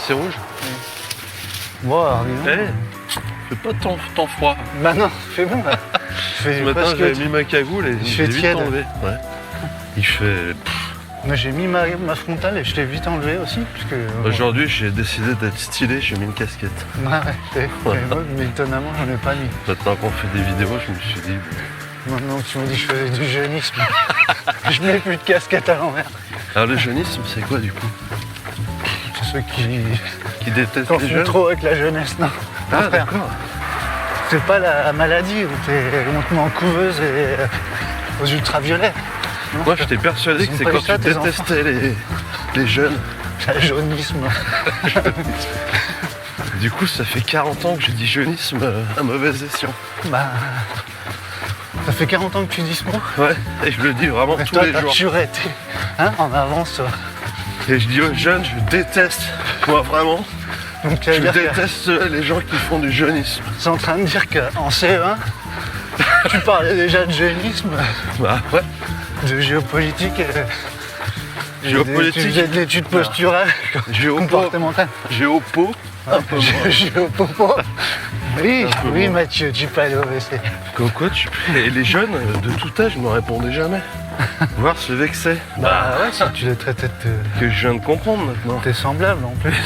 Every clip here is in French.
passé rouge. Bon, alors dis donc. Fais pas tant froid. Bah non, c'est bon là. Ce matin, j'avais mis ma cagoule et je l'ai vite tiède. enlevé. Ouais. Il fait... Moi j'ai mis ma frontale et je l'ai vite enlevé aussi. Parce que, Aujourd'hui, j'ai décidé d'être stylé, j'ai mis une casquette. Ouais, mais étonnamment, j'en ai pas mis. Maintenant qu'on fait des vidéos, je me suis dit... Maintenant que tu me dis que je faisais du jeunisme, je mets plus de casquette à l'envers. Alors le jeunisme, c'est quoi du coup? C'est ceux Qui détestent t'en les fous jeunes? trop avec la jeunesse, non. Ah Frère, d'accord. c'est pas la maladie où on te met en couveuse et aux ultraviolets. Non, Moi, j'étais persuadé que Ils ont c'est pas quand eu ça, tu tes détestais les jeunes. le jeunisme. Du coup, ça fait 40 ans que je dis jeunisme à mauvais escient. Bah, ça fait 40 ans que tu dis ce mot. Ouais, et je le dis vraiment Mais tous toi, les t'as jours. toujours été en avance. Toi. Et je dis aux jeunes, je déteste, moi vraiment, Donc, tu je vas dire que déteste les gens qui font du jeunisme. c'est en train de dire qu'en CE1, tu parlais déjà de jeunisme, Bah ouais, de géopolitique. Géopolitique. Tu faisais de l'étude posturale, comportementale. Géopo, un peu moins. Géopopo. Oui, Un peu oui moins. Mathieu, tu peux aller au WC. Comme quoi, et les jeunes de tout âge ne me répondaient jamais. Voir se vexer. Bah ouais, si tu les traitais de Que je viens de comprendre maintenant. t'es semblable en plus.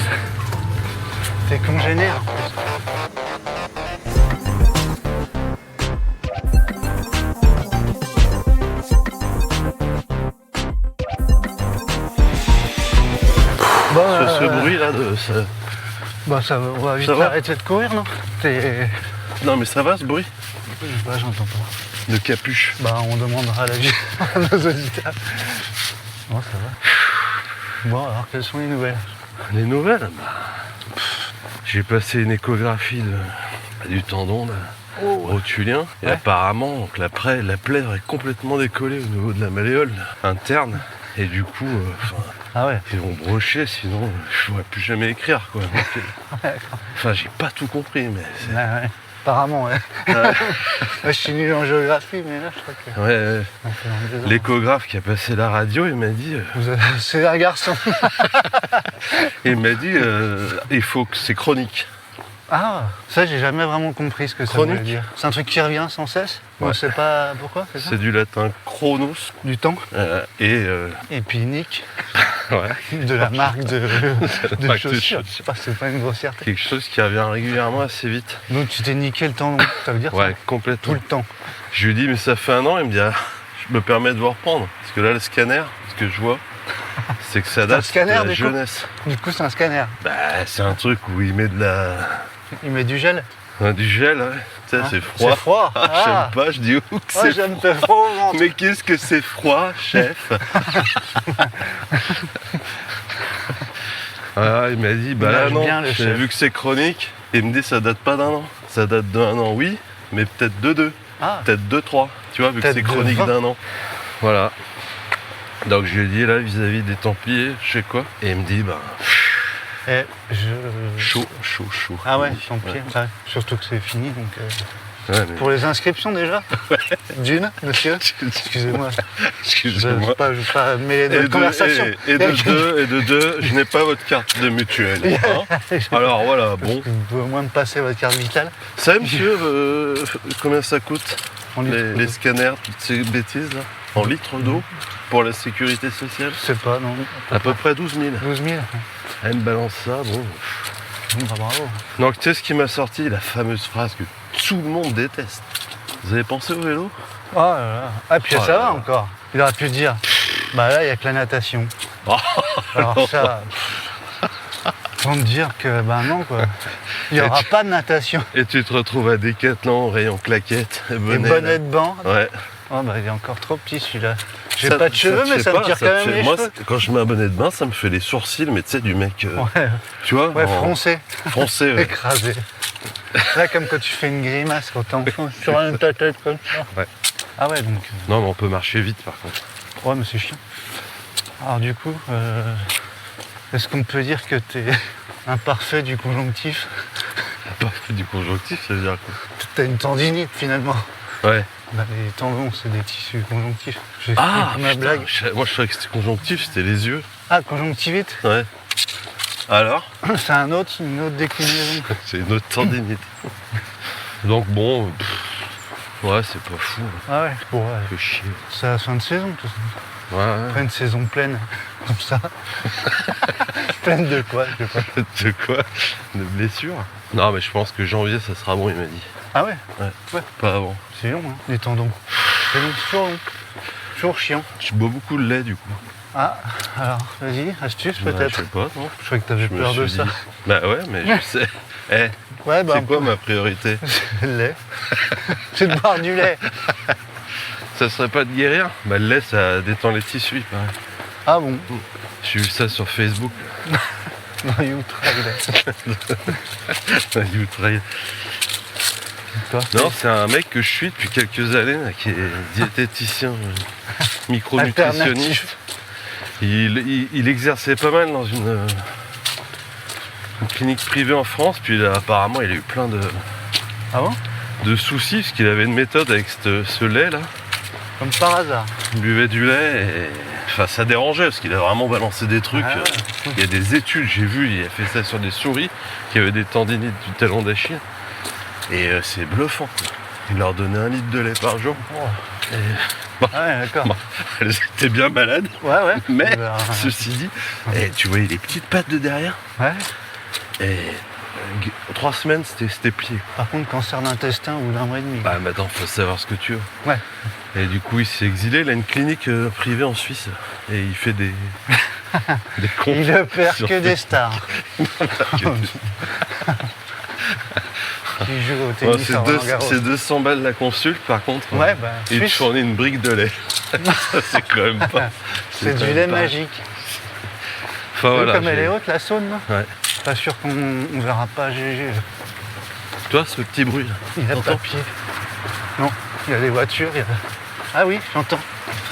T'es congénère en plus. Bon, Ce bruit là de ça... Bah ça va, on va vite Ça va arrêter de courir, non? Non mais ça va ce bruit Bah j'entends pas. de capuche. Bah on demandera l'avis à nos auditeurs. Bon ça va. Bon alors quelles sont les nouvelles? Les nouvelles, j'ai passé une échographie du tendon là, rotulien et Ouais. apparemment donc, la plaie est complètement décollée au niveau de la malléole interne et du coup Ah ouais. ils vont brocher sinon je pourrais plus jamais écrire quoi. Donc, enfin j'ai pas tout compris mais c'est... Ouais. Apparemment ouais. Moi, je suis nul en géographie mais là je crois que. Ouais, on fait en deux ans. l'échographe qui a passé la radio il m'a dit C'est un garçon. il faut que c'est chronique. Ah, ça j'ai jamais vraiment compris ce que ça Chronique. veut dire. C'est un truc qui revient sans cesse. On Ouais. sait pas pourquoi, c'est ça? C'est du latin chronos Du temps. et Et puis Nick, ouais, de la marque de marque de chaussures. chaussures. Je sais pas, c'est pas une grossièreté. quelque chose qui revient régulièrement assez vite. Donc tu t'es niqué le tendon, ça veut dire ça? Ouais, Tout complètement. le temps. Je lui dis mais ça fait 1 an, il me dit je me permets de vous reprendre. Parce que là le scanner, ce que je vois, c'est que ça un date scanner, de la du coup jeunesse. Du coup c'est un scanner. Bah c'est un truc où il met Il met du gel. du gel, ouais. Tu sais, Hein? c'est froid. C'est froid. Ah, Ah. j'aime pas, je dis que Oh, c'est j'aime te froid au ventre. mais qu'est-ce que c'est froid, chef? Ah, il m'a dit, bah là Image non, bien, le j'ai chef. vu que c'est chronique. Il me dit, ça date pas d'1 an. Ça date d'1 an, oui, mais peut-être de 2, Ah, peut-être de 3. Tu vois, vu que Peut-être c'est de chronique 20. d'1 an. Voilà. Donc je lui ai dit, là, vis-à-vis des Templiers, je sais quoi. Et il me dit, bah, et chaud. Ah ouais, Il me dit, tant pis. Ouais. Surtout que c'est fini donc. Ouais, mais- Pour les inscriptions déjà D'une, monsieur Excusez-moi. Je Excusez-moi. ne veux pas mêler de Et conversation. et de deux, je n'ai pas votre carte de mutuelle. hein. Alors voilà, bon. Vous pouvez au moins me passer votre carte vitale. Ça, monsieur, combien ça coûte En litres les scanners, toutes ces bêtises là, en litres d'eau pour la sécurité sociale? Je sais pas, non. À peu près 12 000. 12 000 Elle me balance ça, bon. Bah, bravo. Donc tu sais ce qui m'a sorti? La fameuse phrase que tout le monde déteste. Vous avez pensé au vélo? Oh là là. Ah, puis Oh ça là va là. encore. Il aurait pu dire, bah là, il n'y a que la natation. Oh, Alors ça, pour me dire que, bah non, quoi. Il n'y aura pas de natation. Et tu te retrouves à Décathlon, rayon claquettes, Et bonnet. bonnet de banc. Ouais. Oh, bah il est encore trop petit celui-là. J'ai Ça- pas de cheveux, te mais fait ça me pas, tire te quand même fait- les moi, cheveux. quand je mets un bonnet de bain, ça me fait les sourcils, mais tu sais, du mec, Ouais, tu vois, ouais, froncé, foncé. Ouais. écrasé. Là, comme quand tu fais une grimace quand t'es enfant, sur ta tête comme ça. Ouais. Ah ouais, donc. Non, mais on peut marcher vite par contre. Ouais, mais c'est chiant. Alors du coup, est-ce qu'on peut dire que t'es imparfait du conjonctif? Pas du conjonctif, ça veut dire quoi? T'as une tendinite finalement. Ouais. Bah, les tendons, c'est des tissus conjonctifs. J'ai Ah, ma putain, blague. moi je savais que c'était conjonctif, c'était les yeux. Ah, conjonctivite? Ouais. Alors C'est une autre déclinaison. C'est une autre tendinite. Donc bon, ouais, c'est pas fou. Ah ouais, bon, ouais. Fait chier. C'est la fin de saison, tout ça. Ouais, Pas une saison pleine, comme ça. Pleine de quoi, je sais pas. De quoi? De blessures? Non, mais je pense que janvier, ça sera bon, il m'a dit. Ah ouais? Ouais. Pas avant. C'est long, hein, les tendons. C'est long, c'est toujours long. Toujours chiant. Je bois beaucoup de lait, du coup. Ah, alors, vas-y, astuce Bah, peut-être. je sais pas, non? Je croyais que t'avais Je me peur de suis ça. dit- Bah ouais, mais je sais. Eh, Ouais, bah, c'est quoi ma priorité? le lait. C'est de boire du lait. Ça serait pas de guérir? Bah le lait, ça détend les tissus, il paraît. Ah bon? J'ai vu ça sur Facebook. Non, you try, You try. toi. Non, c'est un mec que je suis depuis quelques années, là, qui est diététicien, micronutritionniste. Alternatif. Il exerçait pas mal dans une clinique privée en France, puis là, apparemment il a eu plein Ah bon? de soucis, parce qu'il avait une méthode avec ce lait là. Comme par hasard. Il buvait du lait et enfin, ça dérangeait, parce qu'il a vraiment balancé des trucs. Ah ouais. Il y a des études, j'ai vu, il a fait ça sur des souris qui avaient des tendinites du talon d'Achille. Et c'est bluffant, quoi. Il leur donnait 1 litre de lait par jour. Oh. Et Ah ouais, d'accord. Bon, elles étaient bien malades, Ouais, ouais. mais Bah, ceci dit, et tu voyais les petites pattes de derrière. ouais. Et 3 semaines, c'était plié. Par contre, cancer d'intestin ou d'un mois et demi. Bah maintenant, faut savoir ce que tu veux. Ouais. Et du coup, il s'est exilé. Il a une clinique privée en Suisse. Et il fait des Il ne perd sur que des stars. Qui joue au Bon, tennis à Roland-Garros. c'est 200 balles la consulte, par contre. Ouais, bah, Il te Suisse, fournit une brique de lait. Ça, c'est quand même pas. c'est quand du même lait pas- magique. Enfin, Vu voilà, comme elle j'ai- est haute, la Saône, là. Ouais. Pas sûr qu'on verra pas GG. Toi, ce petit bruit là, Il a pas t'entends pied. Non, il y a des voitures. Ah oui, j'entends.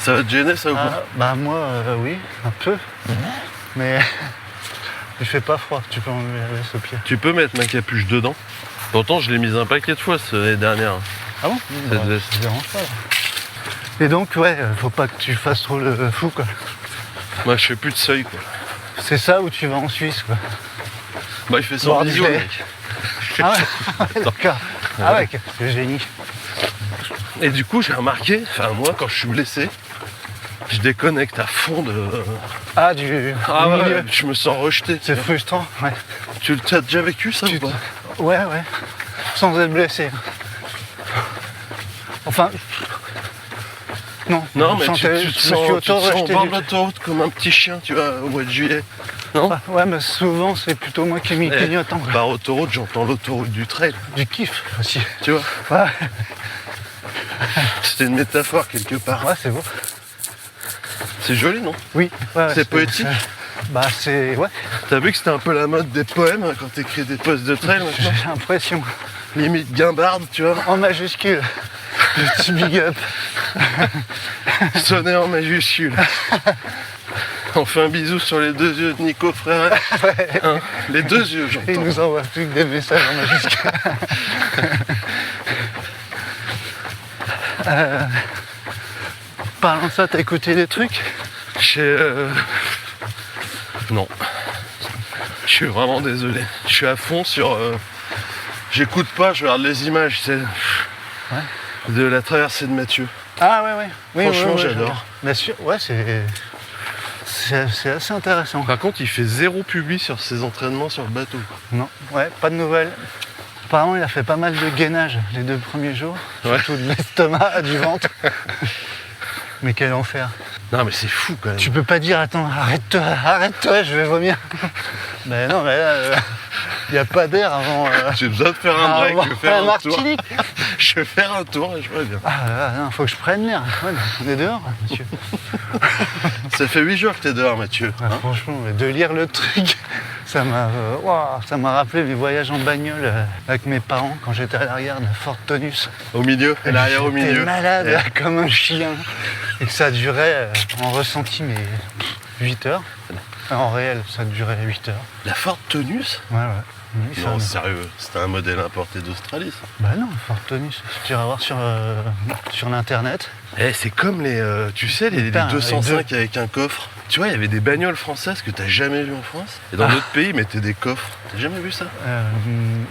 Ça va te gêner, ça ou Ah, pas bah moi, oui, un peu. Mais il fait pas froid, tu peux enlever la veste au pied. Tu peux mettre ma capuche dedans. Pourtant, je l'ai mise un paquet de fois l'année dernière. Ah bon Cette Bah, veste. ça me dérange pas. là. Et donc, ouais, faut pas que tu fasses trop le fou, quoi. Moi, je fais plus de seuil, quoi. C'est ça où tu vas en Suisse, quoi. Bah, il fait son Boire du visio, lait. mec. Ah ouais, d'accord. Ah ouais, c'est génie. Et du coup, j'ai remarqué, enfin, moi, quand je suis blessé, je déconnecte à fond de. Ah, du Ah du ouais, milieu. je me sens rejeté. C'est frustrant, ouais. Tu as déjà vécu ça ou pas? Ouais, ouais. Sans être blessé. Enfin. Non, Non, mais je tu te me suis sens au auto-rejeté bord du- de l'autoroute comme un petit chien, tu vois, au mois de juillet. Non? Ouais, mais souvent c'est plutôt moi qui m'y Eh, clignotant. quoi. Par autoroute, j'entends l'autoroute du trail, Du kiff aussi. tu vois. Ouais, C'était une métaphore quelque part. ouais c'est beau. C'est joli, non? Oui. Ouais, C'est poétique. Bah c'est. Ouais, T'as vu que c'était un peu la mode des poèmes hein, quand t'écris des posts de trail j'ai maintenant? l'impression. Limite guimbarde, tu vois. En majuscule. Petit big up. Sonné en majuscule. On fait un bisou sur les 2 yeux de Nico Frère. Hein, les 2 yeux, Et il j'entends. nous envoie plus que des messages en majuscule. Parlant de ça, t'as écouté des trucs? Non. Je suis vraiment désolé. Je suis à fond sur. J'écoute pas, je regarde les images, c'est. De la traversée de Mathieu. Ah ouais, ouais. Oui, Franchement, ouais, ouais, j'adore. Bien sûr, ouais, c'est assez intéressant. Par contre, il fait 0 publi sur ses entraînements sur le bateau. Non, ouais, pas de nouvelles. Apparemment, il a fait pas mal de gainage les 2 premiers jours, Ouais. surtout de l'estomac, du ventre. Mais quel enfer. Non, mais c'est fou quand même. Tu peux pas dire, attends, arrête-toi, je vais vomir. Mais non, mais là, il n'y a pas d'air avant. J'ai besoin de faire un break, avant je vais faire la un tour. Martinique. Je vais faire un tour et je reviens. Ah là là, non, faut que je prenne l'air. Ouais, on est dehors, monsieur. Ça fait 8 jours que t'es dehors, Mathieu. Ouais, hein. franchement, de lire le truc, ça m'a rappelé mes voyages en bagnole avec mes parents quand j'étais à l'arrière de Fort Tonus. Au milieu, et l'arrière au J'étais milieu. malade comme un chien. Et que ça durait en ressenti mais 8 heures. En réel, ça durait 8 heures. La Ford Tonus? Ouais, ouais. Oui, ça Non, me- sérieux, c'était un modèle importé d'Australie, ça. Bah non, Fort Tonus. Tu iras voir sur l'internet. Eh, c'est comme les, tu sais, les Putain, 205 avec avec un coffre. Tu vois, il y avait des bagnoles françaises que t'as jamais vues en France. Et dans d'autres pays, ils mettaient des coffres. T'as jamais vu ça?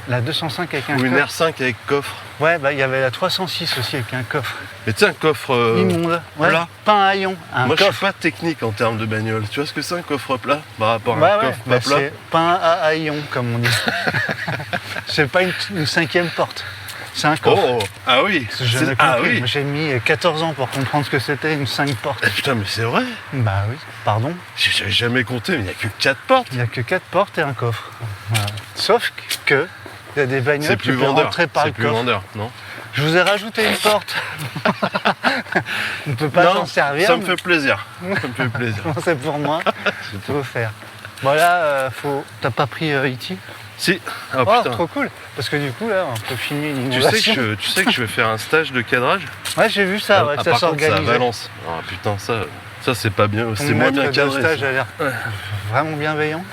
La 205 avec un Ou une coffre. R5 avec coffre. Ouais, bah il y avait la 306 aussi avec un coffre. Mais tu sais, un coffre Immonde. Ouais. plat. Pas un haillon, un Moi, je coffre. suis pas technique en termes de bagnole. Tu vois ce que c'est un coffre plat par rapport à Ouais, un ouais, coffre bah, pas plat? c'est pas un haillon comme on dit. C'est pas une cinquième porte. C'est un coffre. Oh, ah oui. J'ai jamais Ah compris. oui. Moi, j'ai mis 14 ans pour comprendre ce que c'était une 5 portes. Eh, putain, mais c'est vrai. Bah oui, pardon. J'avais jamais compté, mais il n'y a que 4 portes. Il n'y a que 4 portes et un coffre. Voilà. Sauf que il y a des bagnoles C'est qui plus peuvent vendeur. rentrer par C'est le plus coffre. vendeur, non? Je vous ai rajouté une porte. On ne peut pas Non, s'en servir. ça me mais fait plaisir. Ça me fait plaisir. bon, c'est pour moi. Je peux vous faire. Voilà, t'as pas pris E.T. Si. Oh, Oh, putain. trop cool. Parce que du coup, là, on peut filmer une Tu sais, inondation. tu sais que je vais faire un stage de cadrage. Ouais, j'ai vu ça, ouais, que ça par contre, c'est à s'organise. Valence. Ah putain, ça c'est pas bien, c'est Ton moins maître bien de cadré. stage ça. a l'air vraiment bienveillant.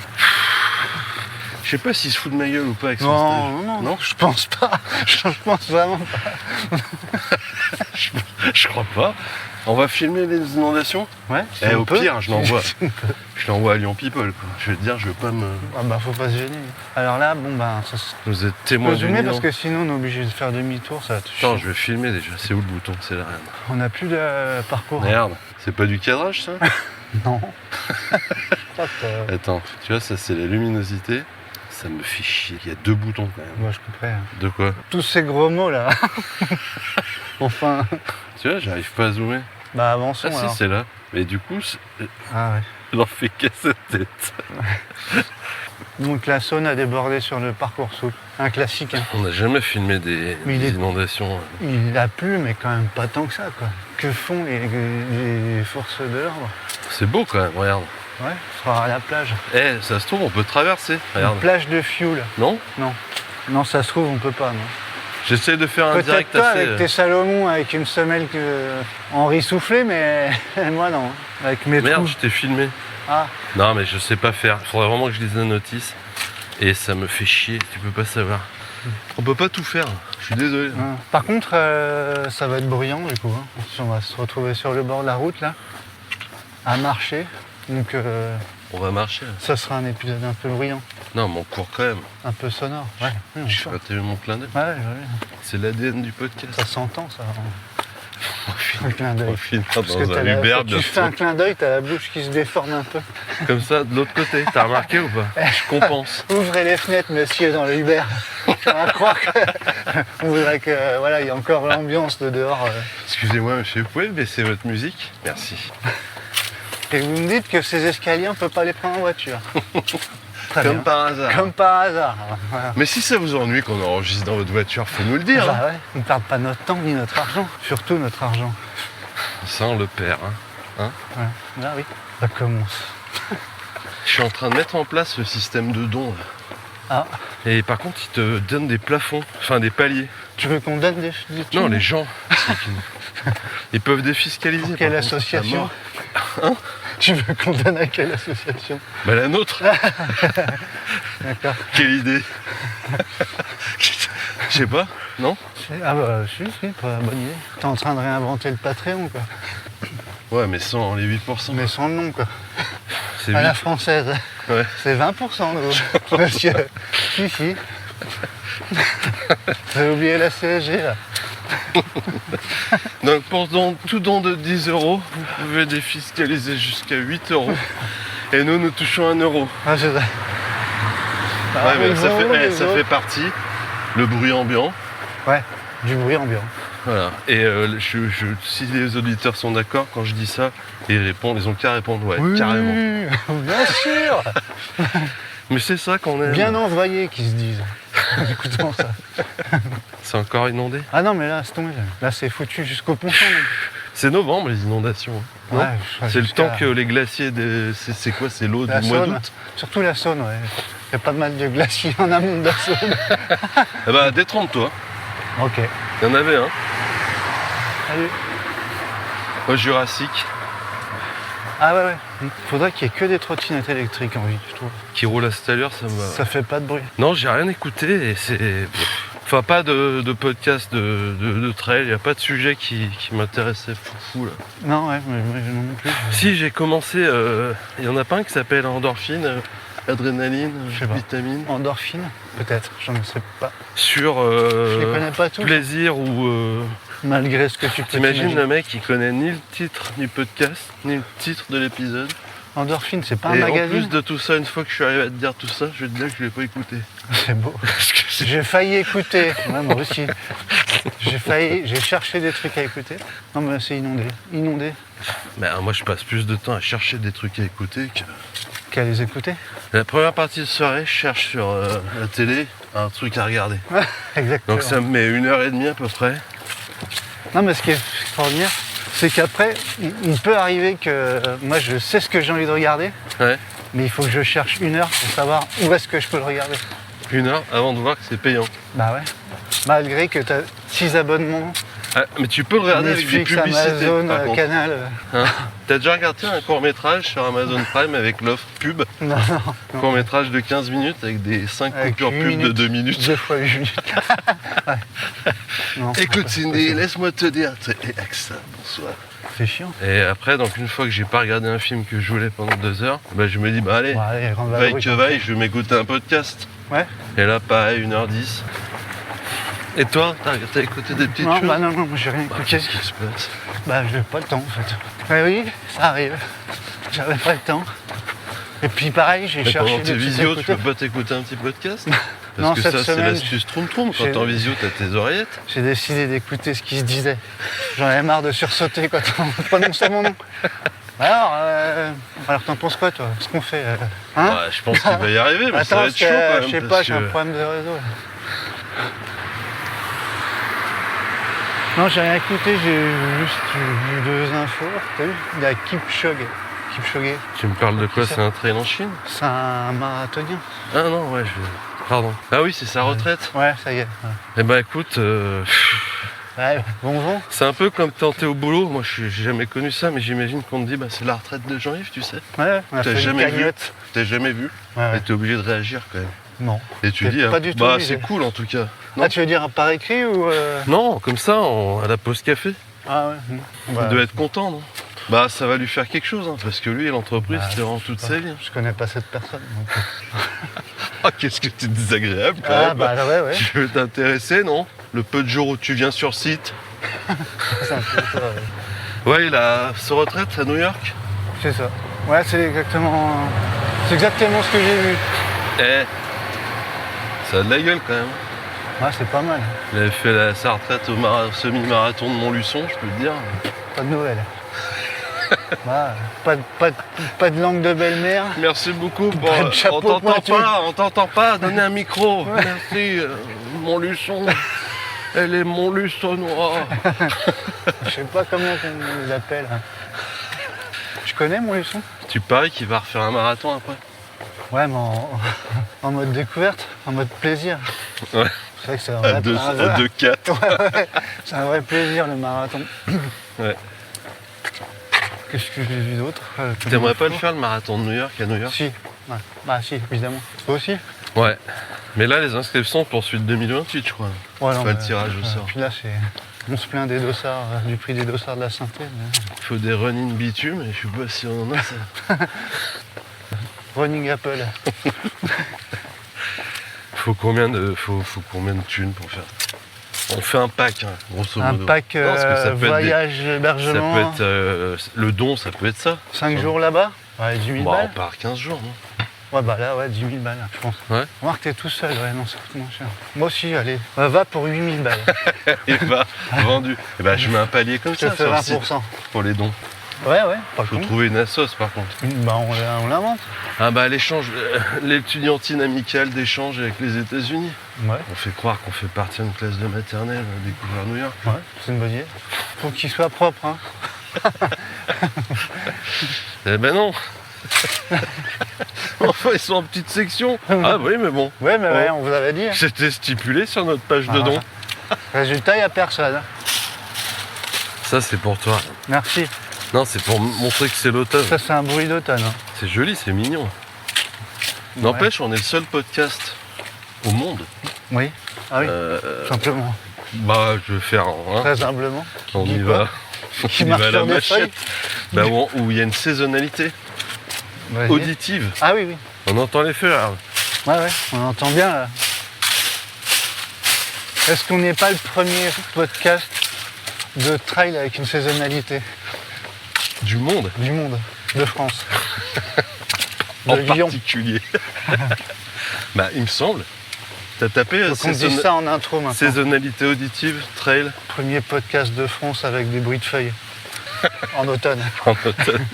Je sais pas s'il se fout de ma gueule ou pas avec son Non, stage. non, Non, je pense pas. Je pense vraiment pas. je crois pas. On va filmer les inondations. Ouais, si Et on au peut. pire, je l'envoie à Lyon People. Quoi. Je vais te dire, je vais pas me. Ah bah faut pas se gêner. Alors là, bon bah ça se Vous êtes peut témoin du zoomer parce Nil. que sinon on est obligé de faire demi-tour, ça va te Attends, chier. je vais filmer déjà. C'est où le bouton? C'est là. Regarde. On n'a plus de parcours. Merde. C'est pas du cadrage ça? Non. Je crois que, Attends, tu vois, ça c'est la luminosité. Ça me fait chier. Il y a 2 boutons quand même. moi je couperais. Hein. De quoi? Tous ces gros mots là. Enfin. Tu vois, j'arrive pas à zoomer. Bah avançons Ah si, alors. c'est là. Mais du coup, Ah ouais. j'en fais qu'à sa tête. Donc la Saône a débordé sur le parcours souple. Un classique. Hein. On n'a jamais filmé des Mais des il est- inondations. Il a plu, mais quand même pas tant que ça quoi. Que font les forces de l'ordre? C'est beau quand même, regarde. Ouais, on sera à la plage. Eh, ça se trouve, on peut traverser. Regarde. Une plage de fioul. Non? Non. Non, ça se trouve, on peut pas, non. J'essaie de faire un Peut-être direct toi assez. avec tes Salomon avec une semelle Henri soufflé, mais moi non. Avec mes Merde, trous. je t'ai filmé. Ah, Non, mais je sais pas faire. Il faudrait vraiment que je lise la notice. Et ça me fait chier, tu peux pas savoir. On peut pas tout faire. Je suis désolé. ouais. Par contre, ça va être bruyant du coup. Hein. On va se retrouver sur le bord de la route là, à marcher. Donc On va marcher. ça sera un épisode un peu bruyant, Non, mais on court quand même. un peu sonore. Ouais, oui, on Je sais sort. pas, t'as vu mon clin d'œil? Ouais, j'ai vu. C'est l'ADN du podcast. Ça s'entend ça. Un clin On d'œil. finira Parce que dans t'as un la- Uber quand tu fais un bientôt. clin d'œil, t'as la bouche qui se déforme un peu. Comme ça, de l'autre côté. T'as remarqué ou pas? Je compense. Ouvrez les fenêtres, monsieur, dans le Uber. On va croire qu'on voudrait que voilà, il y a encore l'ambiance de dehors. Excusez-moi, monsieur, vous pouvez baisser votre musique? Merci. Et vous me dites que ces escaliers, on peut pas les prendre en voiture. Très Comme bien. par hasard. Comme par hasard. Voilà. Mais si ça vous ennuie qu'on enregistre dans votre voiture, faut nous le dire. hein. Bah ouais, on ne perd pas notre temps ni notre argent. Surtout notre argent. Ça, on le perd. Hein. Ouais. Là, oui. Ça commence. Je suis en train de mettre en place le système de dons. Là. Ah, Et par contre, ils te donnent des plafonds, enfin des paliers. tu veux qu'on donne des Non, thunes les gens. Ils peuvent défiscaliser. Pour quelle par contre, à association mort. Tu veux qu'on donne à quelle association? Bah la nôtre. D'accord. Quelle idée. Je sais pas, non? Ah bah si, pas bonne idée. T'es en train de réinventer le Patreon quoi. Ouais, mais sans les 8%. Mais sans le nom quoi. C'est À la vite. française. Ouais. C'est 20% nous, monsieur. Si. Vous avez oublié la CSG là. Donc pour tout don de 10 euros, vous pouvez défiscaliser jusqu'à 8 euros. Et nous touchons 1 euro. Ah, c'est ça. Ouais, mais ça fait partie. Le bruit ambiant. Ouais, du bruit ambiant. Voilà. Et si les auditeurs sont d'accord, quand je dis ça, ils ont qu'à répondre ouais, carrément. Bien sûr. Mais c'est ça qu'on aime. Bien envoyé qu'ils se disent. Écoutons ça. C'est encore inondé. Ah non, mais là, c'est tombé. Là, c'est foutu jusqu'au ponton. C'est novembre les inondations. Non Ouais, je crois c'est le jusqu'à temps que les glaciers. C'est quoi? C'est l'eau la du mois Saône. d'août. Surtout la Saône, ouais. Il y a pas mal de glaciers en amont de la Saône. Eh bah détrompe-toi. Ok. Il y en avait un. Salut. Au Jurassique. Ah ouais. Faudrait qu'il y ait que des trottinettes électriques en ville, je trouve. Qui roule à cette allure, ça me va. Ça fait pas de bruit. Non, j'ai rien écouté et c'est. Enfin, pas de podcast de trail, il n'y a pas de sujet qui m'intéressait fou là. Non, ouais, mais moi non plus. Si, j'ai commencé, il y en a pas un qui s'appelle Endorphine, adrénaline, Je sais pas. vitamine, Endorphine, peut-être, je ne sais pas. sur Je les connais pas tous. plaisir ou... Malgré ce que tu peux T'imagines t'imaginer. le mec qui connaît ni le titre du podcast, ni le titre de l'épisode. Endorphine, c'est pas un Et en magazine. plus de tout ça, une fois que je suis arrivé à te dire tout ça, je vais te dire que je l'ai pas écouté. C'est beau. Parce que c'est- J'ai failli écouter, ouais, moi aussi. J'ai cherché des trucs à écouter. Non mais c'est inondé. Inondé. Mais moi je passe plus de temps à chercher des trucs à écouter que... Qu'à les écouter. La première partie de soirée, je cherche sur la télé un truc à regarder. Exactement. Donc ça me met 1h30 à peu près. Non mais ce qui est extraordinaire, c'est qu'après, il peut arriver que moi je sais ce que j'ai envie de regarder, Ouais. mais il faut que je cherche 1 heure pour savoir où est-ce que je peux le regarder. 1h avant de voir que c'est payant. Bah ouais. Malgré que tu as 6 abonnements, Ah, mais tu peux le regarder avec des Netflix, publicités. Amazon, par contre. Canal. Hein. T'as déjà regardé un court-métrage sur Amazon Prime avec l'offre pub? Non, non. Court-métrage de 15 minutes avec des 5 Avec coupures 8 pub de minutes. 2 minutes. 2 fois 8 minutes. Ouais. Non, Écoute c'est Cindy, laisse-moi te dire. Et Axa, bonsoir. c'est chiant. Et après, donc une fois que j'ai pas regardé un film que je voulais pendant 2 heures, bah, je me dis, bah allez, Bon, allez, grande vaille vadrouille, que vaille, je vais m'écouter un podcast. Ouais. Et là, pareil, 1h10. Et toi, t'as écouté des petites Non, choses? bah non, non, j'ai rien Bah, écouté. qu'est-ce qui se passe? Bah, j'ai pas le temps en fait. Ouais, oui, ça arrive. J'avais pas le temps. Et puis pareil, j'ai Mais cherché pendant tes des trucs à visios, tu écouter. peux pas t'écouter un petit podcast? Parce Non, que cette ça, c'est semaine, l'astuce troum-troum. Quand j'ai- t'es en visio, t'as tes oreillettes. J'ai décidé d'écouter ce qui se disait. J'en avais marre de sursauter quand on prononçait mon nom. Alors t'en penses quoi toi? Ce qu'on fait hein? Ouais, je pense qu'il va y arriver, mais ça Attends, va parce être que chaud quand même. je sais parce pas, j'ai un que- problème de réseau. Là. Non, j'ai rien écouté, j'ai juste vu 2 infos. T'as vu? Il y a Kipchoge. Kipchoge, Tu me parles de quoi? Qui ça C'est un trail en Chine? c'est un marathonien. Ah non, ouais, pardon. Ah oui, c'est sa retraite. Ouais, ça y est. Ouais. Eh ben écoute, Ouais, bon vent. c'est un peu comme quand t'es au boulot. Moi, j'ai jamais connu ça, mais j'imagine qu'on te dit, bah, c'est la retraite de Jean-Yves, tu sais. Ouais, on a T'as fait jamais une vu? cagnotte. T'as jamais vu. Ouais, ouais. Et t'es obligé de réagir quand même. Non. Et tu T'es dis, pas hein, du tout bah obligé. c'est cool en tout cas. Non, Ah, tu veux dire par écrit ou non comme ça, à la pause café. Ah ouais. Bah, Il doit être content, non? Bah ça va lui faire quelque chose, hein, parce que lui, l'entreprise, Bah, c'est vraiment toute sa vie. hein. je connais pas cette personne. Donc... Ah, qu'est-ce que t'es désagréable quand Ah même. bah ouais, ouais. Tu veux t'intéresser, non? Le peu de jours où tu viens sur site. C'est un peu ça, ouais. Ouais, il a sa retraite à New York. C'est ça. Ouais, c'est exactement ce que j'ai vu. Eh, ça a de la gueule quand même. Ouais, c'est pas mal. Il avait fait sa retraite au semi-marathon de Montluçon, je peux te dire. Pas de nouvelles. Bah, pas de langue de belle-mère. Merci beaucoup. Bon, Pas de chapeau pointu. on t'entend pas. Donnez un micro. Merci, Montluçon. Elle est Montluçonnois. Je sais pas comment on les appelle. Hein. Je connais mon leçon. Tu paries qu'il va refaire un marathon après? Ouais, mais en mode découverte, en mode plaisir. Ouais. C'est vrai que c'est un À vrai 2-4. Ouais, c'est un vrai plaisir le marathon. Ouais. Qu'est-ce que j'ai vu d'autre T'aimerais pas le faire le marathon de New York à New York? Si, ouais. Bah si, évidemment. Toi aussi? Ouais. Mais là, les inscriptions pour suite 2028, je crois. Ouais, Pas mais, le tirage au sort. Puis là, on se plaint des dossards, du prix des dossards de la synthèse. Il faut des running bitume et je sais pas si on en a ça. Running Apple. Faut combien de thunes pour faire? On fait un pack, hein, grosso Un modo. pack Non, parce que ça peut être voyage, ça hébergement, peut être le don, ça peut être ça. 5 jours là-bas. Ouais, 10 000 Bah, on balles. part 15 jours, non? Ouais, bah là, ouais, 10 000 balles, je pense. Ouais. Remarque, t'es tout seul, ouais, non, ça coûte moins cher. Moi aussi, allez, va pour 8 000 balles. Et bah, vendu. Et bah, je mets un palier comme Je te ça fais sur le site 20%. pour les dons. Ouais, ouais, pas Faut con. trouver une assos par contre. Bah, on l'invente. Ah bah l'échange, l'étudiantine amicale d'échange avec les États-Unis. Ouais, On fait croire qu'on fait partie d'une classe de maternelle découvert New York. ouais, c'est une bonne idée. Faut qu'il soit propre, hein. Eh ben non. Enfin ils sont en petite section. Ah oui mais bon. Ouais, mais ouais, on vous avait dit. Hein. C'était stipulé sur notre page de Voilà. dons. Résultat, il n'y a personne. Hein. Ça c'est pour toi. Merci. Non c'est pour montrer que c'est l'automne. Ça, c'est un bruit d'automne. Hein. C'est joli, c'est mignon. N'empêche, on est le seul podcast au monde Oui. Ah oui, simplement. Bah, je vais faire. Hein, Très humblement. on y Dis quoi va. On Qui y marche va à sur la des machette. Bah, où il y a une saisonnalité Vas-y. auditive. Ah oui, oui. On entend les feux là. Ouais, on entend bien là. Est-ce qu'on n'est pas le premier podcast de trail avec une saisonnalité Du monde du monde, de France? en De Lyon. particulier. Bah, il me semble. T'as tapé Donc on dit ça en intro maintenant. saisonnalité auditive, trail Premier podcast de France avec des bruits de feuilles. En automne. en automne.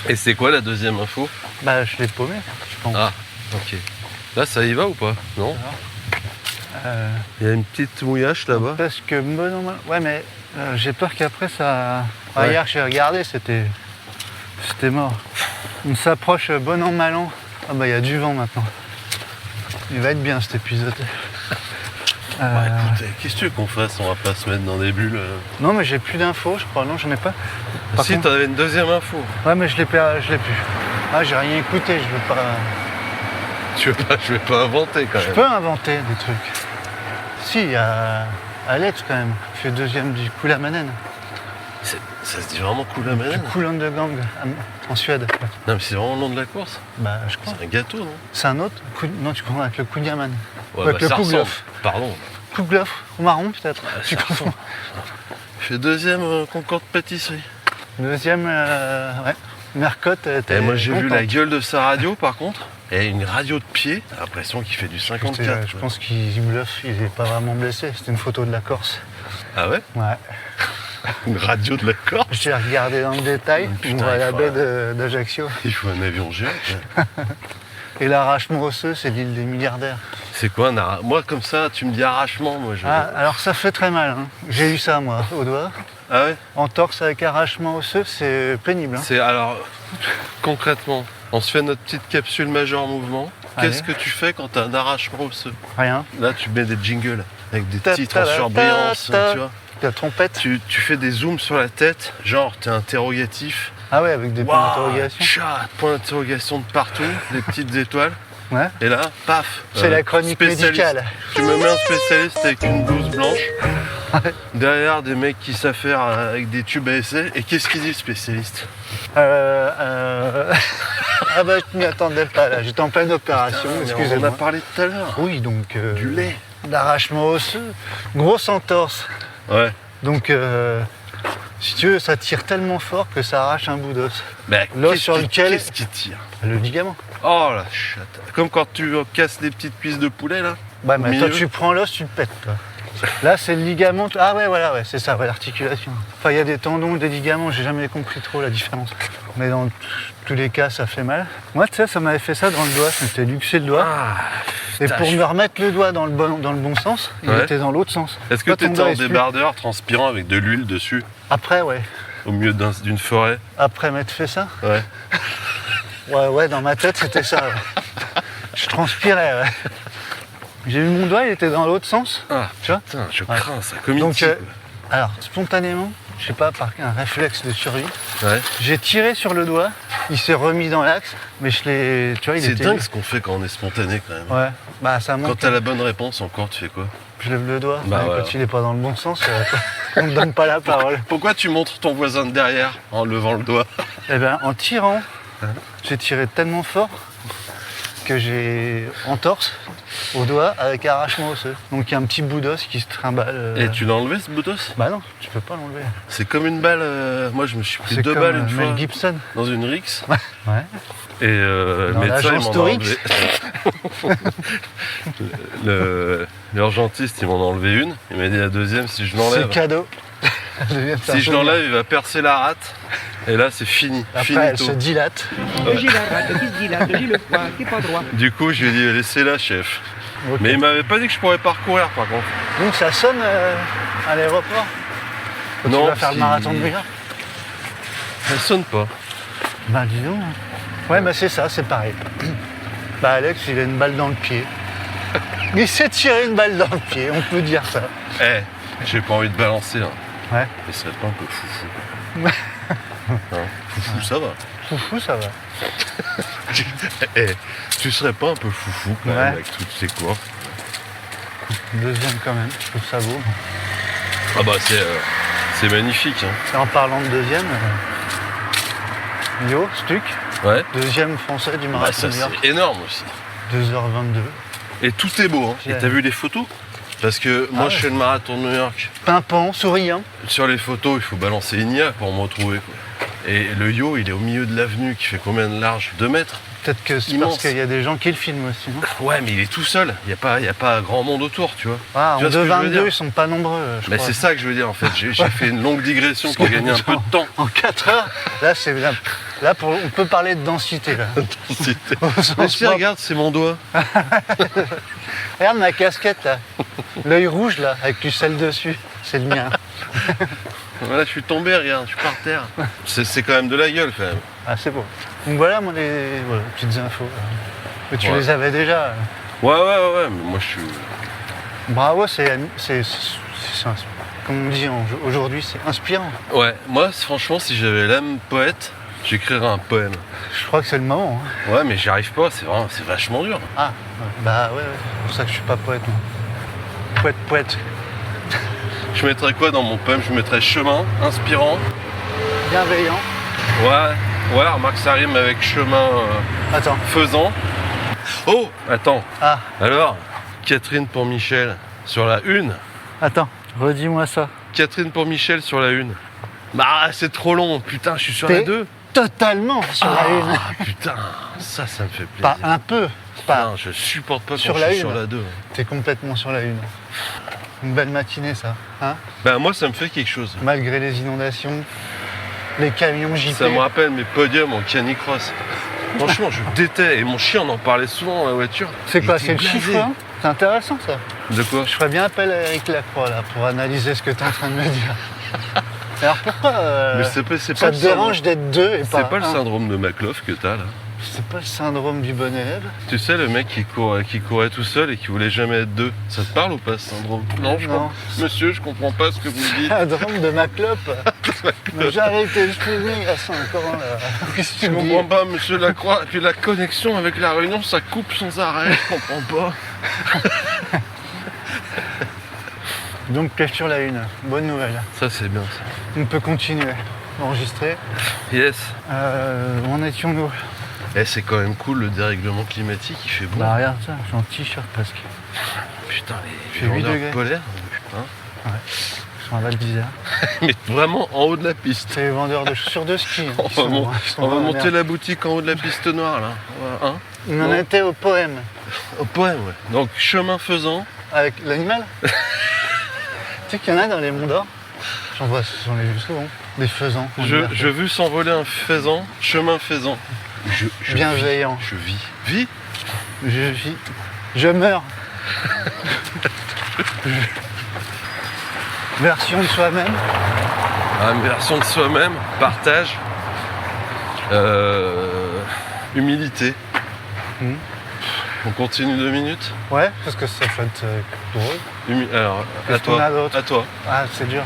Et c'est quoi la deuxième info? Bah je l'ai paumé, je pense. Ah, ok. Là, ça y va ou pas? Non? Il y a une petite mouillache là-bas. Parce que bon an, mal- ouais mais j'ai peur qu'après ça. Ah, Ouais. hier j'ai regardé, c'était mort. On s'approche bon an mal an. Ah bah il y a du vent maintenant. Il va être bien cet épisode. Bah, écoute, qu'est-ce que tu veux qu'on fasse? On va pas se mettre dans des bulles. Non mais j'ai plus d'infos, je crois. Non j'en ai pas. Par Si, contre- t'en avais une deuxième info. Ouais mais je l'ai plus. Ah j'ai rien écouté, je veux pas. Je vais pas inventer quand Je même. peux inventer des trucs. Si, il y a Alex quand même, qui fait deuxième du Kuhlamannen. Ça se dit vraiment cool à Du Kulandegang en Suède. Non, mais c'est vraiment le nom de la course. Bah je crois. C'est un gâteau, non? C'est un autre Non, tu confonds avec le Kunyaman. Ouais, Avec le ça Kouglof. ressemble. Pardon. Kouglof, au marron peut-être. Tu ça confonds. Je fais deuxième concours de pâtisserie. Deuxième, ouais. Mercotte était. Et moi, j'ai vu la contente. gueule de sa radio, par contre. Et une radio de pied. J'ai l'impression qu'il fait du 54. Je pense qu'il bluffe, il n'est pas vraiment blessé. C'était une photo de la Corse. Ah ouais? Ouais. Une radio de la Corse? J'ai regardé dans le détail. Putain, On voit il la faut- baie d'Ajaccio. Il faut un avion géant. Et l'arrachement osseux, c'est l'île des milliardaires. C'est quoi un Moi, comme ça, tu me dis arrachement, moi je. Ah, alors ça fait très mal. Hein. J'ai eu ça moi, au doigt. Ah ouais? Entorse avec arrachement osseux, c'est pénible. Hein. C'est alors concrètement, on se fait notre petite capsule major mouvement. Qu'est-ce Allez. que tu fais quand t'as un arrachement osseux? Rien. Là, tu mets des jingles avec des Ta- titres ta- en ta- surbrillance, ta- tu vois. La trompette. Tu fais des zooms sur la tête, genre t'es interrogatif. Ah ouais, avec des points Waouh, d'interrogation. chat, point d'interrogation de partout, des petites étoiles. Ouais. Et là, paf. C'est la chronique spécialiste. médicale. Tu me mets un spécialiste avec une blouse blanche. Derrière des mecs qui savent faire avec des tubes à essai. Et qu'est-ce qu'il dit le spécialiste? Ah bah je m'y attendais pas là, j'étais en pleine opération, On en a excusez-moi. parlé tout à l'heure. Oui, donc Du lait. l'arrachement osseux, grosse entorse. Ouais. Donc si tu veux, ça tire tellement fort que ça arrache un bout d'os. Bah, L'os qu'est-ce sur qui- lequel- Qu'est-ce qui tire? Le ligament. Oh la chatte. Comme quand tu casses des petites cuisses de poulet là. Ouais, Au mais toi milieu. tu prends l'os, tu le pètes toi. Là c'est le ligament. Ah ouais voilà ouais, c'est ça, ouais, l'articulation. Enfin il y a des tendons, des ligaments, j'ai jamais compris trop la différence. Mais dans tous les cas ça fait mal. Moi tu sais ça m'avait fait ça dans le doigt, je m'étais luxé le doigt. Ah, Et putain, pour je- me remettre le doigt dans le bon sens, il Ouais. était dans l'autre sens. Est-ce que Toi, ton t'étais doigt en est plus- débardeur transpirant avec de l'huile dessus Après ouais. au milieu d'une forêt? Après m'être fait ça. Ouais. Ouais, dans ma tête, c'était ça. Ouais. Je transpirais, ouais. J'ai vu mon doigt, il était dans l'autre sens. Ah Tu vois putain, je Ouais. crains ça. Comme Donc, E.T., alors, spontanément, je sais pas, par un réflexe de survie, quoi. Ouais. j'ai tiré sur le doigt, il s'est remis dans l'axe, mais je l'ai. Tu vois, il C'est était. dingue ce qu'on fait quand on est spontané quand même. Ouais, bah ça Quand monte. t'as la bonne réponse encore, tu fais quoi? Je lève le doigt, Bah, ouais, voilà. quand il est pas dans le bon sens, on me donne pas la parole. Pourquoi tu montres ton voisin de derrière en levant le doigt? Eh ben, en tirant, Hein j'ai tiré tellement fort que j'ai entorse au doigt avec arrachement osseux. Donc il y a un petit bout d'os qui se trimballe. Et tu l'as enlevé ce bout d'os? Bah non, tu peux pas l'enlever. C'est comme une balle. Moi je me suis pris C'est 2 comme balles une Mel fois Gibson. dans une rixe. Ouais. Et le Dans médecin il l'agence m'en a Torix. enlevé. L'urgentiste il m'en a enlevé une. Il m'a dit la deuxième si je C'est l'enlève. cadeau. Si je l'enlève il va percer la rate. Et là c'est fini. Après, elle Finito. se dilate. J'ai la rate qui se dilate, j'ai le foie qui est pas droit. Du coup je lui ai dit laissez-la chef. Ok. Mais il m'avait pas dit que je pourrais parcourir par contre. Donc ça sonne à l'aéroport. Quand Non, tu vas faire le si- marathon de New York. Ça sonne pas. Bah dis donc. Ouais, bah c'est ça, c'est pareil. Bah Alex, il a une balle dans le pied. Il s'est tiré une balle dans le pied, on peut dire ça. Eh, j'ai pas envie de balancer là. Ouais. Mais ce serait pas un peu foufou. Hein, foufou ça va. Foufou, ça va. Eh, tu serais pas un peu foufou quand même Ouais. avec toutes ces courses? Deuxième quand même, je trouve ça beau. Ah bah c'est magnifique. Hein. Et en parlant de deuxième, Yo, Stuck, Ouais. deuxième français du Bah, marathon ça de New York, c'est énorme aussi. 2h22. Et tout est beau. Hein. Et t'as vu les photos? Parce que moi ouais. je fais le marathon de New York. Pimpant, souriant. Sur les photos, il faut balancer une IA pour me retrouver. Quoi. Et le yo, il est au milieu de l'avenue qui fait combien de large? 2 mètres? Peut-être que c'est Immense. parce qu'il y a des gens qui le filment aussi, non? Ouais, mais il est tout seul. Il n'y a pas grand monde autour, tu vois. Ah, Tu en vois ce que je veux 2h22, dire? ils sont pas nombreux, je Mais crois. c'est ça que je veux dire en fait. J'ai fait une longue digression pour gagner un peu de temps. En 4 heures, là, c'est bien. Là, on peut parler de densité, là. Au sens Mais si, propre. regarde, c'est mon doigt. Regarde ma casquette, là. L'œil rouge, là, avec du sel dessus. C'est le mien. Voilà, je suis tombé, regarde, je suis par terre. C'est quand même de la gueule quand même. Ah, c'est beau. Donc voilà, moi, les petites infos. Mais tu Ouais. les avais déjà. Ouais, mais moi je suis. Bravo, comme on dit aujourd'hui, c'est inspirant. Ouais, moi franchement, si j'avais l'âme poète, j'écrirais un poème. Je crois que c'est le moment. Hein. Ouais, mais j'y arrive pas, c'est vachement dur. Ah, ouais. Bah ouais, c'est pour ça que je suis pas poète, moi. Poète. Je mettrais quoi dans mon poème? Je mettrais chemin, inspirant. Bienveillant. Ouais, remarque, ça rime avec chemin Attends. faisant. Oh, attends. Ah, Alors, Catherine pour Michel sur la une. attends. Redis-moi ça. Catherine pour Michel sur la une. Bah, c'est trop long. Putain, je suis sur T'es la 2. Totalement sur la une. Ah, putain, ça me fait plaisir. Pas un peu. Pas. Putain, je supporte pas Sur quand la je suis une. sur la 2. T'es complètement sur la une. Une belle matinée, ça. Hein? Ben, moi, ça me fait quelque chose. Malgré les inondations, les camions JP. Ça me rappelle mes podiums en canicross. Franchement, je déteste. Et mon chien, on en parlait souvent dans la voiture. C'est quoi, Il c'est était le blasé. chiffre, hein? C'est intéressant, ça. De quoi? Je ferais bien appel à Eric Lacroix, là, pour analyser ce que t'es en train de me dire. Alors pourquoi Mais c'est pas ça le te syndrome. dérange d'être deux et pas C'est pas le un? syndrome de McLough que t'as là. C'est pas le syndrome du bon élève? Tu sais, le mec qui courait tout seul et qui voulait jamais être deux. Ça te parle ou pas ce syndrome? Non, Monsieur, je comprends pas ce que vous me dites. Syndrome de Maclope. Mais j'ai arrêté le streaming à 5 ans, là. Qu'est-ce que Je tu me dis? comprends pas, monsieur Lacroix. Et puis la connexion avec la Réunion, ça coupe sans arrêt. Je comprends pas. Donc, t'es sur la une. Bonne nouvelle. Ça, c'est bien ça. On peut continuer. Enregistrer. Yes. Où en étions-nous? Eh, c'est quand même cool le dérèglement climatique, il fait bon. Bah, regarde ça, je suis en t-shirt presque. Putain, fait les 8 vendeurs degrés. polaires. Putain. Je suis en Val d'Isère. Mais vraiment en haut de la piste. C'est les vendeurs de chaussures de ski. Hein, On qui va, sont- mon- qui sont on va dans la monter merde. la boutique en haut de la piste noire là. Hein? On en Non. était au poème. Au poème, ouais. Donc chemin faisant. Avec l'animal. Tu sais qu'il y en a dans les monts d'or? J'en ai vu souvent. Des faisans. en Je liberté. veux s'envoler un faisan, chemin faisant. Je Bienveillant. vis, je vis. Vis? Je vis. Je meurs. Version de soi-même. Une version de soi-même, partage, humilité. Mhm. On continue 2 minutes. Ouais, parce que ça peut être drôle. Alors, à Qu'est-ce qu'on a toi. d'autre À toi. Ah, c'est dur.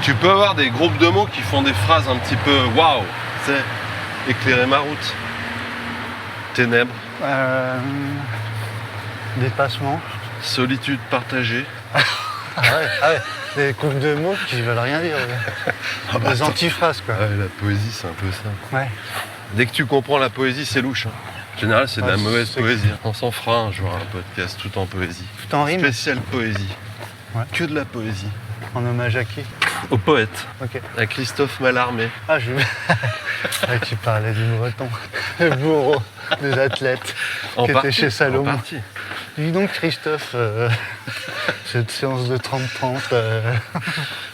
Tu peux avoir des groupes de mots qui font des phrases un petit peu waouh. Tu sais, éclairer ma route. Ténèbres, Dépassement. solitude partagée. Ah ouais. Des couples de mots qui veulent rien dire. Des antiphrases, quoi. Ouais, la poésie, c'est un peu ça. Ouais. Dès que tu comprends la poésie, c'est louche. Hein. En général, c'est de la Ouais, mauvaise c'est- poésie. On s'en fera un jour un podcast tout en poésie. Tout en rime. Spécial poésie. Ouais. Que de la poésie. En hommage à qui? Au poète, Ok. à Christophe Mallarmé. Ah, je. Ouais, tu parlais du breton. Le bourreau des athlètes. Qui était chez Salomon. En partie. Dis donc, Christophe, cette séance de 30-30.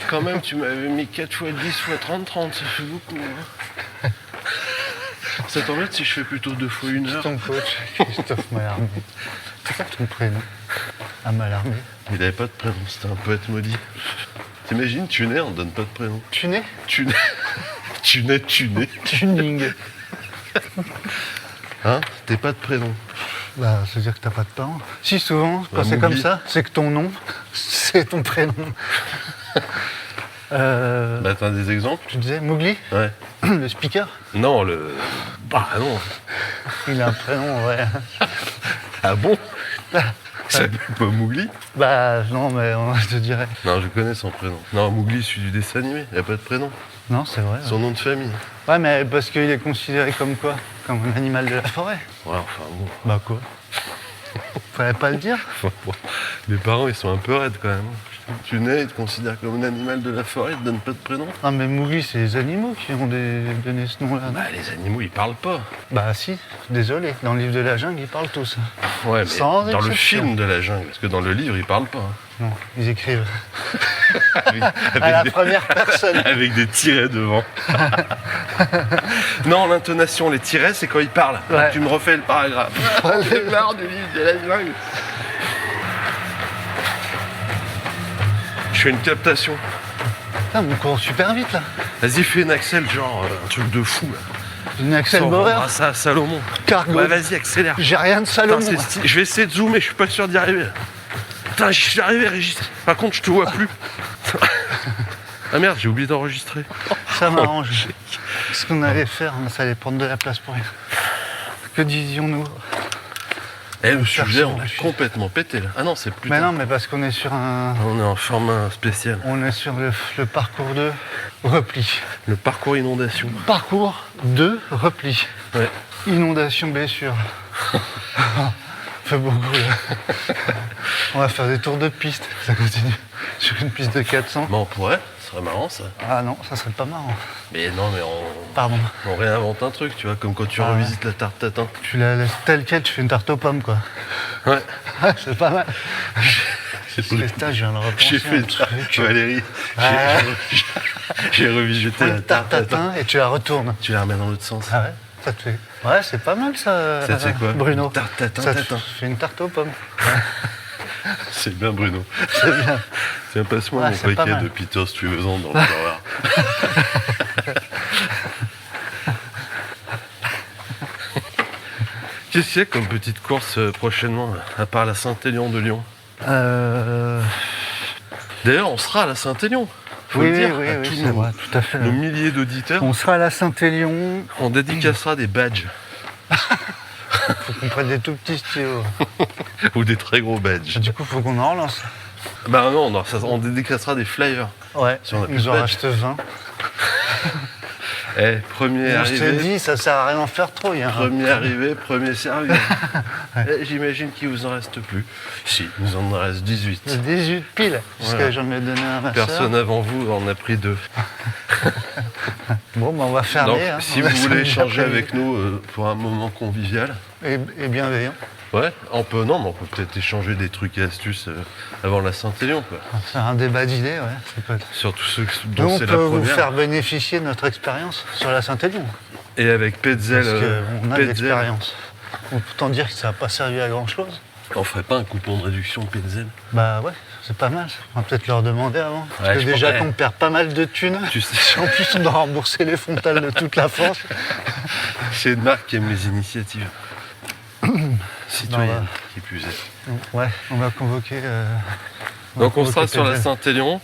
Quand même, tu m'avais mis 4 x 10 x 30, ça fait beaucoup. Hein. Ça t'embête si je fais plutôt 2 x 1 heure? Ton coach, Christophe Mallarmé. C'est quoi ton prénom? Ah, Mallarmé. Il avait pas de prénom, c'était un poète maudit. T'imagines, tu nais, on te donne pas de prénom. Tu nais? Tu nais. Tu nais. Tuning. Hein? T'es pas de prénom. Bah, ça veut dire que t'as pas de parents. Si, souvent, quand Bah, c'est comme m'oublie. ça, c'est que ton nom, c'est ton prénom. Bah t'as des exemples? Tu disais Mowgli, Ouais. le speaker. Non, le... Bah non. Il a un prénom, ouais. Ah bon? Il s'appelle pas Mowgli? Bah non, mais je te dirais. Non, je connais son prénom. Non, Mowgli, celui du dessin animé, il a pas de prénom. Non, c'est vrai. Ouais. Son nom de famille. Ouais, mais parce qu'il est considéré comme quoi? Comme un animal de la forêt. Ouais, enfin bon. Bah quoi? Fallait pas le dire. Enfin, bon. Les parents, ils sont un peu raides quand même. Tu nais, ils te considèrent comme un animal de la forêt, ils te donnent pas de prénom. Non, mais Mowgli, c'est les animaux qui ont donné ce nom-là. non Bah, les animaux, ils parlent pas. Bah si, désolé. Dans le livre de la jungle, ils parlent tous. Ouais, mais Sans dans le exception. film de la jungle, parce que dans le livre, ils parlent pas. Hein. Non, ils écrivent. Avec, À la des, première personne. avec des tirets devant. Non, l'intonation, les tirets, c'est quand ils parlent. Ouais. Tu me refais le paragraphe. J'ai marre du livre de la jungle. Je fais une captation. Putain, on court super vite là. Vas-y, fais une Axel, genre un truc de fou. Là. Une Axel Sans Bauer, vendre ça à Salomon. cargo. Ouais, vas-y, accélère. J'ai rien de Putain, Salomon. je vais essayer de zoomer, je suis pas sûr d'y arriver. Putain, j'y suis arrivé, Régis. Par contre, je te vois plus. Ah merde, j'ai oublié d'enregistrer. Ça m'arrange. Ce qu'on allait faire, ça allait prendre de la place pour rien. Que disions-nous? Eh, le sujet, on la a chute. complètement pété là. Ah non, c'est plus Mais tard. non, mais parce qu'on est sur un. On est en format spécial. On est sur le parcours de repli. Le parcours inondation. Parcours de repli. Ouais. Inondation, blessure. Fait beaucoup là. On va faire des tours de piste. Ça continue. Sur une piste de 400. Bon, on pourrait, ce serait marrant ça. Ah non, ça serait pas marrant. Mais non, mais Pardon. on réinvente un truc, tu vois, comme quand tu Ah ouais. revisites la tarte tatin. Tu la laisses telle quelle, tu fais une tarte aux pommes quoi. Ouais. Ouais, c'est pas mal. J'ai Putain, je viens de repenser fait à un une tarte, truc. Valérie. Ah. J'ai revisité la Une tarte tarte tatin. tatin et tu la retournes. Tu la remets dans l'autre sens. Ah ouais, ça te fait. Ouais, c'est pas mal ça. Ça te fait quoi? Bruno? Une tarte tatin, Ça te tatin. fait une tarte aux pommes. C'est bien, Bruno. C'est bien. Tiens, passe-moi Ouais, mon c'est pas paquet mal. de Peter Stuyvesant dans le tiroir. Qu'est-ce qu'il y a comme petite course prochainement, à part la Saint-Élion de Lyon? D'ailleurs, on sera à la Saint-Élion. Faut Oui, le dire oui, à oui, tous c'est nos, vrai, tout à fait. nos milliers d'auditeurs. On sera à la Saint-Élion. On dédicacera des badges. Faut qu'on prenne des tout petits stylos. Ou des très gros badges. Du coup, faut qu'on en relance. Bah non, on dédicacera des flyers. Ouais, Si on a plus nous de en badge. reste 20. Eh, premier On se arrivé, dit, ça sert à rien d'en faire trop. Il y a un- premier arrivé, premier servi. Eh, j'imagine qu'il vous en reste plus. Si, nous en reste 18. 18 piles, parce Voilà. que j'en ai donné un à ma Personne sœur. avant vous en a pris 2. Bon, ben, on va fermer. Donc, hein. si On va vous voulez samedi échanger après-midi. avec nous pour un moment convivial, Et bienveillant. ouais, on peut peut-être échanger des trucs et astuces avant la Saint-Élion, quoi. Faire un débat d'idées, ouais. Ça peut être. Surtout ceux Nous, dont on c'est peut la vous première. faire bénéficier de notre expérience sur la Saint-Élion. Et avec Petzel, Parce qu'on a de Petzel, l'expérience. On peut t'en dire que ça n'a pas servi à grand-chose. on ferait pas un coupon de réduction Petzel? Bah ouais, c'est pas mal. On va peut-être leur demander avant. Parce Ouais, que je déjà pense- qu'on perd pas mal de thunes. Tu sais, En plus, on doit rembourser les frontales de toute la France. c'est une marque qui aime les initiatives. Citoyennes, qui plus est. Donc, ouais, on va convoquer. Donc on sera convoquer sur la PZ. Saint-Élion.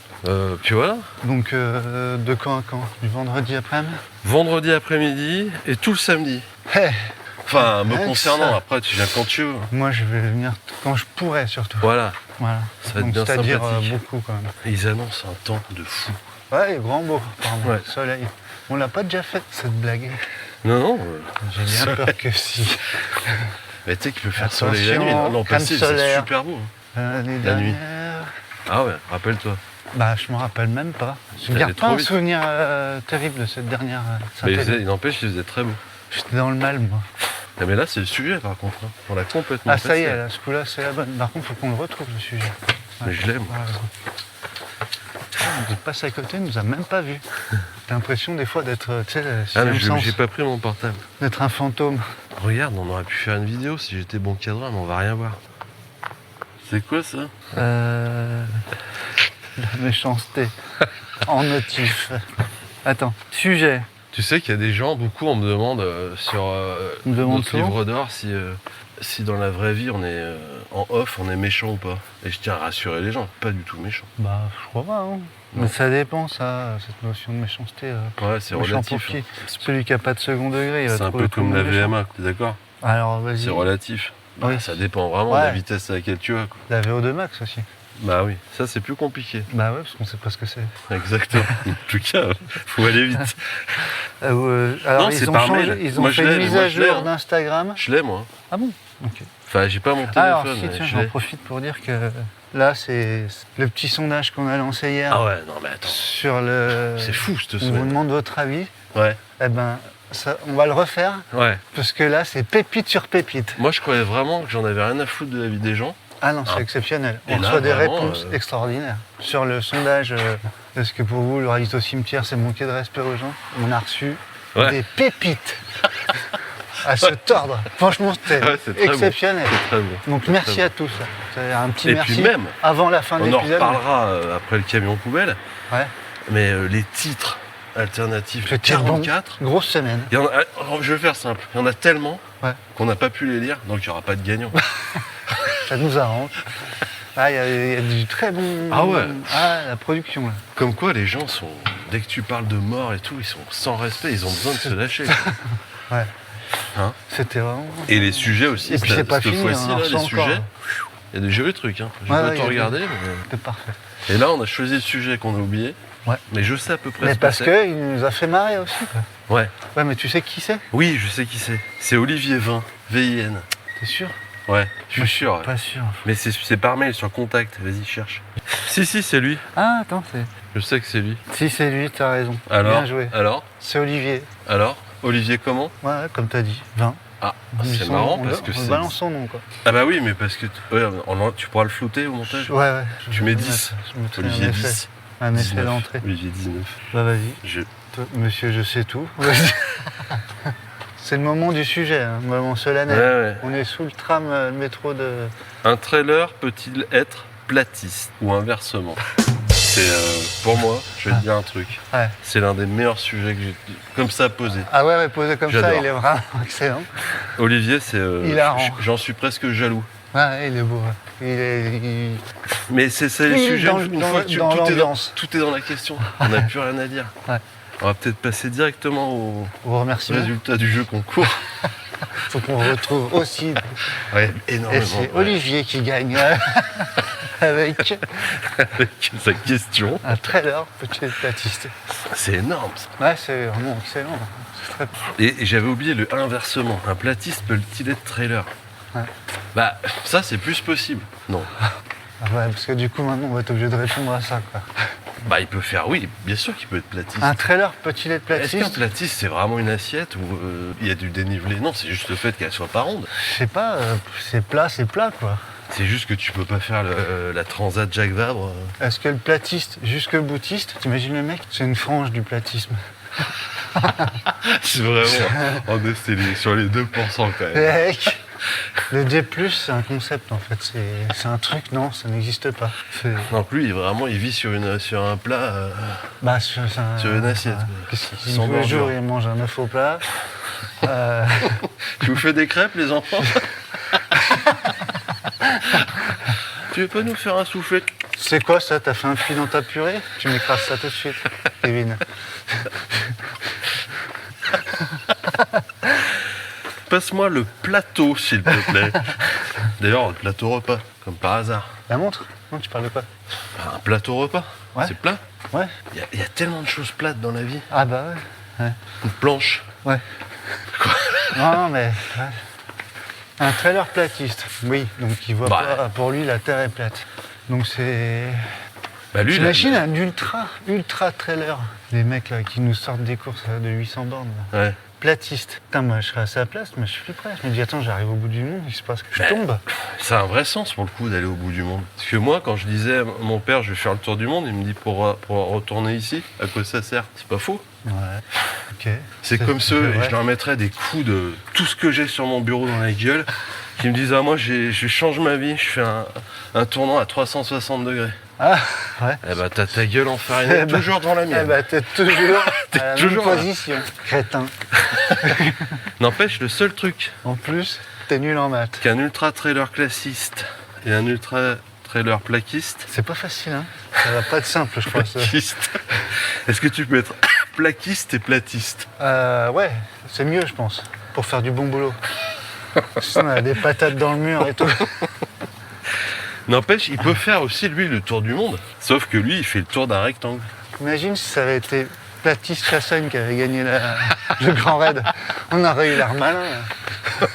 Puis voilà, Donc de quand à quand? Du vendredi après-midi? vendredi après-midi et tout le samedi. Hey, Enfin, me Ouais, concernant, ça. après tu viens quand tu veux. moi je vais venir quand je pourrai surtout. Voilà, Voilà. ça va être Donc, bien c'est-à-dire sympathique. beaucoup quand même. Ils annoncent un temps de fou. Ouais, grand beau, apparemment. Ouais. Soleil. On l'a pas déjà fait cette blague. Non, non, J'ai bien Soleil. peur que si. mais tu sais qu'il peut faire Attention, soleil la nuit. L'an crème passé, c'est solaire. super beau. hein. L'année La nuit. dernière. Ah ouais, rappelle-toi. Bah, je m'en rappelle même pas. Je T'allais garde pas trop un vite. souvenir terrible de cette dernière Mais Saint-Élion. il n'empêche, il faisait très beau. J'étais dans le mal, moi. Ah, mais là, c'est le sujet par contre. hein. On l'a complètement Ah, ça y est, passé. là, ce coup-là, c'est la bonne. Par contre, faut qu'on le retrouve, le sujet. Mais je l'aime. Voilà. On passe à côté, il nous a même pas vus. T'as l'impression des fois d'être, tu sais, Ah, mais sixième sens, j'ai pas pris mon portable. d'être un fantôme. Regarde, on aurait pu faire une vidéo si j'étais bon cadreur, mais on va rien voir. C'est quoi ça? La méchanceté. En notif. Attends, sujet. Tu sais qu'il y a des gens, beaucoup, on me demande sur On me demande notre souvent livre d'or si dans la vraie vie en off, on est méchant ou pas. Et je tiens à rassurer les gens, pas du tout méchant. Bah, je crois pas, hein. Non. Mais ça dépend, ça, cette notion de méchanceté. Ouais, c'est méchant relatif. pour qui hein. Celui qui a pas de second degré, il va C'est un trouver peu tout le comme la monde méchant. VMA, t'es d'accord? Alors, vas-y. C'est relatif. Oui. Ça dépend vraiment de Ouais. la vitesse à laquelle tu vas. Quoi. La VO2 max aussi. Bah oui, ça c'est plus compliqué. Bah ouais, parce qu'on sait pas ce que c'est. Exactement. En tout cas, faut aller vite. Alors, Non, ils c'est ont par changé, mail. ils ont Moi, je fait l'ai, une mise moi, à je l'ai, jour hein. d'Instagram. Je l'ai moi. Ah bon? Ok. Enfin, j'ai pas mon Alors, téléphone, si, mais tiens, je j'en l'ai. profite pour dire que là, c'est le petit sondage qu'on a lancé hier Ah ouais, non mais attends. sur le. C'est fou cette On vous semaine. demande votre avis. Ouais, Eh ben, ça, on va le refaire ouais. parce que là, c'est pépite sur pépite. Moi je croyais vraiment que j'en avais rien à foutre de la vie des gens. Ah non, c'est Ah. exceptionnel. Et On là, reçoit des vraiment, réponses extraordinaires. Sur le sondage, est-ce que pour vous, le rallye au cimetière, c'est manquer de respect aux gens? On a reçu Ouais. des pépites à se tordre. Franchement, c'était Ouais, c'est très beau. exceptionnel. C'est très bon. Donc merci à tous. C'est un petit Et merci puis même, avant la fin de on en l'épisode. reparlera après le camion poubelle, Ouais. mais les titres alternatifs, Le tir bombe. 44, Grosse semaine. il y en a, je vais faire simple, il y en a tellement Ouais. qu'on n'a pas pu les lire, donc il n'y aura pas de gagnant. Ça nous arrange. Ah, il y a du très bon. Ah ouais. Ah, la production là. Comme quoi les gens sont, dès que tu parles de mort et tout, ils sont sans respect, ils ont besoin de se lâcher. quoi. Ouais. Hein C'était vraiment. Et les sujets aussi, Et puis c'est pas cette fini, fois-ci, on en là, reçoit les encore. sujets, il y a des jolis trucs. Hein. J'ai Ouais, pas ouais, tout il y a regardé. C'était parfait. Et là, on a choisi le sujet qu'on a oublié. Ouais. Mais je sais à peu près Mais ce parce que c'est. qu'il nous a fait marrer aussi. Quoi. Ouais. Ouais, mais tu sais qui c'est? Oui, je sais qui c'est. C'est Olivier Vin, VIN. T'es sûr? Ouais, je suis sûr. ouais. Pas sûr. Mais c'est par mail, sur contact. Vas-y, cherche. Si, c'est lui. Ah, attends, c'est. Je sais que c'est lui. Si, c'est lui, t'as raison. Alors Bien joué. Alors C'est Olivier. Alors Olivier comment Ouais, comme t'as dit. 20. Ah, On dit c'est son marrant nom, parce on que le c'est... balance son nom, quoi. Ah bah oui, mais parce que tu pourras le flouter au montage. Ouais. Tu mets 10. Je mettrai Olivier un effet. 10. Un effet 19. d'entrée. Olivier 19. Bah, vas-y. Je... Toi, monsieur, je sais tout. C'est le moment du sujet, hein, moment solennel. Ouais. On est sous le tram, le métro de. Un trailer peut-il être platiste ou inversement? C'est pour moi, je vais te dire un truc. Ouais. C'est l'un des meilleurs sujets que j'ai comme ça posé. Ah ouais, posé comme ça, J'adore. il est vraiment excellent. Olivier, c'est Hilarant. j'en suis presque jaloux. Ouais, il est beau. Mais c'est les Il est sujets dans- une dans- fois que dans tout l'ambiance. tout est dans la question. On n'a plus rien à dire. Ouais. On va peut-être passer directement au Vous remercie. résultat du jeu concours. Faut qu'on retrouve aussi. Ouais, Et énormément. c'est ouais. Olivier qui gagne avec Avec sa question. un trailer petit platiste. C'est énorme ça. Ouais, c'est vraiment excellent. C'est très... Et j'avais oublié le inversement. Un platiste peut-il être trailer? Ouais. Bah, ça c'est plus possible. Non. Ah ouais, parce que du coup, maintenant, on va être obligé de répondre à ça. Quoi. Bah, il peut faire, oui, bien sûr qu'il peut être platiste. Un trailer peut-il être Est-ce qu'un platiste? platiste c'est vraiment une assiette où il y a du dénivelé? Non, c'est juste le fait qu'elle soit pas ronde. Je sais pas, c'est plat, quoi. C'est juste que tu peux pas faire la transat Jacques Vabre. Est-ce que le platiste jusque boutiste, t'imagines le mec? C'est une frange du platisme. C'est vraiment. On est sur les 2% quand même. Mec, le D+, c'est un concept en fait. C'est un truc, non, ça n'existe pas. C'est- Donc lui, il vit sur un plat. Bah, sur une assiette, quoi. Qu'est-ce qu'il Sans tous les jours, bordure. il mange un œuf au plat. Tu vous fais des crêpes, les enfants? Tu veux pas nous faire un soufflet? C'est quoi ça? T'as fait un puits dans ta purée? Tu m'écrases ça tout de suite, Kevin. Passe-moi le plateau, s'il te plaît. D'ailleurs, le plateau repas, comme par hasard. La montre? Non, tu parles de quoi? Enfin, un plateau repas, Ouais. c'est plat. Ouais. Il y a tellement de choses plates dans la vie. Ah bah ouais. Une planche. Ouais. Non, mais. Ouais. Un trailer platiste. Oui, donc il voit Bah. pas. Pour lui, la terre est plate. Donc c'est. Bah lui, T'imagines un ultra trailer. Les mecs là qui nous sortent des courses là, de 800 bornes. Là. Ouais. Platiste. Putain, moi je serais à sa place, mais je suis plus prêt. Je me dis, attends, j'arrive au bout du monde, il se passe que je Bah. tombe. Ça a un vrai sens pour le coup d'aller au bout du monde. Parce que moi, quand je disais à mon père, je vais faire le tour du monde, il me dit pour retourner ici, à quoi ça sert? C'est pas faux. Ouais. Ok. C'est comme ceux, et vrai. je leur mettrais des coups de tout ce que j'ai sur mon bureau dans la gueule, qui me disent, ah moi je change ma vie, je fais un tournant à 360 degrés. Ah, ouais. Eh bah t'as ta gueule enfarinée, Eh ben, toujours dans la Eh mienne. bah, t'es toujours T'es à la toujours même là. position. Crétin. N'empêche, le seul truc, En plus, T'es nul en maths. Qu'un ultra trailer classiste et un ultra trailer plaquiste. C'est pas facile, hein. Ça va pas être simple, je crois. ça. Plaquiste. Est-ce que tu peux être plaquiste et platiste? Ouais, c'est mieux, je pense, pour faire du bon boulot. Sinon, on a des patates dans le mur et tout. N'empêche, il peut faire aussi, lui, le tour du monde. Sauf que lui, il fait le tour d'un rectangle. Imagine si ça avait été Platiste Chassagne qui avait gagné le Grand Raid. On aurait eu l'air malin. Là.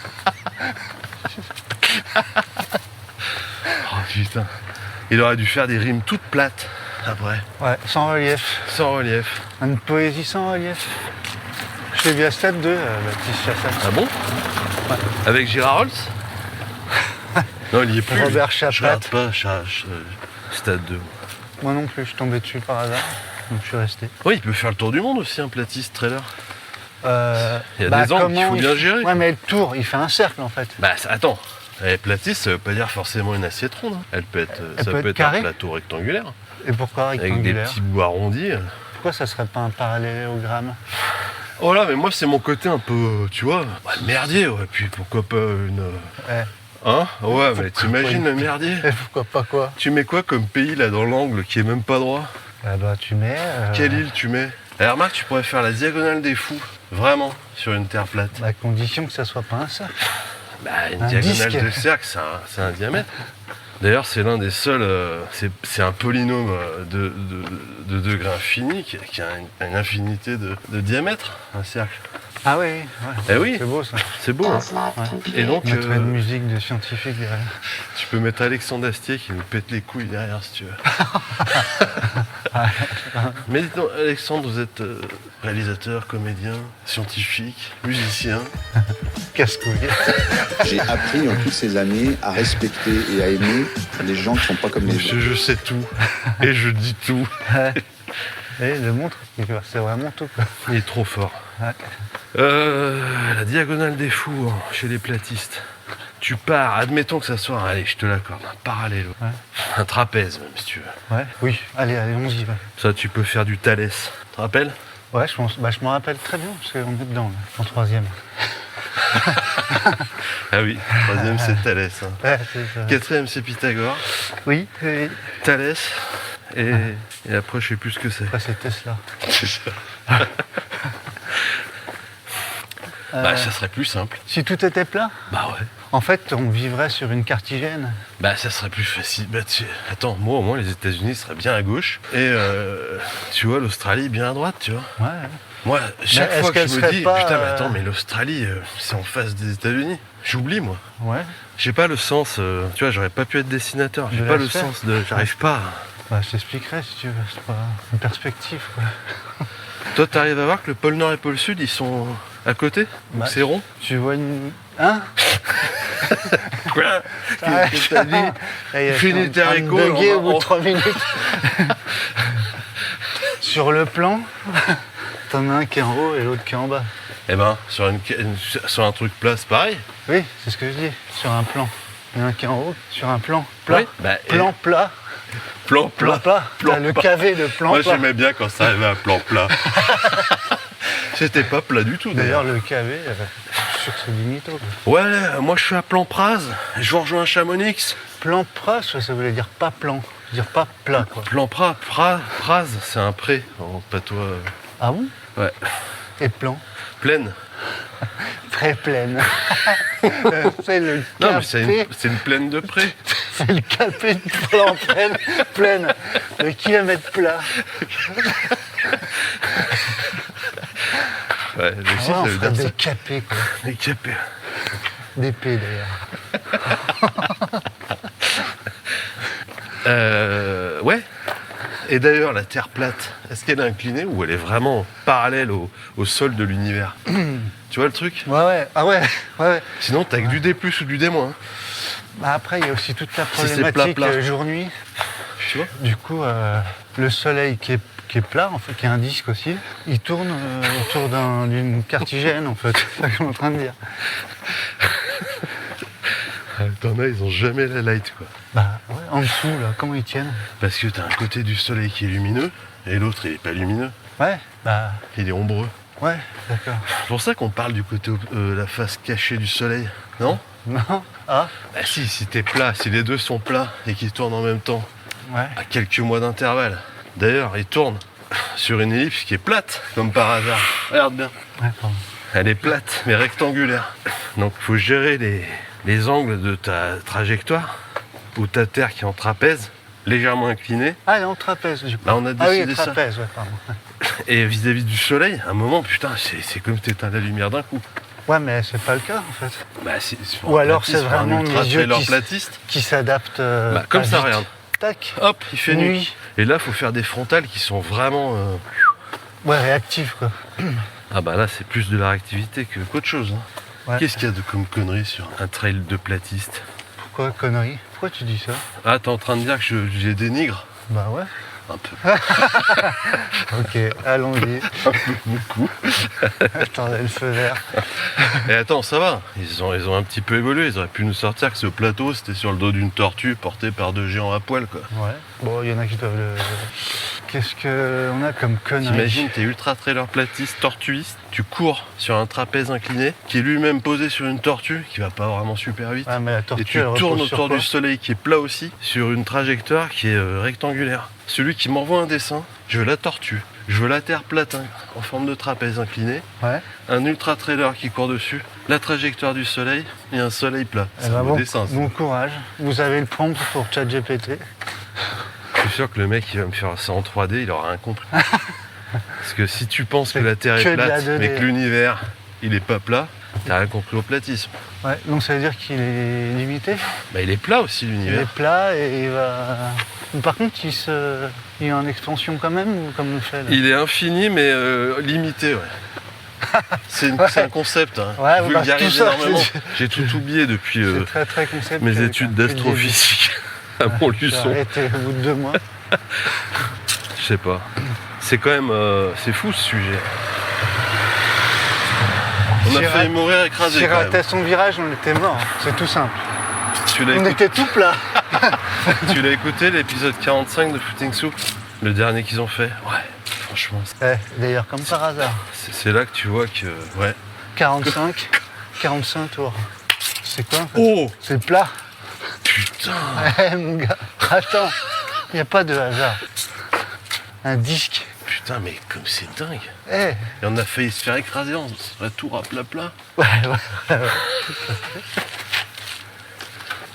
Oh putain. Il aurait dû faire des rimes toutes plates après. Ouais, sans relief. Sans relief. Une poésie sans relief. Je l'ai vu à Stade 2, Platiste Chassagne. Ah bon? Ouais. Avec Gérard Rolls? Non, il y est plus. Robert Je Chapat. regarde pas Stade 2. Moi non plus, je suis tombé dessus par hasard. Donc je suis resté. Oui, il peut faire le tour du monde aussi, un platiste trailer. Il y a des angles comment qu'il faut bien gérer. Ouais, mais le tour, il fait un cercle en fait. Bah attends, platiste, ça veut pas dire forcément une assiette ronde. Hein. Elle peut être, Elle ça peut peut être être un carrée. plateau rectangulaire. Et pourquoi Avec des rectangulaire? petits bouts arrondis. Pourquoi ça serait pas un parallélogramme? Oh là, mais moi c'est mon côté un peu, tu vois, merdier, ouais. Puis pourquoi pas une... Ouais. Hein? Ouais, mais t'imagines le merdier? Et pourquoi pas quoi? Tu mets quoi comme pays là dans l'angle qui est même pas droit? Ah bah tu mets... Quelle île tu mets? Alors remarque, tu pourrais faire la diagonale des fous, vraiment, sur une terre plate. À condition que ça soit pas un cercle. Bah, une Un diagonale disque. de cercle, c'est un diamètre. D'ailleurs, c'est l'un des seuls, c'est un polynôme de degré infini qui a une infinité de diamètre, un cercle. Ah oui, ouais. Eh oui, C'est beau ça. c'est beau. Hein. Et donc, Mettre une musique de scientifique derrière. tu peux mettre Alexandre Astier qui nous pète les couilles derrière si tu veux. Mais dites donc, Alexandre, vous êtes réalisateur, comédien, scientifique, musicien. Casse-couille. J'ai appris en toutes ces années à respecter et à aimer les gens qui ne sont pas comme les Monsieur, autres. je sais tout. Et je dis tout. Et le montre, c'est vraiment tout quoi. Il est trop fort. Ouais. La diagonale des fous hein, chez les platistes. Tu pars, admettons que ça soit, allez, je te l'accorde, un parallèle, Ouais. un trapèze même si tu veux. Ouais. Oui, allez, on y va. Ça, tu peux faire du Thalès. Tu te rappelles? Ouais, je pense. Bah, je m'en rappelle très bien parce qu'on est dedans, là, en troisième. Ah oui, troisième c'est Thalès. Hein. Ouais, c'est ça. Quatrième c'est Pythagore, Oui, oui. Thalès, et après je sais plus ce que c'est. Après, c'est Tesla. C'est ça. Bah ça serait plus simple. Si tout était plat, Bah ouais. en fait, on vivrait sur une cartigène. Bah ça serait plus facile. Bah, attends, moi au moins les États-Unis seraient bien à gauche et tu vois l'Australie bien à droite, tu vois. Ouais. Moi, chaque est-ce fois que qu'elle je me serait dis, pas, putain, mais attends, mais l'Australie, c'est en face des États-Unis. J'oublie, moi. Ouais. J'ai pas le sens, tu vois, j'aurais pas pu être dessinateur. J'ai De pas la le sphère. sens de. J'arrive pas. Bah, je t'expliquerai si tu veux. C'est pas une perspective, quoi. Toi, t'arrives à voir que le pôle Nord et le pôle Sud, ils sont à côté? Bah, C'est rond? Tu vois une... Hein? Quoi? Ah, Qu'est-ce que t'as dit? Hey, Finis je suis tes en train de haricots, bugger on au va- bout de 3 minutes. Sur le plan, t'en as un qui est en haut et l'autre qui est en bas. Eh ben, sur un truc plat, c'est pareil. Oui, c'est ce que je dis. Sur un plan. Il y en a un qui est en haut, sur un plan plat. Oui, bah, plan plat. Plan Plan plat. Plan T'as le plat. KV de plan Moi, plat. j'aimais bien quand ça arrivait à plan plat. C'était pas plat du tout, D'ailleurs, d'ailleurs. le KV, je suis sûr que c'est Dignito. Quoi. Ouais, moi, je suis à plan Praz. Je vous rejoins à Chamonix. Plan pras, ça voulait dire pas plan. Dire pas plat, quoi. Plan Praz, c'est un pré en patois. Ah bon? Ouais. Et plan? Plaine. Très pleine. C'est le Non, mais c'est capé. c'est une plaine de pré. C'est le capé de plan pleine. Le kilomètre plat. Ouais, le Ouais, site, ça on veut ferait dire ça. des capés, quoi. Les capés. Des P, d'ailleurs. Ouais. Et d'ailleurs, la Terre plate, est-ce qu'elle est inclinée ou elle est vraiment parallèle au sol de l'univers? Tu vois le truc? Ouais. Ah ouais. Sinon, t'as que du D+, ou du D-. Bah après, il y a aussi toute la Si c'est problématique plat. jour-nuit. Tu vois? Du coup, le soleil qui est plat, en fait, qui est un disque aussi, il tourne autour d'une cartigène, en fait. C'est ça que je suis en train de dire. T'en as, ils ont jamais la light, quoi. Bah ouais, en dessous, là, comment ils tiennent? Parce que t'as un côté du soleil qui est lumineux, et l'autre, il est pas lumineux. Ouais, bah Il est ombreux. ouais, d'accord. C'est pour ça qu'on parle du côté, la face cachée du soleil, non? Non. Ah, Bah si t'es plat, si les deux sont plats et qu'ils tournent en même temps, ouais. à quelques mois d'intervalle. D'ailleurs, ils tournent sur une ellipse qui est plate, comme par hasard. Regarde bien. Ouais, pardon. Elle est plate, mais rectangulaire. Donc il faut gérer les angles de ta trajectoire, ou ta terre qui est en trapèze, légèrement inclinée. Ah, elle est en trapèze, du coup. Là, on a Ah oui, décidé ça. trapèze, ouais, pardon. Et vis-à-vis du soleil, à un moment, putain, c'est comme t'éteins la lumière d'un coup. Ouais, mais c'est pas le cas, en fait. Bah, pour Ou un alors, platiste, c'est pour un vraiment mes yeux ultra-trailer qui platiste. Qui s'adapte. Bah, comme pas ça, vite. regarde. Tac. Hop, il fait nuit. Nuit. Et là, faut faire des frontales qui sont vraiment... Ouais, réactif, quoi. Ah bah là, c'est plus de la réactivité qu'autre chose. Hein. Ouais. Qu'est-ce qu'il y a de comme connerie sur un trail de platiste? Pourquoi connerie? Pourquoi tu dis ça? Ah, t'es en train de dire que je les dénigre? Bah ouais. Un peu. Ok, allons-y. Beaucoup. Attendez le feu vert. Et attends, ça va. Ils ont un petit peu évolué. Ils auraient pu nous sortir que ce plateau, c'était sur le dos d'une tortue portée par deux géants à poil, quoi. Ouais. Bon, il y en a qui doivent le... Qu'est-ce qu'on a comme connerie? T'imagines, t'es ultra trailer platiste, tortuiste, tu cours sur un trapèze incliné, qui est lui-même posé sur une tortue, qui va pas vraiment super vite. Ah, mais la Et tortue, tu elle repose tournes sur autour quoi? du soleil qui est plat aussi, sur une trajectoire qui est rectangulaire. Celui qui m'envoie un dessin, je veux la tortue, je veux la terre plate en forme de trapèze incliné, Ouais. un ultra trailer qui court dessus, la trajectoire du soleil et un soleil plat. Eh C'est ben un beau bon, dessin, ça. bon courage. Vous avez le prompt pour ChatGPT. Je suis sûr que le mec qui va me faire ça en 3D, il aura rien compris. Parce que si tu penses que C'est la Terre que est de la plate, 2D. mais que l'univers, il est pas plat, t'as rien compris au platisme. Ouais, donc ça veut dire qu'il est limité. Bah il est plat aussi Il est l'univers. plat et il va... Par contre, il est en expansion quand même, ou comme le fait là? Il est infini mais limité, ouais. C'est un concept, hein. Ouais, bah, Vulgarise tout ça, énormément. c'est- J'ai tout oublié depuis C'est très très conceptuel. mes quand études même, depuis le d'astrophysique à début. J'ai Montluçon. arrêté au bout de 2 mois. Je sais pas. C'est quand même... c'est fou ce sujet. On a Si failli mourir écrasé S'il quand même. ratait son virage, on était mort. C'est tout simple. Tu l'as On écouté, était tout plat. tu l'as écouté l'épisode 45 de Footing Soup? Le dernier qu'ils ont fait? Ouais, franchement, D'ailleurs, comme par hasard. c'est là que tu vois que... Ouais. 45 tours. C'est quoi en fait? Oh C'est plat. putain! Eh mon gars, attends, il n'y a pas de hasard. Un disque. Putain, mais comme c'est dingue! Eh, Et on a failli se faire écraser en retour à plat. ouais.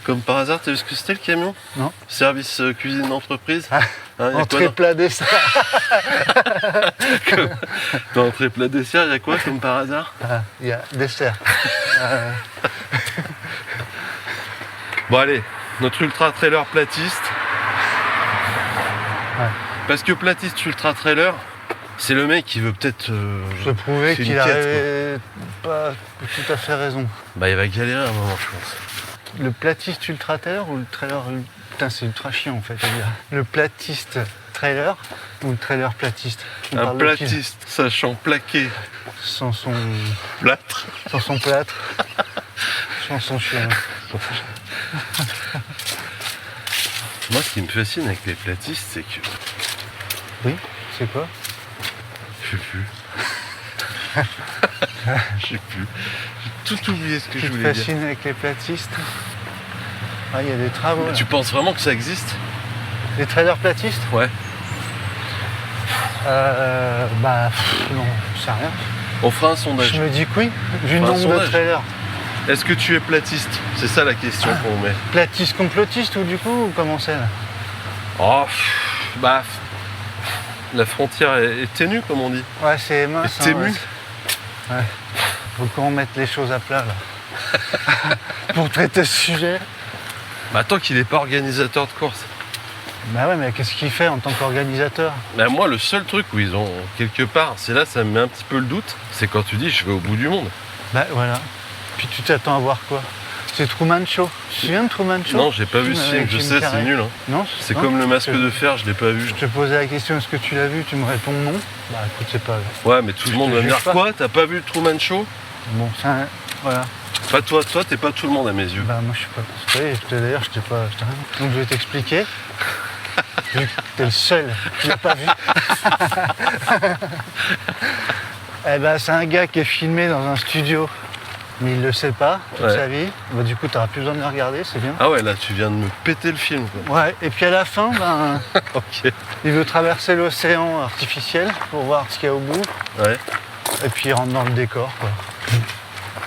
Comme par hasard, t'as vu ce que c'était le camion? Non. Service cuisine d'entreprise? Ah, Hein, y a quoi Entrée plat dessert. dans entrée plat dessert, il y a quoi comme par hasard? Ah, il y a dessert. Bon allez, notre ultra trailer platiste. Ouais. Parce que platiste ultra trailer, c'est le mec qui veut peut-être... Je prouvais c'est une qu'il quête, avait pas tout à fait raison. Bah il va galérer à un moment, je pense. Le platiste ultra trailer ou le trailer... Putain, c'est ultra chiant en fait à dire. Le platiste trailer ou le trailer platiste? On Un parle de qui, là? platiste sachant plaquer Sans son plâtre. plâtre. Sans son chien. Moi, ce qui me fascine avec les platistes, c'est que... Oui, c'est quoi? Je sais plus. Je sais plus. J'ai tout oublié ce que Tu je te voulais dire. fascines avec les platistes? Ah, il y a des travaux. Mais là. tu penses vraiment que ça existe? Des trailers platistes? Ouais. Non, je sais rien. On fera un sondage. Je me dis que oui, vu le Enfin, un nombre de sondage. trailers. Est-ce que tu es platiste? C'est ça la question qu'on met. Platiste complotiste ou du coup, ou comment c'est là? Oh, bah... La frontière est ténue, comme on dit. Ouais, c'est mince. Et tému. Ouais. Faut qu'on mette les choses à plat là. Pour traiter ce sujet. Bah tant qu'il n'est pas organisateur de course. Bah ouais, mais qu'est-ce qu'il fait en tant qu'organisateur? Bah moi, le seul truc où ils ont quelque part, c'est là, ça me met un petit peu le doute, c'est quand tu dis je vais au bout du monde. Bah voilà. Puis tu t'attends à voir quoi? C'est Truman Show. Tu te souviens de Truman Show? Non, j'ai pas vu ce film, Avec je Jim sais, c'est Carrey. nul. Hein. Non, C'est non, comme le masque je- de fer, je l'ai pas vu. Je te posais la question, est-ce que tu l'as vu? Tu me réponds non. Bah écoute, c'est pas grave. Ouais, mais tout le monde te va me juge dire pas. quoi? T'as pas vu le Truman Show? Bon, c'est un... Voilà. Pas toi, t'es pas tout le monde à mes yeux. Bah moi je suis pas... D'ailleurs, je t'ai pas... Donc je vais t'expliquer. Vu que t'es le seul qui l'a pas vu. Eh ben c'est un gars qui est filmé dans un studio Mais il le sait pas toute Ouais. sa vie. Bah, du coup, t'auras plus besoin de le regarder, c'est bien. Ah ouais, là, tu viens de me péter le film, quoi. Ouais, et puis à la fin, ben, Ok. il veut traverser l'océan artificiel pour voir ce qu'il y a au bout. Ouais. Et puis il rentre dans le décor, quoi.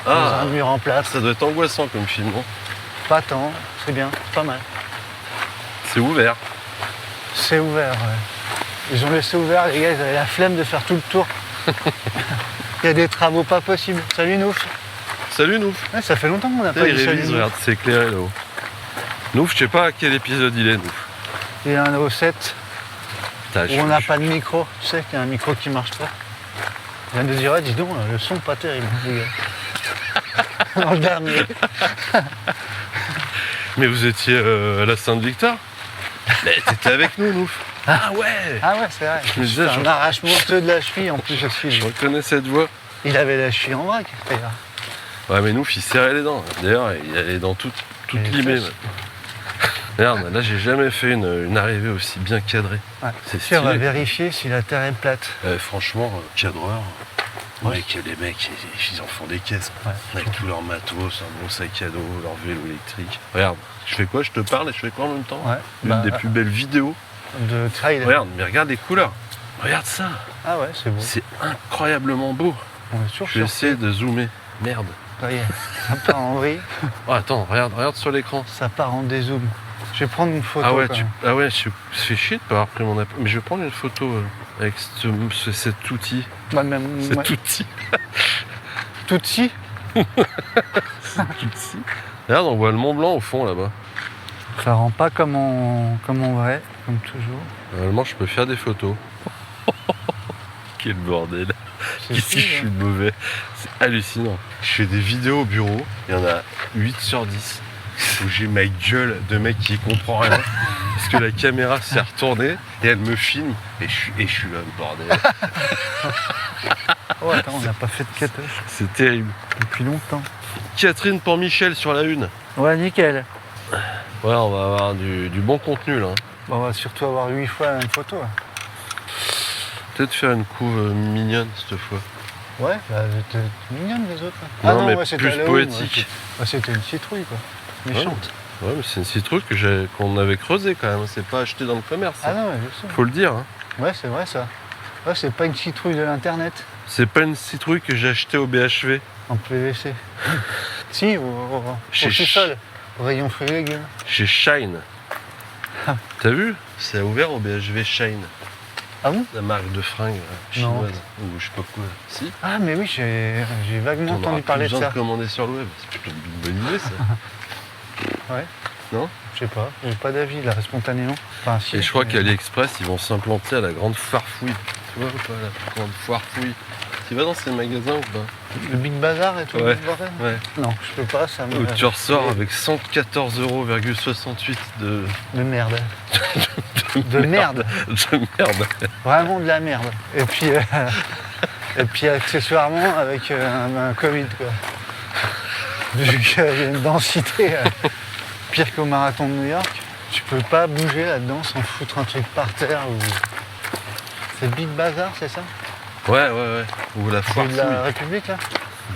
Dans Ah, un mur en place. ça doit être angoissant comme film, non? Pas tant, c'est bien, pas mal. C'est ouvert. C'est ouvert, ouais. Ils ont laissé ouvert, les gars, ils avaient la flemme de faire tout le tour. Il y a des travaux pas possibles. Salut Nouf. Salut, Nouf. Ouais, ça fait longtemps qu'on n'a Là, pas il dit salut révise, Nouf. regarde, c'est éclairé là-haut. Nouf, je sais pas à quel épisode il est, Nouf. Il y a un O7 Putain, où on n'a pas de micro. Tu sais qu'il y a un micro qui marche pas. Il vient de dire, dis donc, le son pas terrible, les gars. Dans le dernier. Mais vous étiez à la Sainte-Victoire? Mais t'étais avec nous, Nouf. Ah ouais. Ah ouais, c'est vrai. Je me disais, Un arrache morteux de la cheville en plus aussi. Je reconnais cette voix. Il avait la cheville en vrac, d'ailleurs. Ouais, mais Nouf, il serrait les dents. D'ailleurs, il a les dents toutes Et les limées. fesses. même. Regarde, là, j'ai jamais fait une arrivée aussi bien cadrée. Ouais. C'est Si, on va stylé. vérifier si la terre est plate. Franchement, cadreur. Ouais. Les mecs, ils en font des caisses. Ouais. Avec tout leur matos, un bon sac à dos, leur vélo électrique. Regarde, je fais quoi? Je te parle et je fais quoi en même temps? Ouais. Une Bah, des plus belles vidéos. de trail. Regarde, mais regarde les couleurs. Regarde ça. Ah ouais, c'est beau. C'est incroyablement beau. On est sûr Je vais essayer de zoomer. Merde. Ça y est, ça part en vrille, Oh, attends, regarde sur l'écran. ça part en dézoom. Je vais prendre une photo. Ah ouais, quand même. je me fais chier de pas avoir pris mon appareil. Mais je vais prendre une photo avec cet outil. Moi, même, Cet ouais. outil. Tout petit. Regarde, on voit le Mont Blanc au fond là-bas. Ça rend pas comme en vrai, comme toujours. Normalement, je peux faire des photos. Quel bordel. C'est Qu'est-ce fou, que je suis hein. mauvais. C'est hallucinant. Je fais des vidéos au bureau. Il y en a 8 sur 10 où j'ai ma gueule de mec qui comprend rien. Parce que la caméra s'est retournée et elle me filme. Et je suis là, le bordel. Oh attends, on n'a pas fait de catoche C'est terrible. depuis longtemps. Catherine pour Michel sur la une. Ouais, nickel. Ouais, on va avoir du bon contenu là. Bon, on va surtout avoir 8 fois la même photo. hein. Peut-être faire une couve mignonne cette fois. Ouais, bah, c'était mignonne les autres. hein. Non, mais ouais, c'était plus Halloween, poétique. ouais, c'était une citrouille quoi. Méchante. Ouais, mais c'est une citrouille qu'on avait creusée quand même. C'est pas acheté dans le commerce. Ah hein. non, mais je sais. Faut le dire. Hein. Ouais, c'est vrai ça. Ouais, c'est pas une citrouille de l'internet C'est pas une citrouille que j'ai achetée au BHV. en PVC. Si, au Chez sous-sol, au rayon fruits et légumes. Chez Shine. Ah. T'as vu? C'est ouvert au BHV Shine. Ah bon? La marque de fringues Non. chinoise. Ou je sais pas quoi. Si? Ah mais oui, j'ai vaguement On aura entendu plus parler de besoin ça. de commander sur le web. C'est plutôt une bonne idée ça. Ouais. Non? Je sais pas, j'ai pas d'avis là, spontanément. Enfin, si, Et je crois mais- qu'AliExpress, ils vont s'implanter à la grande foirefouille. Tu vois ou pas la grande foirefouille? Tu vas dans ces magasins ou pas? Le Big Bazar et tout Ouais. le bordel Ouais. Non, je peux pas, ça me... Où tu ressors avec 114,68 € De merde. De merde. de merde. Vraiment de la merde. Et puis accessoirement avec un Covid quoi. Vu qu'il y a une densité pire qu'au marathon de New York, tu peux pas bouger là-dedans sans foutre un truc par terre ou... C'est Big Bazar, c'est ça? Ouais. Ou la C'est de la foirefouille. République là?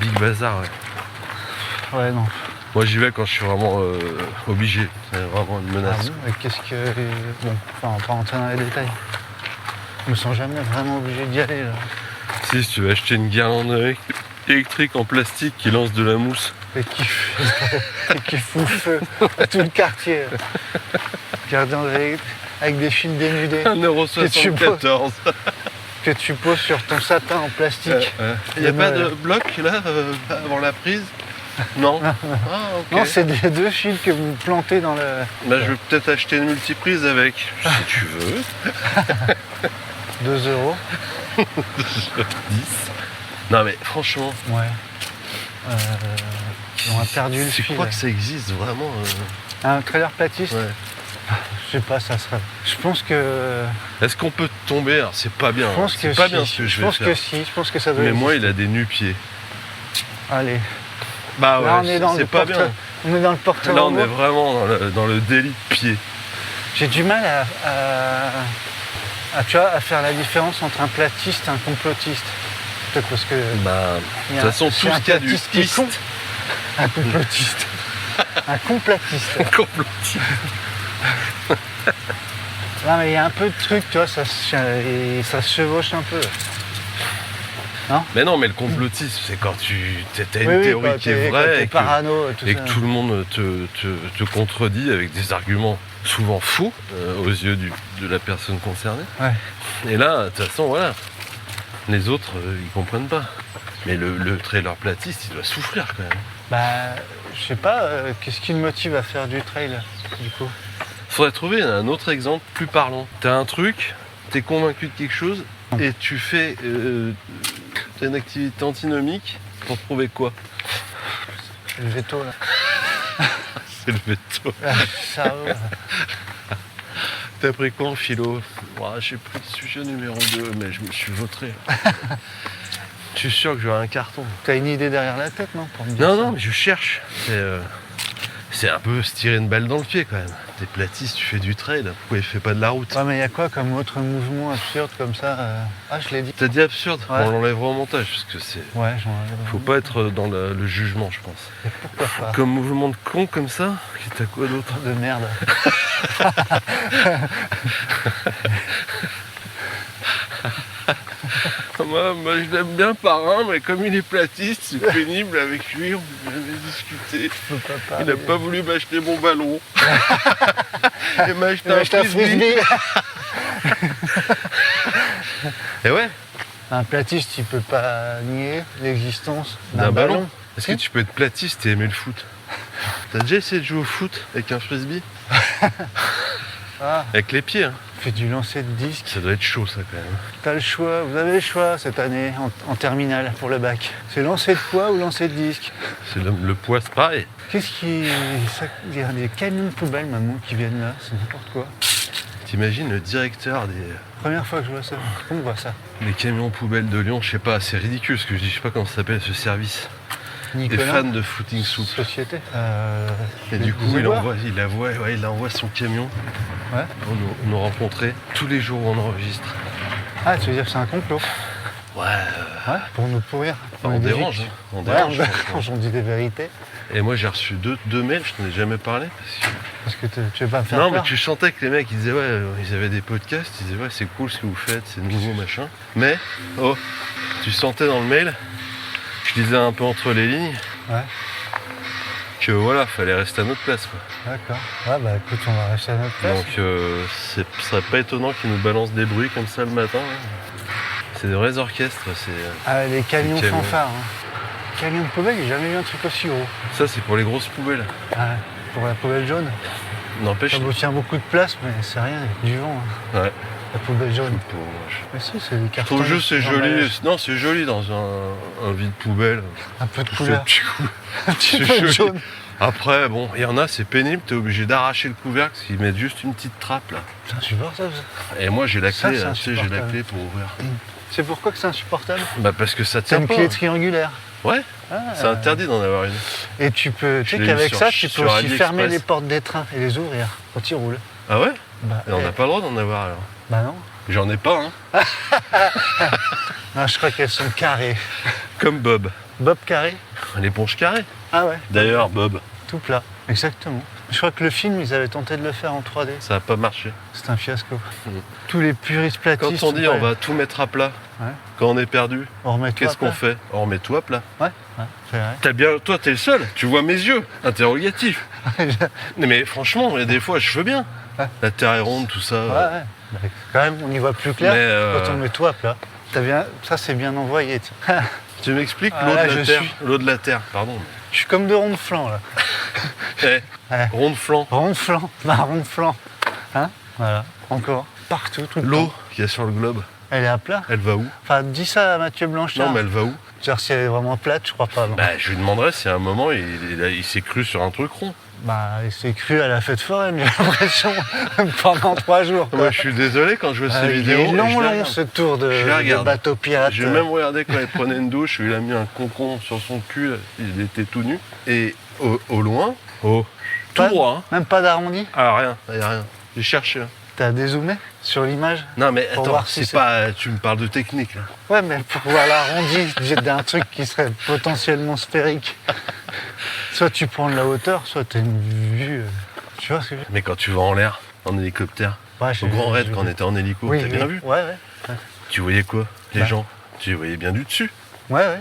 Big Bazar, ouais. Ouais, non. Moi j'y vais quand je suis vraiment obligé. C'est vraiment une Ah menace. bon, mais qu'est-ce que... Bon, enfin, on va pas rentrer dans les détails. Je me sens jamais vraiment obligé d'y aller là. Si tu veux acheter une guirlande électrique en plastique qui lance de la mousse. Et qui fout le feu à tout le quartier. Gardien avec des fils dénudés 1,74 €. que tu poses sur ton sapin en plastique. Il n'y a pas de bloc là avant la prise? Non. Ah, ok. Non, c'est des deux fils que vous plantez dans le... Bah, je vais peut-être acheter une multiprise avec, si tu veux. 2 €. 10. Non mais franchement, Ouais. On a perdu le tu fil. crois que ça existe vraiment Un trailer platiste? Ouais. Je sais pas, ça serait... Je pense que... Est-ce qu'on peut tomber? Alors c'est pas bien, Je pense hein. que C'est pas si. bien ce que je vais pense faire. que si, je pense que ça doit Mais moi, exister. il a des nu-pieds. Allez. Bah Là, on est dans c'est le pas porte... bien. On est dans le porteur. Là, on est vraiment dans le délit de pied. J'ai du mal tu vois, à faire la différence entre un platiste et un complotiste. Peut-être parce que... Bah, de il y a- toute façon, c'est tout un ce qu'il y a du platiste qui est con. east, Un complotiste. Un complotiste. Complotiste. Non mais il y a un peu de truc, tu vois, ça se chevauche un peu. Mais non, mais le complotisme, c'est quand t'as une Oui, théorie quand qui est t'es vraie et parano, tout que ça. tout le monde te contredit avec des arguments souvent faux aux yeux de la personne concernée. Ouais. Et là, de toute façon, voilà, les autres, ils comprennent pas. Mais le trailer platiste, il doit souffrir quand même. Bah, je sais pas, qu'est-ce qui le motive à faire du trail, du coup? Faudrait trouver un autre exemple plus parlant. T'as un truc, t'es convaincu de quelque chose, et tu fais t'as une activité antinomique pour prouver quoi? Le veto, là. C'est le veto. Ça, T'as pris quoi en philo? J'ai pris le sujet numéro 2, mais je me suis vautré. Je suis sûr que j'aurai un carton. t'as une idée derrière la tête, non, pour me dire Non, ça non, mais je cherche. C'est un peu se tirer une balle dans le pied quand même. T'es platiste, tu fais du trail, pourquoi il fait pas de la route? Ouais, mais il y a quoi comme autre mouvement absurde comme ça Ah, je l'ai dit. T'as dit absurde? Ouais. On l'enlèvera au montage parce que c'est. Ouais, Faut pas être dans le jugement, je pense. pourquoi pas. Comme mouvement de con comme ça, t'as quoi d'autre? De merde. Moi je l'aime bien Parrain, mais comme il est platiste, c'est pénible avec lui, on peut jamais discuter. Je peux pas Il n'a pas voulu m'acheter mon ballon. Il m'a acheté un acheté un frisbee. frisbee. Et ouais, Un platiste, il peut pas nier l'existence d'un ballon. Est-ce Si. que tu peux être platiste et aimer le foot? T'as déjà essayé de jouer au foot avec un frisbee? Ah, Avec les pieds, hein. fait du lancer de disque. Ça doit être chaud ça quand même. T'as le choix, vous avez le choix cette année en terminale pour le bac. C'est lancer de poids ou lancer de disque. C'est le poids, c'est pareil. Qu'est-ce qui. Il y a des camions de poubelle maintenant qui viennent là, c'est n'importe quoi. T'imagines le directeur Première fois que je vois ça. On voit ça. des camions poubelles de Lyon, je sais pas, c'est ridicule ce que je dis, je sais pas comment ça s'appelle ce service. Des Nicolas. fans de footing soup. Société. Et du coup, les il Édouard. envoie son camion Ouais. pour nous rencontrer tous les jours où on enregistre. Ah, tu veux dire que c'est un complot? Ouais, Ouais, pour nous pourrir. on est des dérange. victimes. On Ouais, dérange. on franchement. dérange, on dit des vérités. Et moi, j'ai reçu deux mails, je t'en ai jamais parlé. Parce que tu veux pas me faire Non, mais peur. tu sentais que les mecs, ils disaient, ouais, ils avaient des podcasts, ils disaient, ouais, c'est cool ce que vous faites, c'est nouveau, machin. Mais, tu sentais dans le mail, je lisais un peu entre les lignes, Ouais, que voilà, fallait rester à notre place, quoi. d'accord. Ouais, bah écoute, on va rester à notre place. Donc, ce serait pas étonnant qu'ils nous balancent des bruits comme ça le matin. Hein. C'est des vrais orchestres, Ah, les camions les camions. fanfares. Camion de poubelle, j'ai jamais vu un truc aussi gros. ça, c'est pour les grosses poubelles. Ah, ouais, pour la poubelle jaune. N'empêche, Ça vous tient beaucoup de place, mais c'est rien, il y a du vent. Hein. ouais. La poubelle jaune. Je Mais si, c'est des cartons. trouve juste c'est joli. d'emballage. Non, c'est joli dans un vide poubelle. Un peu de C'est couleur. Un petit c'est peu joli. jaune. Après, bon, il y en a, c'est pénible, t'es obligé d'arracher le couvercle parce qu'ils mettent juste une petite trappe là. C'est insupportable ça. Et moi j'ai la Ça, clé, c'est là, tu sais, j'ai la insupportable. clé pour ouvrir. C'est pourquoi que c'est insupportable? Bah parce que ça C'est tient une pas. clé triangulaire. Ouais, Ah, c'est interdit d'en avoir une. Et tu peux, tu Je sais l'ai qu'avec vu ça, sur- tu peux sur aussi AliExpress. fermer les portes des trains et les ouvrir quand ils roulent. Ah ouais? Bah, Et on n'a pas le droit d'en avoir alors. bah non. J'en ai pas, hein. Non, je crois qu'elles sont carrées. Comme Bob. Bob carré? L'éponge carrée. Ah ouais, D'ailleurs, Bob, tout plat. Exactement. Je crois que le film, ils avaient tenté de le faire en 3D. ça n'a pas marché. C'est un fiasco. Mhm. Tous les puristes platistes. Quand on dit sont on pas- va tout mettre à plat, Ouais. quand on est perdu, On remet tout à qu'est-ce qu'on plat. fait? On remet tout à plat. Ouais, ouais, c'est vrai. T'as bien, toi t'es le seul, tu vois mes yeux, interrogatif. Mais franchement, il y a des fois je veux bien. Ouais. La terre est ronde, tout ça. Ouais, ouais. Bah, quand même, on y voit plus clair Mais, quand on met tout à plat. Ça, c'est bien envoyé. tiens. Tu m'expliques Ah, l'eau là, de la je terre? suis. L'eau de la terre, pardon. Je suis comme de rond de flanc, là. Eh, Ouais. rond de flanc. Rond de flanc, rond de flanc. Hein? Voilà, encore. Partout, tout le L'eau temps. qu'il y a sur le globe, Elle est à plat. elle va où? Enfin, dis ça à Mathieu Blanchard. Non, mais elle va où? Genre, si elle est vraiment plate, je crois pas. Non. Bah, je lui demanderais si à un moment il s'est cru sur un truc rond. Bah, il s'est cru à la fête foraine, j'ai l'impression, pendant 3 jours. quoi. Moi, je suis désolé quand je vois ces Il vidéos. est long, je les long, regarde. ce tour Je les de regarde. bateau pirate. J'ai même regardé quand il prenait une douche, il a mis un concombre sur son cul, il était tout nu. Et au loin, tout Pas- droit, hein. Même pas d'arrondi. Ah, rien, il n'y a rien. J'ai cherché. Hein. T'as dézoomé sur l'image? Non, mais Pour attends, voir si c'est c'est- pas. Tu me parles de technique, là. Ouais, mais pour voir l'arrondi d'un truc qui serait potentiellement sphérique. Soit tu prends de la hauteur, soit t'as une vue. Tu vois ce que je veux dire? Mais quand tu vas en l'air, en hélicoptère, Ouais, au Grand Raid, quand on était en hélico, Oui, t'as bien vu? Ouais, ouais. Tu voyais quoi? Les Bah. gens? Tu les voyais bien du dessus. Ouais,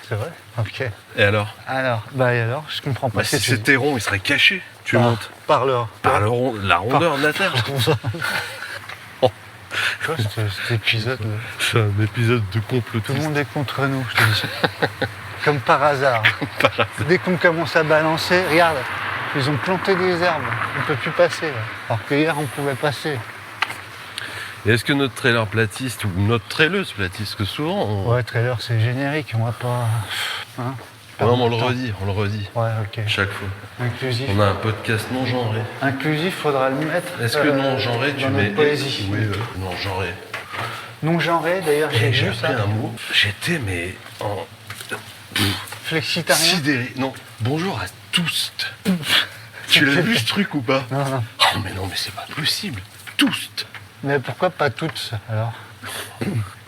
c'est vrai. Ok. Et alors? Et alors, je comprends pas. Bah, si c'était rond, il serait caché. Tu Ah, montes. Par là. Par la rondeur de la Terre. Tu vois, cet épisode, C'est un épisode de tout le complotiste. monde est contre nous, je te dis. Comme par hasard. Dès qu'on commence à balancer, regarde, ils ont planté des herbes. On ne peut plus passer. Là. Alors que hier, on pouvait passer. Et est-ce que notre trailer platiste ou notre traileuse platiste, que souvent on... Ouais, trailer, c'est générique, on va pas. Hein, Non, mais on le Attends. redit, Ouais, ok. chaque fois. Inclusif. On a un podcast non genré. Inclusif, faudra le mettre. Est-ce que non genré, tu dans mets... notre poésie. Oui, non genré. Non genré, d'ailleurs, j'ai J'ai vu ça. appris un mot. J'étais, mais en... Flexitarien. sidéré. Non, bonjour à tous. Tu l'as vu ce truc ou pas? Non, non. Oh, mais non, mais c'est pas possible. Tous. Mais pourquoi pas toutes alors?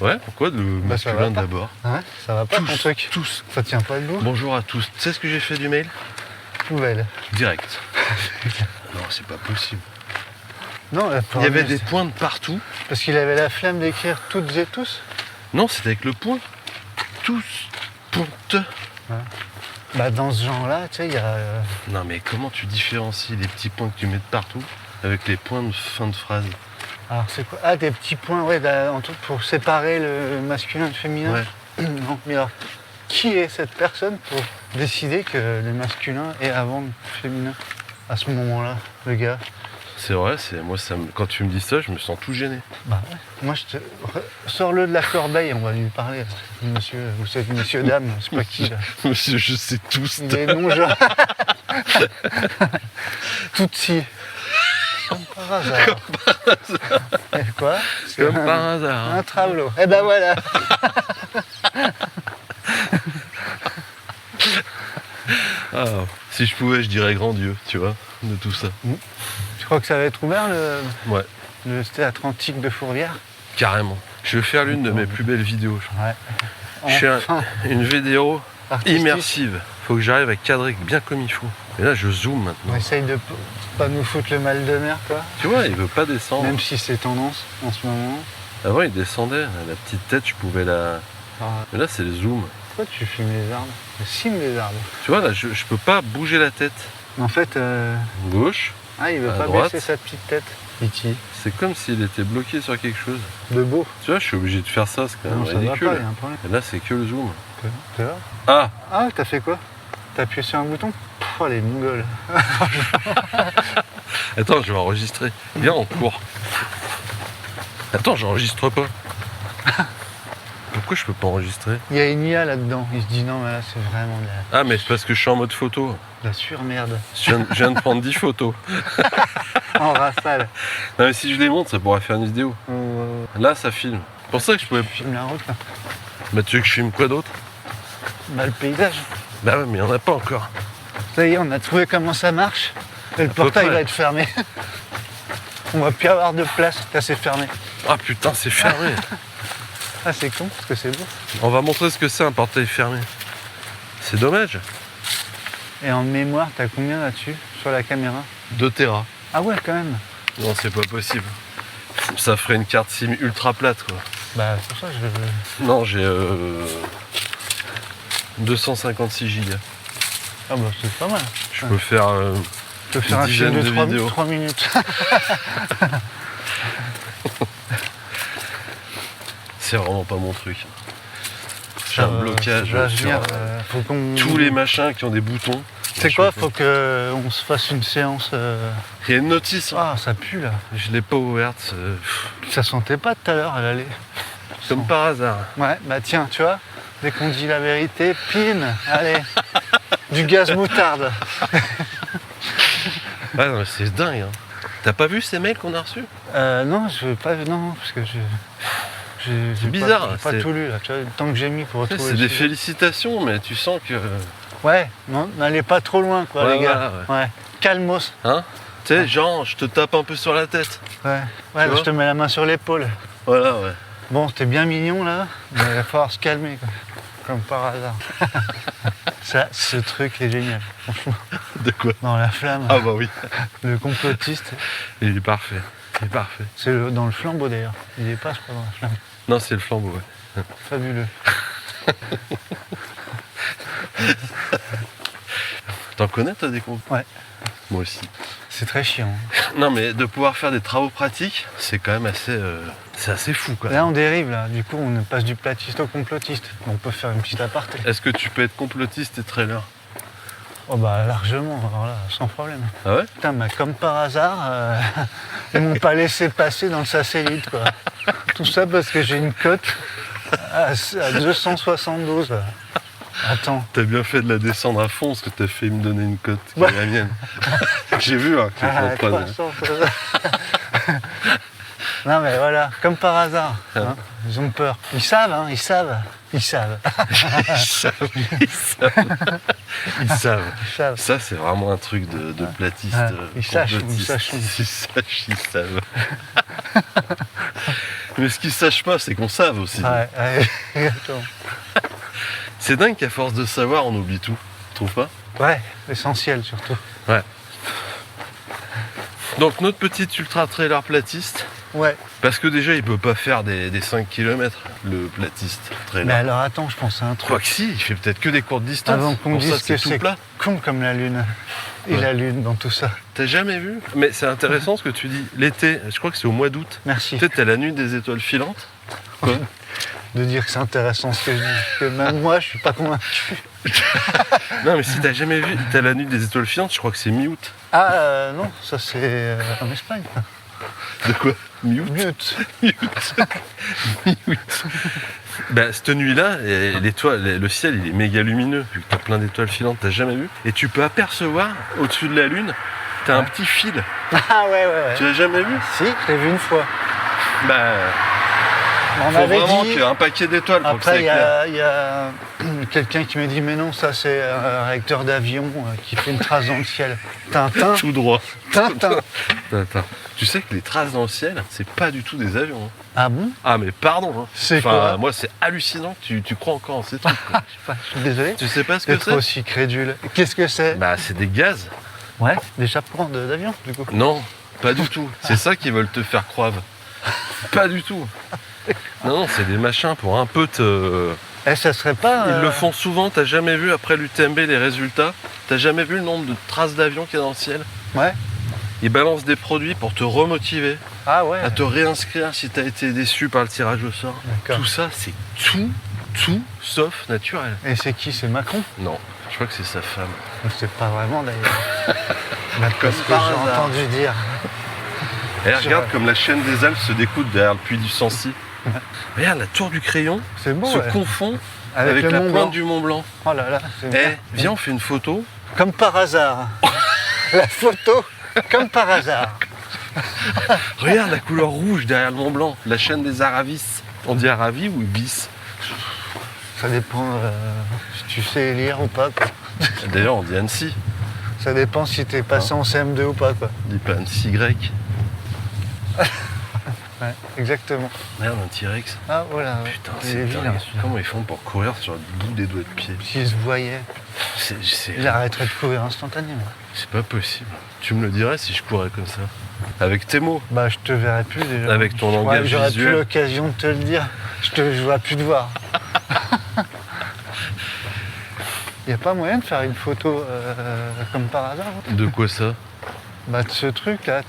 Ouais, pourquoi le Bah, ça masculin va pas. d'abord? Hein, ça va pas ton Tous, truc? tous. Ça tient pas debout? Bonjour à tous. Tu sais ce que j'ai fait du mail? Poubelle. Direct. Non, c'est pas possible. Non, Il y avait des points de partout. Parce qu'il avait la flemme d'écrire toutes et tous. Non, c'était avec le point. Tous. Ponte. Bah dans ce genre-là, tu sais, il y a. Non, mais comment tu différencies les petits points que tu mets de partout avec les points de fin de phrase? Alors c'est quoi? Ah, des petits points, ouais, pour séparer le masculin et le féminin. Ouais. Non, mais alors, qui est cette personne pour décider que le masculin est avant le féminin à ce moment-là, le gars? C'est vrai, moi, quand tu me dis ça, je me sens tout gêné. Bah ouais. Moi, sors-le de la corbeille, on va lui parler. Monsieur, vous savez, monsieur, dame, c'est pas qui là. Monsieur, je sais tous. Il est non genre. Tutsi. Comme par hasard. Et quoi? C'est Comme par hasard. un travelot. Eh ben voilà. Ah, si je pouvais, je dirais grand Dieu, tu vois, de tout ça. Je crois que ça va être ouvert Ouais, le théâtre antique de Fourvière. carrément. Je vais faire l'une de mes plus belles vidéos. Ouais. Je fais Enfin, une vidéo artistique. immersive. Faut que j'arrive à cadrer bien comme il faut. Et là, je zoome On maintenant. essaye de pas nous foutre le mal de mer, quoi. Tu vois, il veut pas descendre. Même si c'est tendance en ce moment. Avant, il descendait. La petite tête, je pouvais la... Alors, Mais là, c'est le zoom. pourquoi tu filmes les arbres? Je filme les arbres. Tu vois, là, je peux pas bouger la tête. En fait, Gauche, il veut À pas droite. baisser sa petite tête. Iti. c'est comme s'il était bloqué sur quelque chose. De beau. Tu vois, je suis obligé de faire ça, c'est quand même Non, ça va ridicule. pas, il y a un problème. Et là, c'est que le zoom. Tu vois? Ah, Ah, t'as fait quoi? T'as appuyé sur un bouton? Oh, les mongols. attends, je vais enregistrer. Viens, on court. Attends, j'enregistre pas. Pourquoi je peux pas enregistrer? Il y a une IA là-dedans. Il se dit non, mais là, c'est vraiment Ah, mais c'est parce que je suis en mode photo. de la surmerde. Je viens de prendre 10 photos. En rafale. Non, mais si je les montre, ça pourrait faire une vidéo. Là, ça filme. C'est pour ça que je pouvais... Filme la route, là. Bah, tu veux que je filme quoi d'autre? Bah, le paysage. Bah ouais, mais il y en a pas encore. Ça y est, on a trouvé comment ça marche. Et le portail près. va être fermé. On va plus avoir de place. Là, c'est fermé. Ah putain, c'est fermé. Ah, c'est con, parce que c'est beau. On va montrer ce que c'est un portail fermé. C'est dommage. Et en mémoire, t'as combien là-dessus, sur la caméra? 2 Tera. Ah ouais, quand même. Non, c'est pas possible. Ça ferait une carte SIM ultra plate, quoi. Bah, c'est pour ça que je... Non, j'ai 256 gigas. Ah bah, c'est pas mal. Je peux faire... Je peux faire un film dizaine de de 3, vidéos. 3 minutes. C'est vraiment pas mon truc. J'ai un blocage va sur venir, faut qu'on... tous les machins qui ont des boutons. C'est quoi? Faut qu'on se fasse une séance... Il y a une notice. Ah, ça pue, là. Je l'ai pas ouverte. Ça sentait pas tout à l'heure, elle allait. Comme par hasard. Ouais, bah tiens, tu vois, dès qu'on dit la vérité, pin, allez, du gaz moutarde. Ah non, mais c'est dingue. Hein. T'as pas vu ces mails qu'on a reçus? Non, je veux pas, non, parce que j'ai bizarre, J'ai pas c'est- tout lu, là, tu vois, le temps que j'ai mis pour retrouver C'est le des sujet. félicitations, mais tu sens que... Ouais, non, n'allez pas trop loin, quoi, Ouais, les gars. voilà, Ouais, calmos. Hein? Tu sais, genre, je te tape un peu sur la tête. Ouais, ouais, vois je te mets la main sur l'épaule. Voilà, ouais. Bon, t'es bien mignon, là, mais il va falloir se calmer, quoi. comme par hasard. Ça, ce truc est génial, franchement. De quoi? Dans La Flamme, Ah bah oui, le complotiste, il est parfait. Il est parfait. c'est dans le flambeau d'ailleurs. Il est pas, je crois, dans La Flamme. Non, c'est le flambeau, ouais. Fabuleux. T'en connais, toi, des comptes? Ouais. Moi aussi. C'est très chiant. Non, mais de pouvoir faire des travaux pratiques, c'est quand même assez... c'est assez fou, quoi. Là, on dérive, là. Du coup, on passe du platiste au complotiste. On peut faire une petite aparté. Est-ce que tu peux être complotiste et trailer? Oh bah, largement, alors là, sans problème. Ah ouais? Putain, bah, comme par hasard, ils m'ont pas laissé passer dans le satellite, quoi. Tout ça parce que j'ai une cote à 272. Attends. T'as bien fait de la descendre à fond, parce que t'as fait me donner une cote qui Ouais. est la mienne. J'ai vu, hein, que Ah, je m'en prenais. 300. Non mais voilà, comme par hasard. Hein. Ils ont peur. Ils savent, hein, ils savent. Ils savent. Ils savent. Ils savent. Ils savent. Ils savent. Ça, c'est vraiment un truc de platiste. Ah, ils sachent, complotiste. ils sachent. Ils sachent, ils savent. Mais ce qu'ils sachent pas, c'est qu'on savent aussi. Ouais, exactement. C'est dingue qu'à force de savoir, on oublie tout. Tu trouves pas? Ouais, l'essentiel surtout. Ouais. Donc notre petit ultra trailer platiste, Ouais. parce que déjà il peut pas faire des 5 km le platiste trailer. Mais alors attends, je pense à un truc. Quoi que si, il fait peut-être que des courtes distances. Avant qu'on Pour dise ça, que tout c'est plat. con comme la lune. Et Ouais. la lune dans tout ça. T'as jamais vu? Mais c'est intéressant ce que tu dis. L'été, je crois que c'est au mois d'août. Merci Peut-être t'as la nuit des étoiles filantes. Quoi? de dire que c'est intéressant ce que je dis. Que même moi, je suis pas convaincu. Non mais si t'as jamais vu, t'as la nuit des étoiles filantes, je crois que c'est mi-août. Ah non, ça c'est en Espagne. De quoi? Mi-août? Mute. Bah, cette nuit-là, le ciel il est méga lumineux, vu que t'as plein d'étoiles filantes, t'as jamais vu. Et tu peux apercevoir, au-dessus de la lune, t'as un petit fil. Ah ouais, ouais, ouais. Tu l'as jamais vu? Si, je l'ai vu une fois. Bah, On faut avait vraiment dit. qu'il y ait un paquet d'étoiles pour que ça Après, éclaire. il y a quelqu'un qui me dit mais non, ça c'est un réacteur d'avion qui fait une trace dans le ciel. Tintin, Tout droit. Tintin. Attends. Tu sais que les traces dans le ciel, c'est pas du tout des avions. hein. Ah bon? Ah mais pardon. hein. C'est quoi? Moi c'est hallucinant que tu crois encore en ces trucs. quoi. Je suis désolé Tu sais pas ce que d'être c'est? aussi crédule. Qu'est-ce que c'est? Bah c'est des gaz. Ouais, des chapeaux d'avion du coup. Non, pas du tout. C'est ça qu'ils veulent te faire croire. Pas du tout. Non, c'est des machins pour un peu te... Eh, ça serait pas. Ils le font souvent, t'as jamais vu après l'UTMB les résultats? T'as jamais vu le nombre de traces d'avions qu'il y a dans le ciel? Ouais. Ils balancent des produits pour te remotiver, Ah ouais. à te réinscrire si t'as été déçu par le tirage au sort. D'accord. Tout ça, c'est tout sauf naturel. Et c'est qui? C'est Macron? Non, je crois que c'est sa femme. C'est pas vraiment d'ailleurs. D'après ce que par j'ai hasard. entendu dire. Et Sur- regarde comme la chaîne des Alpes se découte derrière le puits du Sancy. Regarde, la tour du Crayon C'est beau, se ouais. confond Avec avec le la Mont pointe Blanc. du Mont Blanc. Oh là là. c'est Eh, bien. viens, on fait une photo. Comme par hasard. La photo, comme par hasard. Regarde la couleur rouge derrière le Mont Blanc, la chaîne des Aravis. On dit Aravis ou Bis? Ça dépend si tu sais lire ou pas. Quoi. D'ailleurs, on dit Annecy. Ça dépend si t'es passé en CM2 ou pas. Quoi. On dit pas Annecy grec. Ouais, exactement. Merde, un T-Rex. Ah voilà. ouais. Putain, Il est c'est vilain, dingue. celui-là. Comment ils font pour courir sur le bout des doigts de pied? S'il se voyait, C'est il arrêterait de courir instantanément. pas possible. Tu me le dirais si je courais comme ça. Avec tes mots. Bah je te verrais plus déjà. Avec ton langage J'aurais visuel. plus l'occasion de te le dire. Je vois plus te voir. Y a pas moyen de faire une photo comme par hasard? Hein De quoi ça? Bah de ce truc là,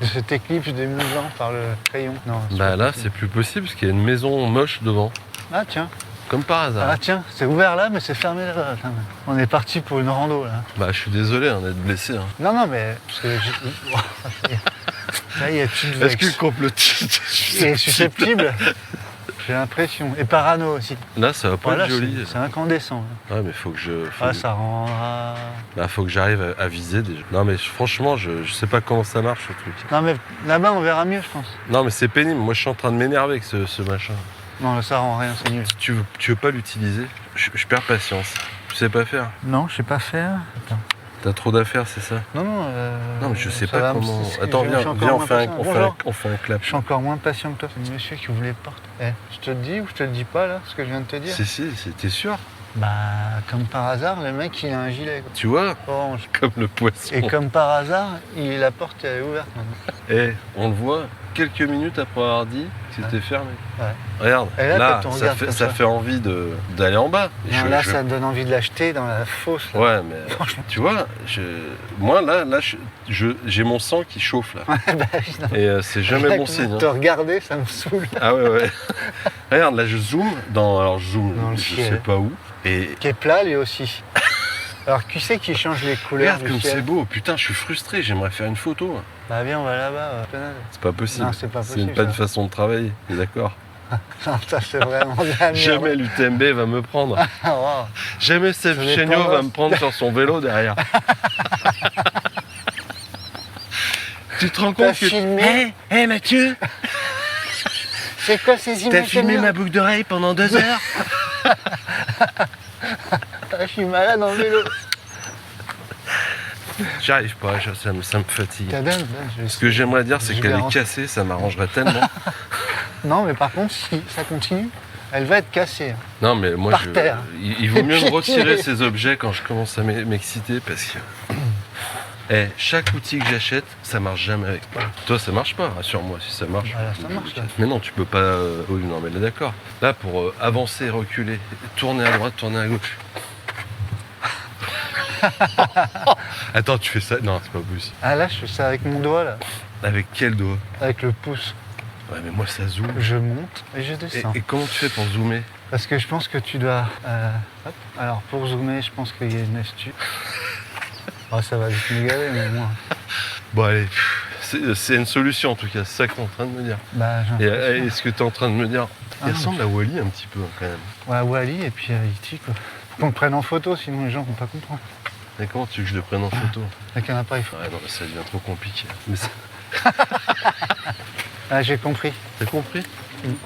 de cette éclipse des Mont Blanc par le crayon. Non. Bah pas là, possible. c'est plus possible parce qu'il y a une maison moche devant. Ah tiens. Comme par hasard. Ah tiens, c'est ouvert là, mais c'est fermé là-bas. Attends, on est parti pour une rando là. Bah je suis désolé hein, d'être blessé. Hein. Non, non, mais. Parce que ça y est, tu te Est-ce que le vexes. complotiste Et susceptible, j'ai l'impression. Et parano aussi. Là, ça va pas Voilà, être joli. c'est incandescent. là. Ouais, mais faut que Ah, ça rendra. faut que j'arrive à viser déjà. Non, mais franchement, je sais pas comment ça marche ce truc. Non, mais là-bas, on verra mieux, je pense. Non, mais c'est pénible. Moi, je suis en train de m'énerver avec ce machin. Non, là, ça rend rien, c'est nul. Tu veux pas l'utiliser? Je perds patience. Je sais pas faire. Non, je sais pas faire. Attends. T'as trop d'affaires, c'est ça? Non, non. Non, mais je sais ça pas va, comment. c'est- Attends, je viens, suis encore viens, moins patient. Bonjour. on fait un clap. Je suis encore moins patient que toi. C'est le monsieur qui ouvre les portes. Je te le dis ou je te le dis pas là, ce que je viens de te dire? Si, t'es sûr? Bah, comme par hasard, le mec il a un gilet quoi. Tu vois? Orange. Comme le poisson. Et comme par hasard, la porte elle est ouverte maintenant. On le voit quelques minutes après avoir dit que c'était fermé. Ouais. Regarde, Et là, là, quand on ça regarde fait, comme ça ça. fait envie d'aller en bas. Et Non, là, ça te donne envie de l'acheter dans la fosse. Là. Ouais, mais Franchement. tu vois, moi là j'ai mon sang qui chauffe là. Bah oui, non. Et c'est jamais Là, bon signe. hein. Te regarder, ça me saoule. Ah ouais. Regarde, là je zoome alors je zoome, Dans le je ciel. sais pas où. Et Qui est plat lui aussi. Alors qui c'est qui change les couleurs regarde du comme ciel? c'est beau. Putain, je suis frustré. J'aimerais faire une photo. Bah viens, on va là-bas. Penade. C'est pas possible. Non, c'est pas possible, pas une ça. façon de travailler. T'es d'accord? Non, ça c'est vraiment de la merde. Jamais l'UTMB va me prendre. Ah, wow. Jamais Seb Ça dépend, Chéniaud va hein. me prendre sur son vélo derrière. Tu te rends T'as compte que... filmé Hé Mathieu, C'est quoi ces images? t'as filmé ma boucle d'oreille pendant 2 heures? Je suis malade en vélo. J'y arrive pas, ça me fatigue. T'as donne, Ce que j'aimerais dire, c'est Je qu'elle vais est rentrer. cassée, ça m'arrangerait tellement. Non, mais par contre, si ça continue, elle va être cassée. Non, mais moi, Par terre. il vaut mieux me Piétiner. retirer ces objets quand je commence à m'exciter parce que. Chaque outil que j'achète, ça marche jamais avec moi. Toi, ça marche pas, rassure-moi si ça marche. Voilà, ça marche, là. Mais non, tu peux pas. Oui, non, mais là, d'accord. Là, pour avancer, reculer, tourner à droite, tourner à gauche. Attends, tu fais ça? Non, c'est pas possible. Ah là, je fais ça avec mon doigt, là. Avec quel doigt? Avec le pouce. Ouais, mais moi, ça zoome. Je monte et je Et, descends. et comment tu fais pour zoomer? Parce que je pense que tu dois... hop. Alors, pour zoomer, je pense qu'il y a une astuce. Oh, ça va vite me gaver, mais moi... Bon, allez, c'est une solution en tout cas, c'est ça que tu es en train de me dire. Bah, j'ai Et l'impression. est-ce que tu es en train de me dire, il Ah, ressemble à Wally un petit peu quand même. Ouais, Wally et puis E.T. quoi. Faut qu'on le prenne en photo, sinon les gens vont pas comprendre. Et comment tu veux que je le prenne en photo? Avec un appareil photo. Ouais, non, mais ça devient trop compliqué. Mais Ah, j'ai compris. t'as compris?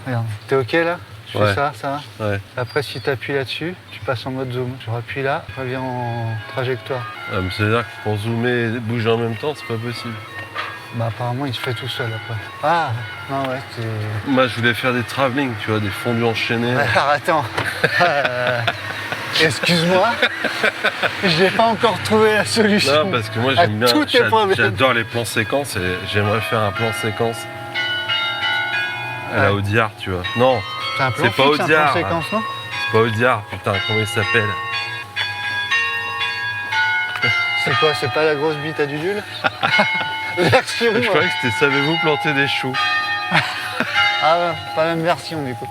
Regarde. T'es OK là? Je fais Ouais. ça. Ouais. Après, si tu appuies là-dessus, tu passes en mode zoom. Tu appuies là, reviens en trajectoire. Ah, mais c'est-à-dire que pour zoomer et bouger en même temps, c'est pas possible. Bah, apparemment, il se fait tout seul après. Ah, non, ouais, c'est. Moi, je voulais faire des travelling, tu vois, des fondus enchaînés. Alors, attends. Excuse-moi. Je n'ai pas encore trouvé la solution. Non, parce que moi, à j'aime bien, tous tes problèmes. j'adore les plans séquences et j'aimerais faire un plan séquence à la Ouais. Audiard, tu vois. Non, C'est un plan c'est pas fixe, un Audiard, plan séquence, non? c'est pas Audiard, putain, comment il s'appelle? C'est quoi? C'est pas la grosse bite à Dudule? Version. Je croyais que c'était Savez-vous planter des choux? Ah ouais, pas la même version du coup.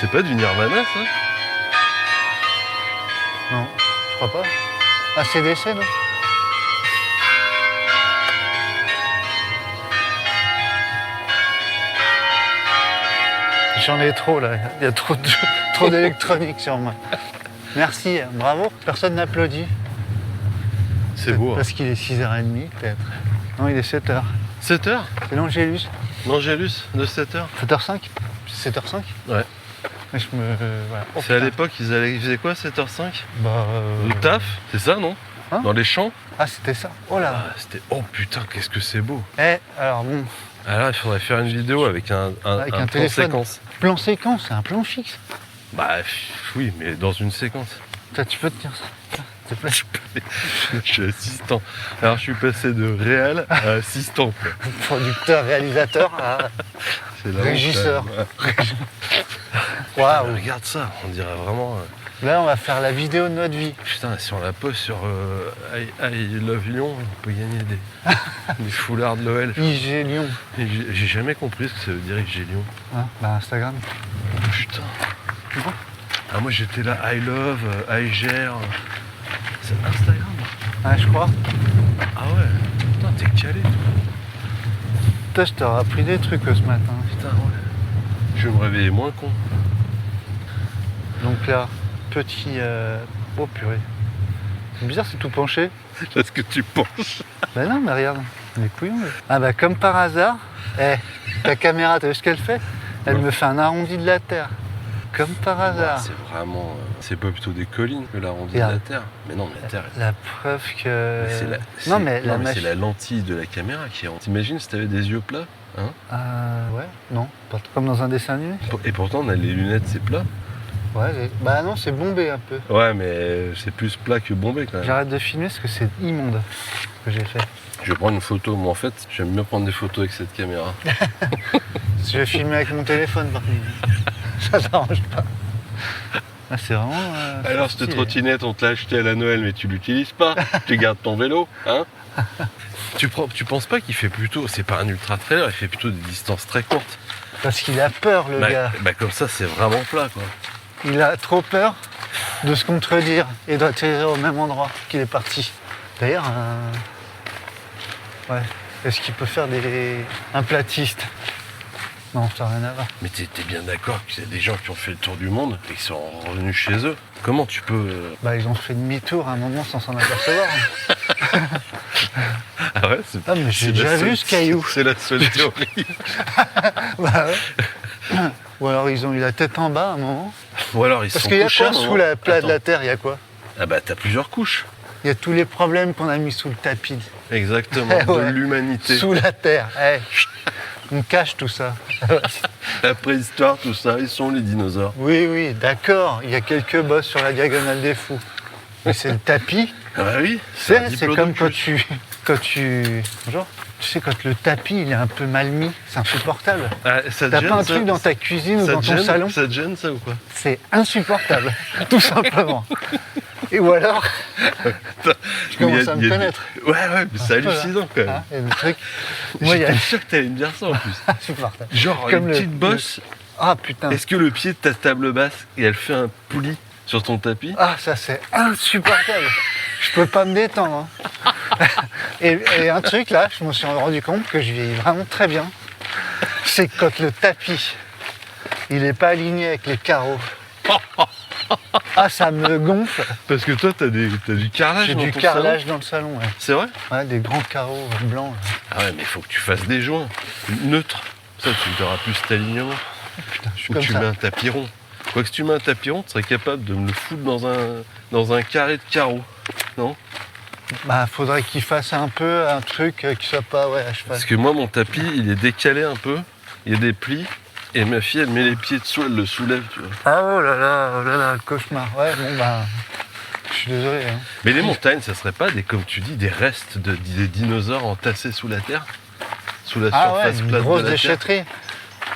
C'est pas du Nirvana, ça? Non, je crois pas. Ah, CDC, non? J'en ai trop là, il y a trop d'électronique sur moi. Merci, bravo. Personne n'applaudit. C'est beau. Hein. Parce qu'il est 6h30 peut-être. Non, il est 7h. 7h? C'est l'Angélus. L'Angélus de 7h? 7h05? 7h05? Ouais. Mais je me. Voilà. Oh, C'est à putain. l'époque, ils faisaient quoi, 7h05? Bah. Le taf, c'est ça, non? Hein? Dans les champs? Ah, c'était ça. Oh là. Ah, c'était... Oh putain, qu'est-ce que c'est beau! Alors bon, Ah là, il faudrait faire une vidéo avec un Avec un plan téléphone. séquence. plan séquence, c'est un plan fixe. Bah oui, mais dans une séquence. Toi, tu peux te dire ça, s'il te plaît. Je suis assistant. Alors je suis passé de réal à assistant. Quoi. Producteur, réalisateur, C'est la honte, Régisseur. quand même. waouh. Regarde ça, on dirait vraiment... Là, on va faire la vidéo de notre vie. Putain, si on la pose sur I Love Lyon, on peut gagner des foulards de l'OL. IG Lyon. Et j'ai jamais compris ce que ça veut dire IG Lyon. Hein, bah, Instagram. Putain. Ah moi j'étais là, I Love, I Gère. C'est Instagram. Ouais, je crois. Ah ouais. Putain, t'es calé. Toi. Putain, je t'aurais appris des trucs ce matin. Putain, ouais. Je vais me réveiller moins con. Donc là, petit... Oh purée. C'est bizarre, c'est tout penché. Parce que tu penses. Bah non, mais regarde. Les couillons. Là. Ah bah comme par hasard. Ta caméra, t'as vu ce qu'elle fait? Elle Ouais. me fait un arrondi de la Terre. comme par hasard. C'est vraiment. C'est pas plutôt des collines que l'arrondi de Regarde. la Terre. Mais non, mais la Terre. La preuve que... Mais c'est la, Non, mais c'est- la mais c'est machine... la lentille de la caméra qui est. T'imagines si t'avais des yeux plats, hein? Ouais, non, pas comme dans un dessin animé. Et pourtant, on a les lunettes, c'est plat. Ouais, bah non, c'est bombé un peu. Ouais, mais c'est plus plat que bombé quand même. J'arrête de filmer parce que c'est immonde ce que j'ai fait. Je vais prendre une photo. Moi, en fait, j'aime bien prendre des photos avec cette caméra. Je vais filmer avec mon téléphone par contre. Ça t'arrange pas. Ah, c'est vraiment... Alors, cette stylé. trottinette, on te l'a achetée à la Noël, mais tu l'utilises pas. Tu gardes ton vélo, hein? Tu penses pas qu'il fait plutôt. C'est pas un ultra trailer, il fait plutôt des distances très courtes. Parce qu'il a peur, le gars. Bah, comme ça, c'est vraiment plat, quoi. Il a trop peur de se contredire et d'atterrir au même endroit qu'il est parti. D'ailleurs, ouais. Est-ce qu'il peut faire un platiste? Non, ça n'a rien à voir. Mais t'es bien d'accord qu'il y a des gens qui ont fait le tour du monde et qui sont revenus chez eux. Comment tu peux. Bah, ils ont fait demi-tour à un moment sans s'en apercevoir. Ah ouais, c'est Ah, mais j'ai c'est déjà la vu seule- ce caillou. C'est la seule théorie. Bah ouais. Ou alors ils ont eu la tête en bas à un moment. Ou alors ils se Parce sont qu'il y a couchés quoi un sous moment. la plat de Attends. la terre? Il y a quoi? Ah bah t'as plusieurs couches. Il y a tous les problèmes qu'on a mis sous le tapis. Exactement. Eh ouais. De l'humanité. Sous la terre. Eh, chut, on cache tout ça. La préhistoire, tout ça, ils sont les dinosaures. Oui, oui, d'accord. Il y a quelques bosses sur la diagonale des fous. Mais c'est le tapis. Ah bah oui. C'est un comme diplodocus. quand tu... Bonjour. Tu sais, quand le tapis il est un peu mal mis, c'est insupportable. Ah, ça te T'as gêne, pas un ça truc dans ta cuisine ou Ça dans te ton gêne salon? Ça te gêne ça ou quoi? C'est insupportable, tout simplement. Et ou alors, tu commences à me connaître. Ouais, mais c'est Un peu, hallucinant quand même. Hein, il y a des trucs. Moi, il y a J'étais sûr que t'allais me dire ça en plus. insupportable. Genre Comme une le- petite bosse. Ah putain. Est-ce que le pied de ta table basse et elle fait un pli sur ton tapis? Ah, ça c'est insupportable. Je peux pas me détendre. Hein. Et un truc là, je me suis rendu compte que je vieillis vraiment très bien. C'est que quand le tapis, il est pas aligné avec les carreaux. Ah, ça me gonfle. Parce que toi t'as du carrelage J'ai dans du ton carrelage salon. dans le salon. Ouais. C'est vrai? Ouais, des grands carreaux blancs. Là. Ah ouais, mais il faut que tu fasses des joints neutres. Ça, tu n'auras plus cet alignement. Putain, je suis Ou comme tu ça. mets un tapis rond. Quoi que si tu mets un tapis rond, tu serais capable de me le foutre dans un carré de carreaux. Non? Bah, faudrait qu'il fasse un peu un truc qui soit pas à cheval. Parce que moi, mon tapis, il est décalé un peu. Il y a des plis. Et ma fille, elle met les pieds dessous, elle le soulève, tu vois. Ah oh là là, le cauchemar. Ouais, bon bah, je suis désolé. Hein. Mais les montagnes, ça serait pas comme tu dis, des restes des dinosaures entassés sous la terre? Sous la Ah ouais, surface une plate grosse de la terre? déchetterie.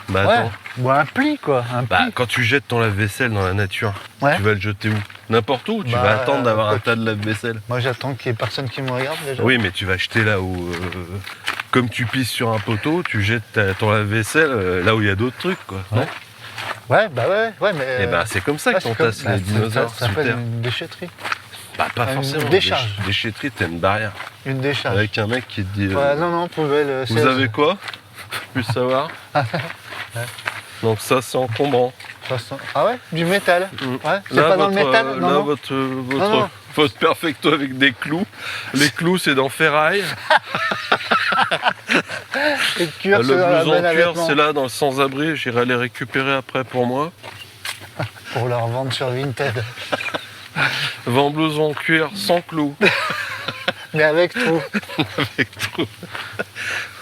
Bah Ouais. attends. Bon, un pli quoi, un Bah, pli. quand tu jettes ton lave-vaisselle dans la nature, Ouais. tu vas le jeter où? N'importe où? Tu Bah, vas attendre d'avoir un quoi tas de lave-vaisselle? Moi j'attends qu'il y ait personne qui me regarde déjà. Oui, mais tu vas jeter là où... comme tu pisses sur un poteau, tu jettes ton lave-vaisselle là où il y a d'autres trucs, quoi. Ouais. Non? Ouais, bah ouais, mais. Et bah c'est comme ça que ouais, c'est t'entasses comme- les bah, dinosaures ça sous s'appelle terre. une déchetterie. Bah pas une forcément. décharge. Déchetterie, t'as une barrière. Une décharge. Avec un mec qui te dit... Ouais, non, poubelle. vous 16. avez quoi? Plus savoir. Donc ça c'est encombrant. 60. Ah ouais, du métal. Mm. Ouais, c'est pas dans le métal. là, Non, non. votre perfecto avec des clous. Les clous c'est dans ferraille. Et le cuir, Le c'est dans la blouson benne à cuir vêtements. c'est là dans le sans-abri. J'irai les récupérer après pour moi. Pour leur vendre sur Vinted. Vent blouson cuir sans clous. Mais avec tout. Avec tout.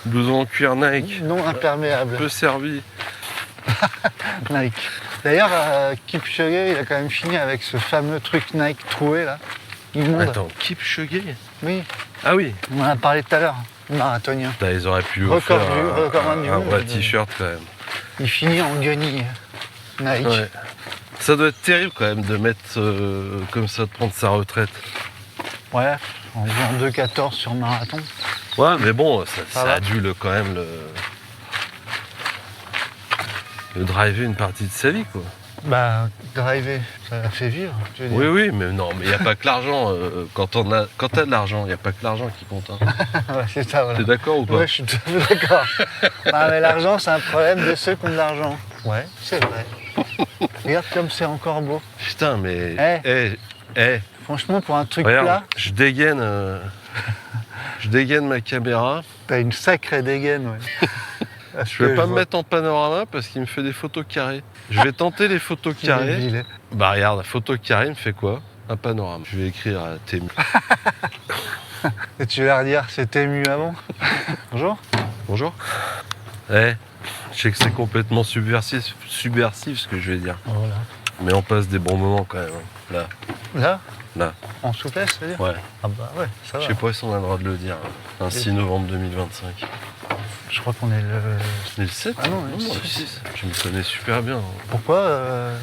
Blouson cuir Nike. Non imperméable. Peu servi. Nike. D'ailleurs, Kipchoge, il a quand même fini avec ce fameux truc Nike troué là. Immonde. Attends, Kipchoge? Oui, Ah oui. on en a parlé tout à l'heure. Marathonien. Bah, ils auraient pu lui Record offrir du- record du un monde. vrai t-shirt quand même. Il finit en guenille. Nike. Ouais. Ça doit être terrible quand même de mettre comme ça, de prendre sa retraite. Ouais, en faisant 2,14 sur marathon. Ouais, mais bon, ça va. a dû quand même le driver une partie de sa vie, quoi. Bah, driver, ça l'a fait vivre. Tu veux dire. Oui, oui, mais non, mais il n'y a pas que l'argent. Quand t'as de l'argent, il n'y a pas que l'argent qui compte. Hein. Ouais, c'est ça, voilà. T'es d'accord ou pas? Ouais, je suis tout à fait d'accord. Non, mais l'argent, c'est un problème de ceux qui ont de l'argent. Ouais, c'est vrai. Regarde comme c'est encore beau. Putain, mais... Franchement, pour un truc Regarde, plat, je dégaine ma caméra. t'as une sacrée dégaine, ouais. Je vais pas me mettre en panorama parce qu'il me fait des photos carrées. Je vais tenter les photos carrées. Bah regarde, photo carrée me fait quoi? Un panorama. Je vais écrire à Tému. Et tu vas redire, c'était mieux avant. Bonjour. Bonjour. Je sais que c'est complètement subversif ce que je vais dire. Voilà. Mais on passe des bons moments quand même. Là. Là Là. En souplesse, c'est-à-dire? Ouais. Ah bah ouais, ça va. Je sais pas si on a le droit de le dire. Un 6 novembre 2025. Je crois qu'on est le... C'est le 7? Ah non, le le 6. Je me connais super bien. Pourquoi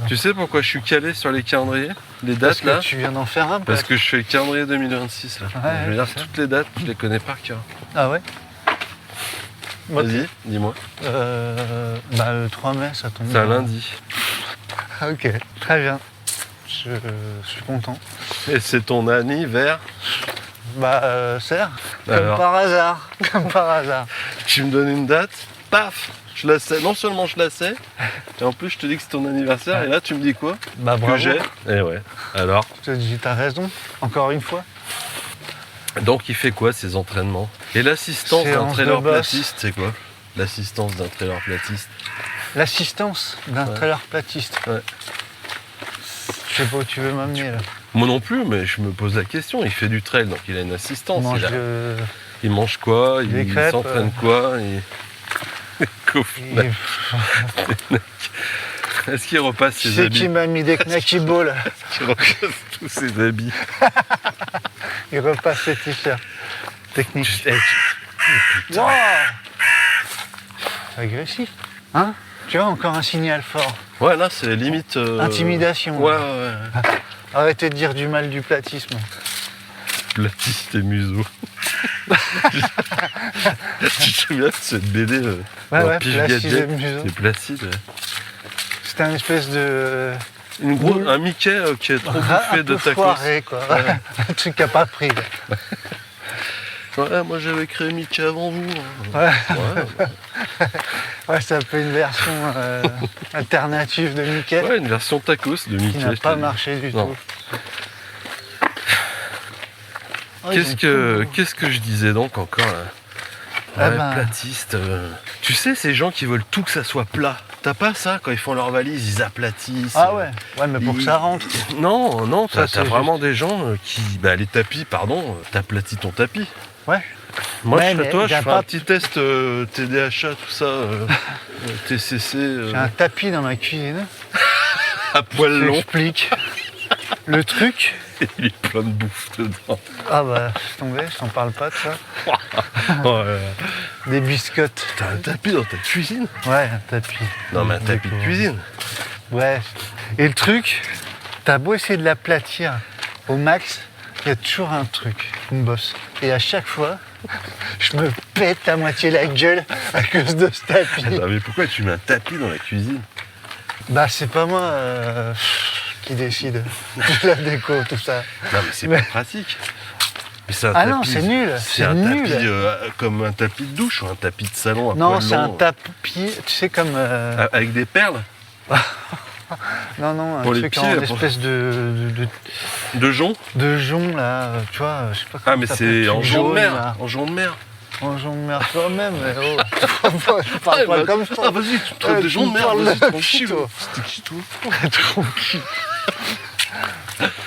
Tu sais pourquoi je suis calé sur les calendriers? Les Parce dates que là? tu viens d'en faire un, Parce peut-être. que je fais le calendrier 2026 là. Ouais, Je veux dire, c'est ça. toutes les dates, je les connais par cœur. Ah ouais? Vas-y, dis-moi. Bah le 3 mai, ça tombe. C'est un lundi. Ah, ok, très bien. Je suis content. Et c'est ton anniversaire. Bah serre. Comme Alors, par hasard. Comme par hasard. tu me donnes une date, paf, je la sais. Non seulement je la sais, et en plus je te dis que c'est ton anniversaire, Ouais. et là tu me dis quoi? Bah bravo. Que j'ai. Et ouais. Alors, Je te dis, t'as raison. Encore une fois. donc il fait quoi ces entraînements? Et l'assistance d'un Séance trailer de boss. platiste, c'est quoi? L'assistance d'un trailer platiste. L'assistance d'un Ouais. trailer platiste. Ouais. Je sais pas où tu veux m'amener là. Moi non plus, mais je me pose la question. Il fait du trail, donc il a une assistance. Mange Il mange quoi? Des Il crêpes, s'entraîne quoi? Qu'au final, est-ce qu'il repasse Tu ses sais habits? qui m'a mis des knacky balls? Est-ce qu'il repasse tous ses habits? Il repasse ses t-shirts. Technique. Putain. Wow, agressif. Hein? Tu vois, encore un signal fort. Ouais, là c'est limite. Intimidation. Ouais, ouais. Arrêtez de dire du mal du platisme. Platiste et museau. Tu te souviens de cette BD Ouais, dans ouais, Pif Placide Gadget? et Museau. C'est Placide. Ouais. C'était un espèce de... Un Mickey qui est trop bouffé un de peu tacos. foiré, quoi. Ouais. Un truc qui a pas pris. Ouais, moi j'avais créé Mickey avant vous. Hein. Ouais. Ouais, Ouais, c'est un peu une version alternative de Mickey ouais, une version tacos de Mickey. qui n'a je pas te dis. marché du Non. tout. Oh, ils ont Qu'est-ce que je disais donc encore là? Ah Ouais, ben. platiste. Tu sais, ces gens qui veulent tout que ça soit plat. T'as pas ça quand ils font leur valise, ils aplatissent. Ah ouais, ouais, mais pour que ils- ça rentre. Non, non, Ça, t'as c'est vraiment des gens qui. Bah, les tapis, pardon, t'aplatis ton tapis. Ouais. Moi, Ouais, je mais serais toi, y je a ferais un pas- petit test TDHA, tout ça, TCC, J'ai un tapis dans ma cuisine. à poil long, J'explique. Le truc. et il est plein de bouffe dedans. Ah bah, laisse tomber, je t'en parle pas de ça. Ouais. Des biscottes. T'as un tapis dans ta cuisine? Ouais, un tapis. Non, mais un tapis de Déco. cuisine. Ouais. Et le truc, t'as beau essayer de l'aplatir au max, il y a toujours un truc qui me bosse. Et à chaque fois, je me pète à moitié la gueule à cause de ce tapis. Ah, mais pourquoi tu mets un tapis dans la cuisine? Bah, c'est pas moi qui décide de la déco, tout ça. Non, mais c'est Mais- pas pratique. Mais c'est un Ah tapis, non, c'est nul, C'est c'est un nul. tapis comme un tapis de douche ou un tapis de salon à Non, poil c'est un long, tapis, tu sais, comme. avec des perles Non, un pour les truc pieds, en pour- espèce de jonc. de jonc, là, tu vois, je sais pas Ah, comment mais ça c'est s'appelle, en jonc de jaune, mer. là. En jonc de mer. En jonc de mer toi-même, mais oh. Je parle pas comme ça. Ah, vas-y, tu me traites de tu jonc de me mer, parles vas-y, de tranquille. toi. C'était qui, toi? Tranquille.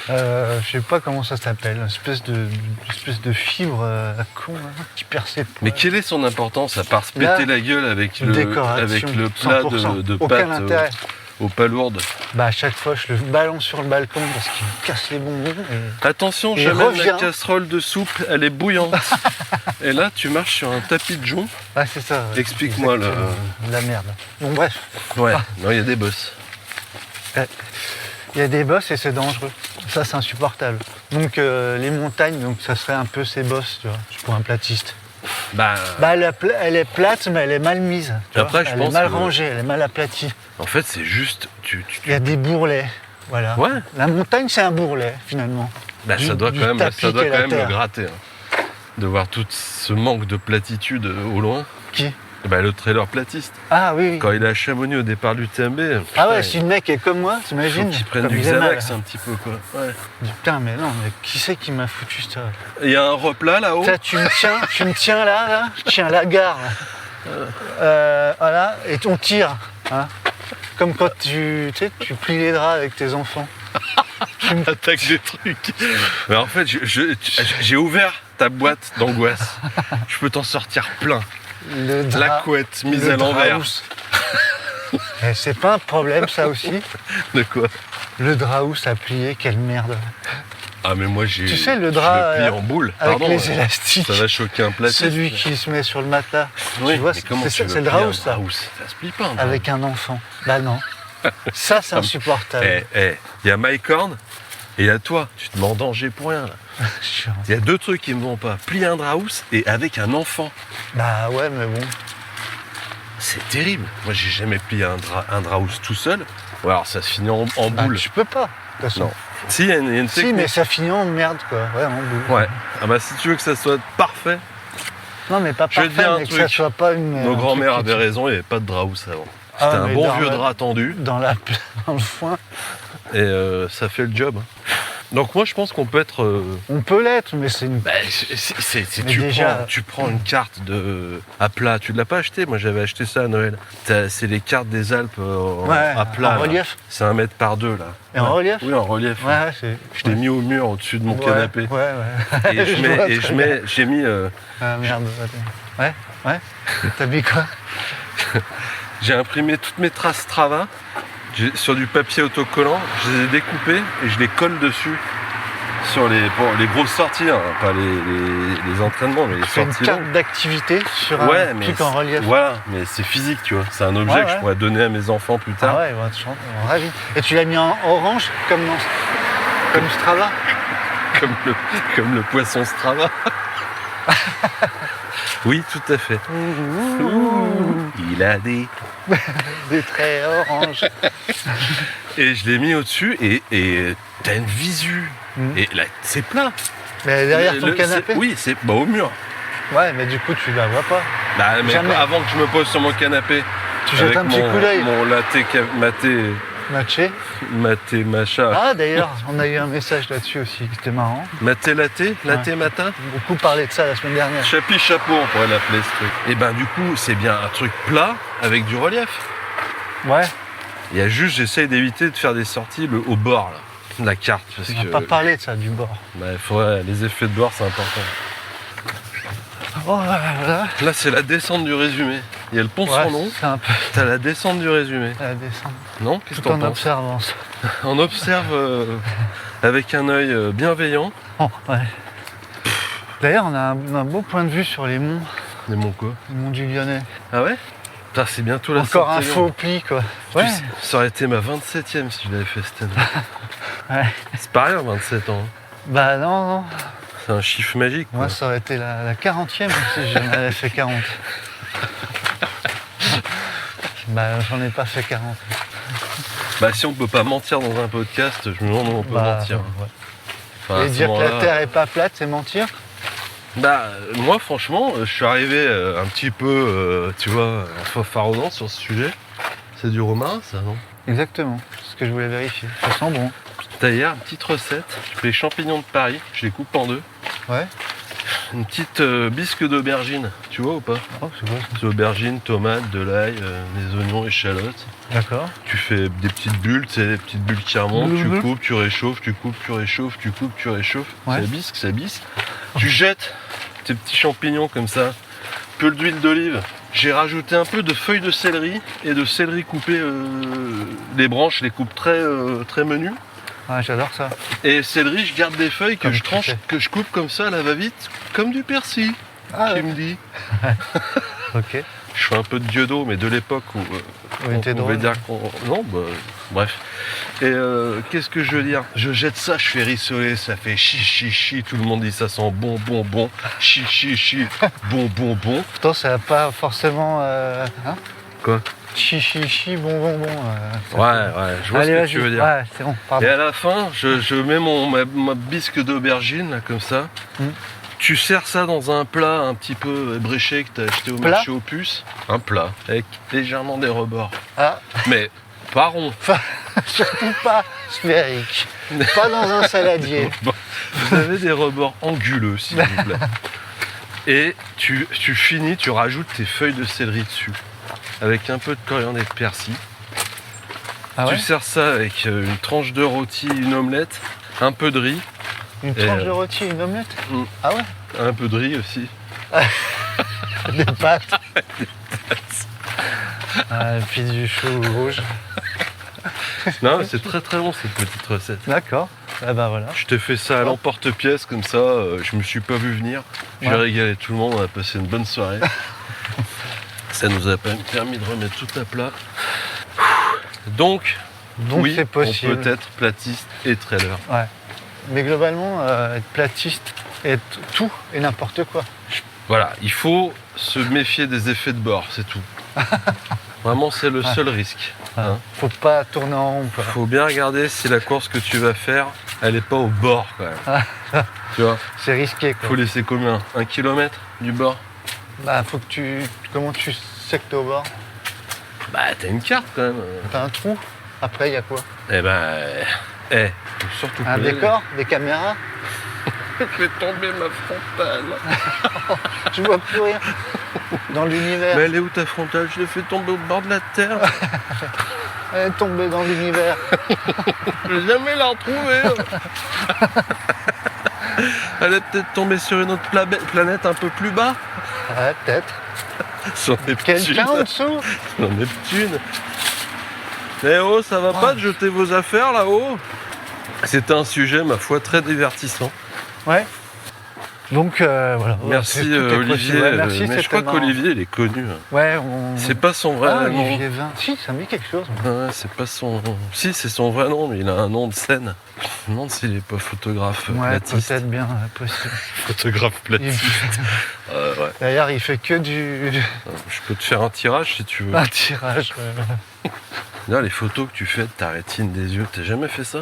Je sais pas comment ça s'appelle, une espèce de fibre à con là, qui perce ses poils. Mais quelle est son importance à part se Là, péter la gueule avec Une décoration, avec le plat 100%. de Aucun pâtes intérêt. aux palourdes? Bah à chaque fois je le balance sur le balcon parce qu'il me casse les bonbons. Et... Attention, Et j'amène reviens. la casserole de soupe, elle est bouillante. Et là, tu marches sur un tapis de jonc. Ah c'est ça. ouais. Explique-moi, là. Exactement. La merde. Bon bref, Ouais, non, il y a des bosses. il y a des bosses et c'est dangereux. Ça c'est insupportable. Donc les montagnes, donc ça serait un peu ces bosses, tu vois, pour un platiste. Bah, Bah elle est plate mais elle est mal mise. tu Après, vois. je elle pense est mal que- rangée, elle est mal aplatie. en fait, c'est juste. Il y a des bourrelets. Voilà. Ouais. La montagne c'est un bourrelet finalement. Bah, Du- ça doit du quand même, tapis ça doit qu'est quand la même le terre. gratter. Hein. De voir tout ce manque de platitude au loin. Qui? Bah, le trailer platiste. Ah oui, oui. Quand il est à Chamonix au départ du TMB. Ah ouais, putain, si le mec est comme moi, il t'imagines faut qu'il prenne comme du il est mal. Xanax un petit peu, quoi. Ouais. Putain, mais non, mais qui c'est qui m'a foutu ça? Il y a un replat là-haut. Ça, tu me tiens là, je tiens la gare. Là. Voilà, et on tire. Hein. Comme quand tu plies les draps avec tes enfants. Attaque des trucs. Mais en fait, j'ai ouvert ta boîte d'angoisse. Je peux t'en sortir plein. Le drap, La couette mise le à l'envers. draus. Eh, c'est pas un problème ça aussi. De quoi? Le draus à plier, quelle merde. Ah mais moi j'ai. Tu sais, le je drap, plie en boule. Avec Pardon. les élastiques. Ça va choquer un platiste. Celui qui se met sur le matelas. Oui, tu vois, mais comment c'est tu veux le plier draus un ça. draus Ça se plie pas. un draus. Avec un enfant. Bah non. Ça c'est insupportable. Il y a Mike Horn et il y a toi. Tu te mets en danger pour rien là. Chiant. Il y a 2 trucs qui me vont pas. Plier un draus et avec un enfant. Bah ouais, mais bon. C'est terrible. Moi j'ai jamais plié un draus tout seul. Ou alors ça se finit en Bah, boule. tu peux pas. De toute façon. Non. Si, il y a une Si, technique. mais ça finit en merde quoi. Ouais, en boule. Ouais. Ah bah si tu veux que ça soit parfait, Non, mais pas Je vais parfait, te dire un mais que truc. ça soit pas une. nos un grands-mères truc qui avaient raison, il n'y avait pas de draus avant. C'était Ah, un mais bon dans vieux la- drap tendu dans le foin. et ça fait le job. hein. Donc moi je pense qu'on peut être... On peut l'être, mais c'est une. Bah, Mais déjà- tu prends une carte à plat, tu ne l'as pas acheté, moi j'avais acheté ça à Noël. C'est les cartes des Alpes Ouais, à plat. en là. relief. C'est 1 mètre par 2 là. Et en relief. Oui, en relief. Ouais, ouais, c'est. Je l'ai mis au mur au-dessus de mon canapé. Ouais, ouais. Et Je vois très bien. j'ai mis... Ah merde. Attends. Ouais. T'as mis quoi? J'ai imprimé toutes mes traces Strava sur du papier autocollant, je les ai découpées et je les colle dessus sur les grosses sorties, hein, pas les entraînements, mais les C'est une sorties carte longues. d'activité sur Ouais, un mais truc en relief. voilà, mais c'est physique, tu vois. C'est un objet Ouais, que je ouais. pourrais donner à mes enfants plus Ah tard. ouais, ravi. Et tu l'as mis en orange comme Strava. Comme le poisson Strava. Oui, tout à fait. Il a des... Des traits orange. Et je l'ai mis au-dessus et t'as une visu. Mhm. Et là, c'est plat. Mais derrière ton Le- canapé. Oui, c'est au mur. Ouais, mais du coup tu la vois pas. Bah, mais Jamais. avant que je me pose sur mon canapé, Tu jettes un petit coup d'œil. mon latte Matché. maté macha, Ah d'ailleurs, on a eu un message là-dessus aussi, c'était marrant. maté latte matin. Beaucoup parlé de ça la semaine dernière. Chapi chapeau, on pourrait l'appeler ce truc. Et ben du coup, c'est bien un truc plat avec du relief. Ouais, Il y a juste, j'essaye d'éviter de faire des sorties au bord là, de la carte parce on n'a que pas parlé de ça du bord. les effets de bord c'est important. Oh voilà. Là, c'est la descente du résumé. Il y a le pont Ouais, sans nom, c'est un peu t'as la descente du résumé. la descente. Non, qu'est-ce que Tout t'en en penses? observant ça. On observe avec un œil bienveillant. Oh, ouais. D'ailleurs, on a un beau point de vue sur les monts, Mais mon quoi? le mont du Lyonnais. Ah ouais? Putain, c'est bientôt la Encore un Saint-Élion. faux pli quoi. Tu Ouais. sais, ça aurait été ma 27e si je l'avais fait cette année. Ouais. C'est pas rien, 27 ans. hein. Bah non. C'est un chiffre magique. quoi. Moi ça aurait été la 40e si j'en avais fait 40. Bah j'en ai pas fait 40. Bah si on peut pas mentir dans un podcast, je me demande où on peut Bah, mentir. ouais. Enfin, à Et ce dire que la moment-là- Terre est pas plate, c'est mentir. Bah moi franchement, je suis arrivé un petit peu, tu vois, fanfaronnant sur ce sujet. C'est du romarin ça, non? Exactement, c'est ce que je voulais vérifier. Ça sent bon. D'ailleurs, une petite recette. Je fais les champignons de Paris, je les coupe en deux. Ouais. Une petite bisque d'aubergine, tu vois ou pas? Oh, c'est quoi ça? Des aubergines, tomates, de l'ail, des oignons, échalotes. D'accord. Tu fais des petites bulles, tu sais, des petites bulles qui remontent, tu Mhm. coupes, tu réchauffes, tu coupes, tu réchauffes, tu coupes, tu réchauffes. Ouais. Ça bisque. Tu jettes tes petits champignons comme ça, peu d'huile d'olive. J'ai rajouté un peu de feuilles de céleri et de céleri coupé, les branches, je les coupe très menues. Ouais, j'adore ça. Et céleri, je garde des feuilles que Comme je tu tranche, fais. que je coupe comme ça à la va-vite, comme du persil. Ah Tu ouais. me dis. Ok. Je fais un peu de Dieudo, mais de l'époque où Oui, on t'es pouvait drôle. dire qu'on... Non, bah, bref. Et qu'est-ce que je veux dire? Je jette ça, je fais rissoler, ça fait chi, tout le monde dit ça sent bon, chi, bon. Pourtant, ça n'a pas forcément. Hein Quoi? Chi, bon. Ouais, je vois Allez, ce que vas-y. tu veux dire. Ouais, c'est bon. Pardon. Et à la fin, je mets ma bisque d'aubergine, là, comme ça. Mm. Tu sers ça dans un plat un petit peu ébréché que tu as acheté au Plat marché aux puces. Un plat, avec légèrement des rebords. Ah, Mais pas rond. surtout pas sphérique. Pas dans un saladier. Bon, vous avez des rebords anguleux, s'il vous plaît. Et tu finis, tu rajoutes tes feuilles de céleri dessus. Avec un peu de coriandre et de persil. Ah ouais Tu sers ça avec une tranche de rôti, une omelette, un peu de riz. Une Et, tranche de rôti, une omelette Mm. Ah ouais Un peu de riz aussi. Des pâtes. Et puis du chou rouge. Non, mais c'est très très bon cette petite recette. D'accord. Ah bah voilà. Je te fais ça à l'emporte-pièce comme ça, je me suis pas vu venir. J'ai Ouais. régalé tout le monde, on a passé une bonne soirée. Ça nous a permis de remettre tout à plat. Donc oui, c'est possible. on peut être platiste et trailer. Ouais. Mais globalement, être platiste, être tout et n'importe quoi. Voilà, il faut se méfier des effets de bord, c'est tout. Vraiment, c'est le seul risque. Hein. Faut pas tourner en rond, quoi. Faut bien regarder si la course que tu vas faire, elle est pas au bord quand même. Tu vois, C'est risqué, quoi. faut laisser combien 1 kilomètre du bord? Bah, faut que tu... Comment tu sais que t'es au bord? Bah, t'as une carte quand même. T'as un trou. Après, il y a quoi? Eh ben, faut surtout Un pas y aller. décor? Des caméras? Je vais tomber ma frontale. Tu vois plus rien dans l'univers. Mais elle est où ta frontale? Je l'ai fait tomber au bord de la terre. Elle est tombée dans l'univers. Je vais jamais la retrouver. Elle est peut-être tombée sur une autre planète un peu plus bas. Ouais, peut-être. Sur Neptune. Quelqu'un en dessous? Sur Neptune. Eh oh, ça va pas de jeter vos affaires là-haut? C'était un sujet, ma foi, très divertissant. Ouais. Donc voilà. Merci tout est Olivier. possible. Ouais, merci, mais je c'était crois marrant. qu'Olivier, il est connu. Ouais, on... C'est pas son vrai Ah, nom. Olivier 20. Si, ça me dit quelque chose. Ouais, c'est pas son. Si, c'est son vrai nom, mais il a un nom de scène. Je me demande s'il est pas photographe Ouais, platiste. peut-être bien, possible. Photographe Il- platiste. Ouais. D'ailleurs, il fait que du... Je peux te faire un tirage si tu veux. un tirage. Là, les photos que tu fais de ta rétine des yeux, t'as jamais fait ça?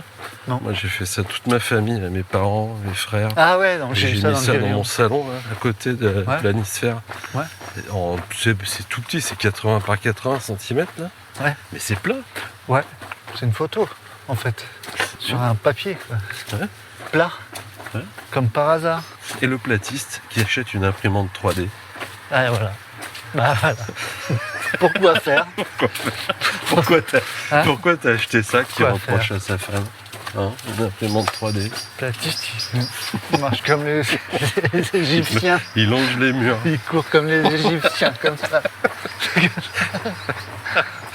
Non. Moi, j'ai fait ça toute ma famille, là, mes parents, mes frères. Ah ouais, donc j'ai J'ai vu ça mis dans ça le dans camion. mon salon, là, à côté de Ouais. planisphère. Ouais. C'est tout petit, c'est 80 par 80 cm là. Ouais. Mais c'est plat. Ouais, c'est une photo, en fait. Sur un papier, quoi. Ouais. Plat. Ouais. Comme par hasard. Et le platiste qui achète une imprimante 3D. Ah, voilà. Bah voilà. Pourquoi faire? Pourquoi Hein t'as acheté ça qui Quoi reproche à sa femme? Hein, une imprimante 3D. Platiste, il marche comme les Égyptiens. Il longe les murs. Il court comme les Égyptiens, comme ça.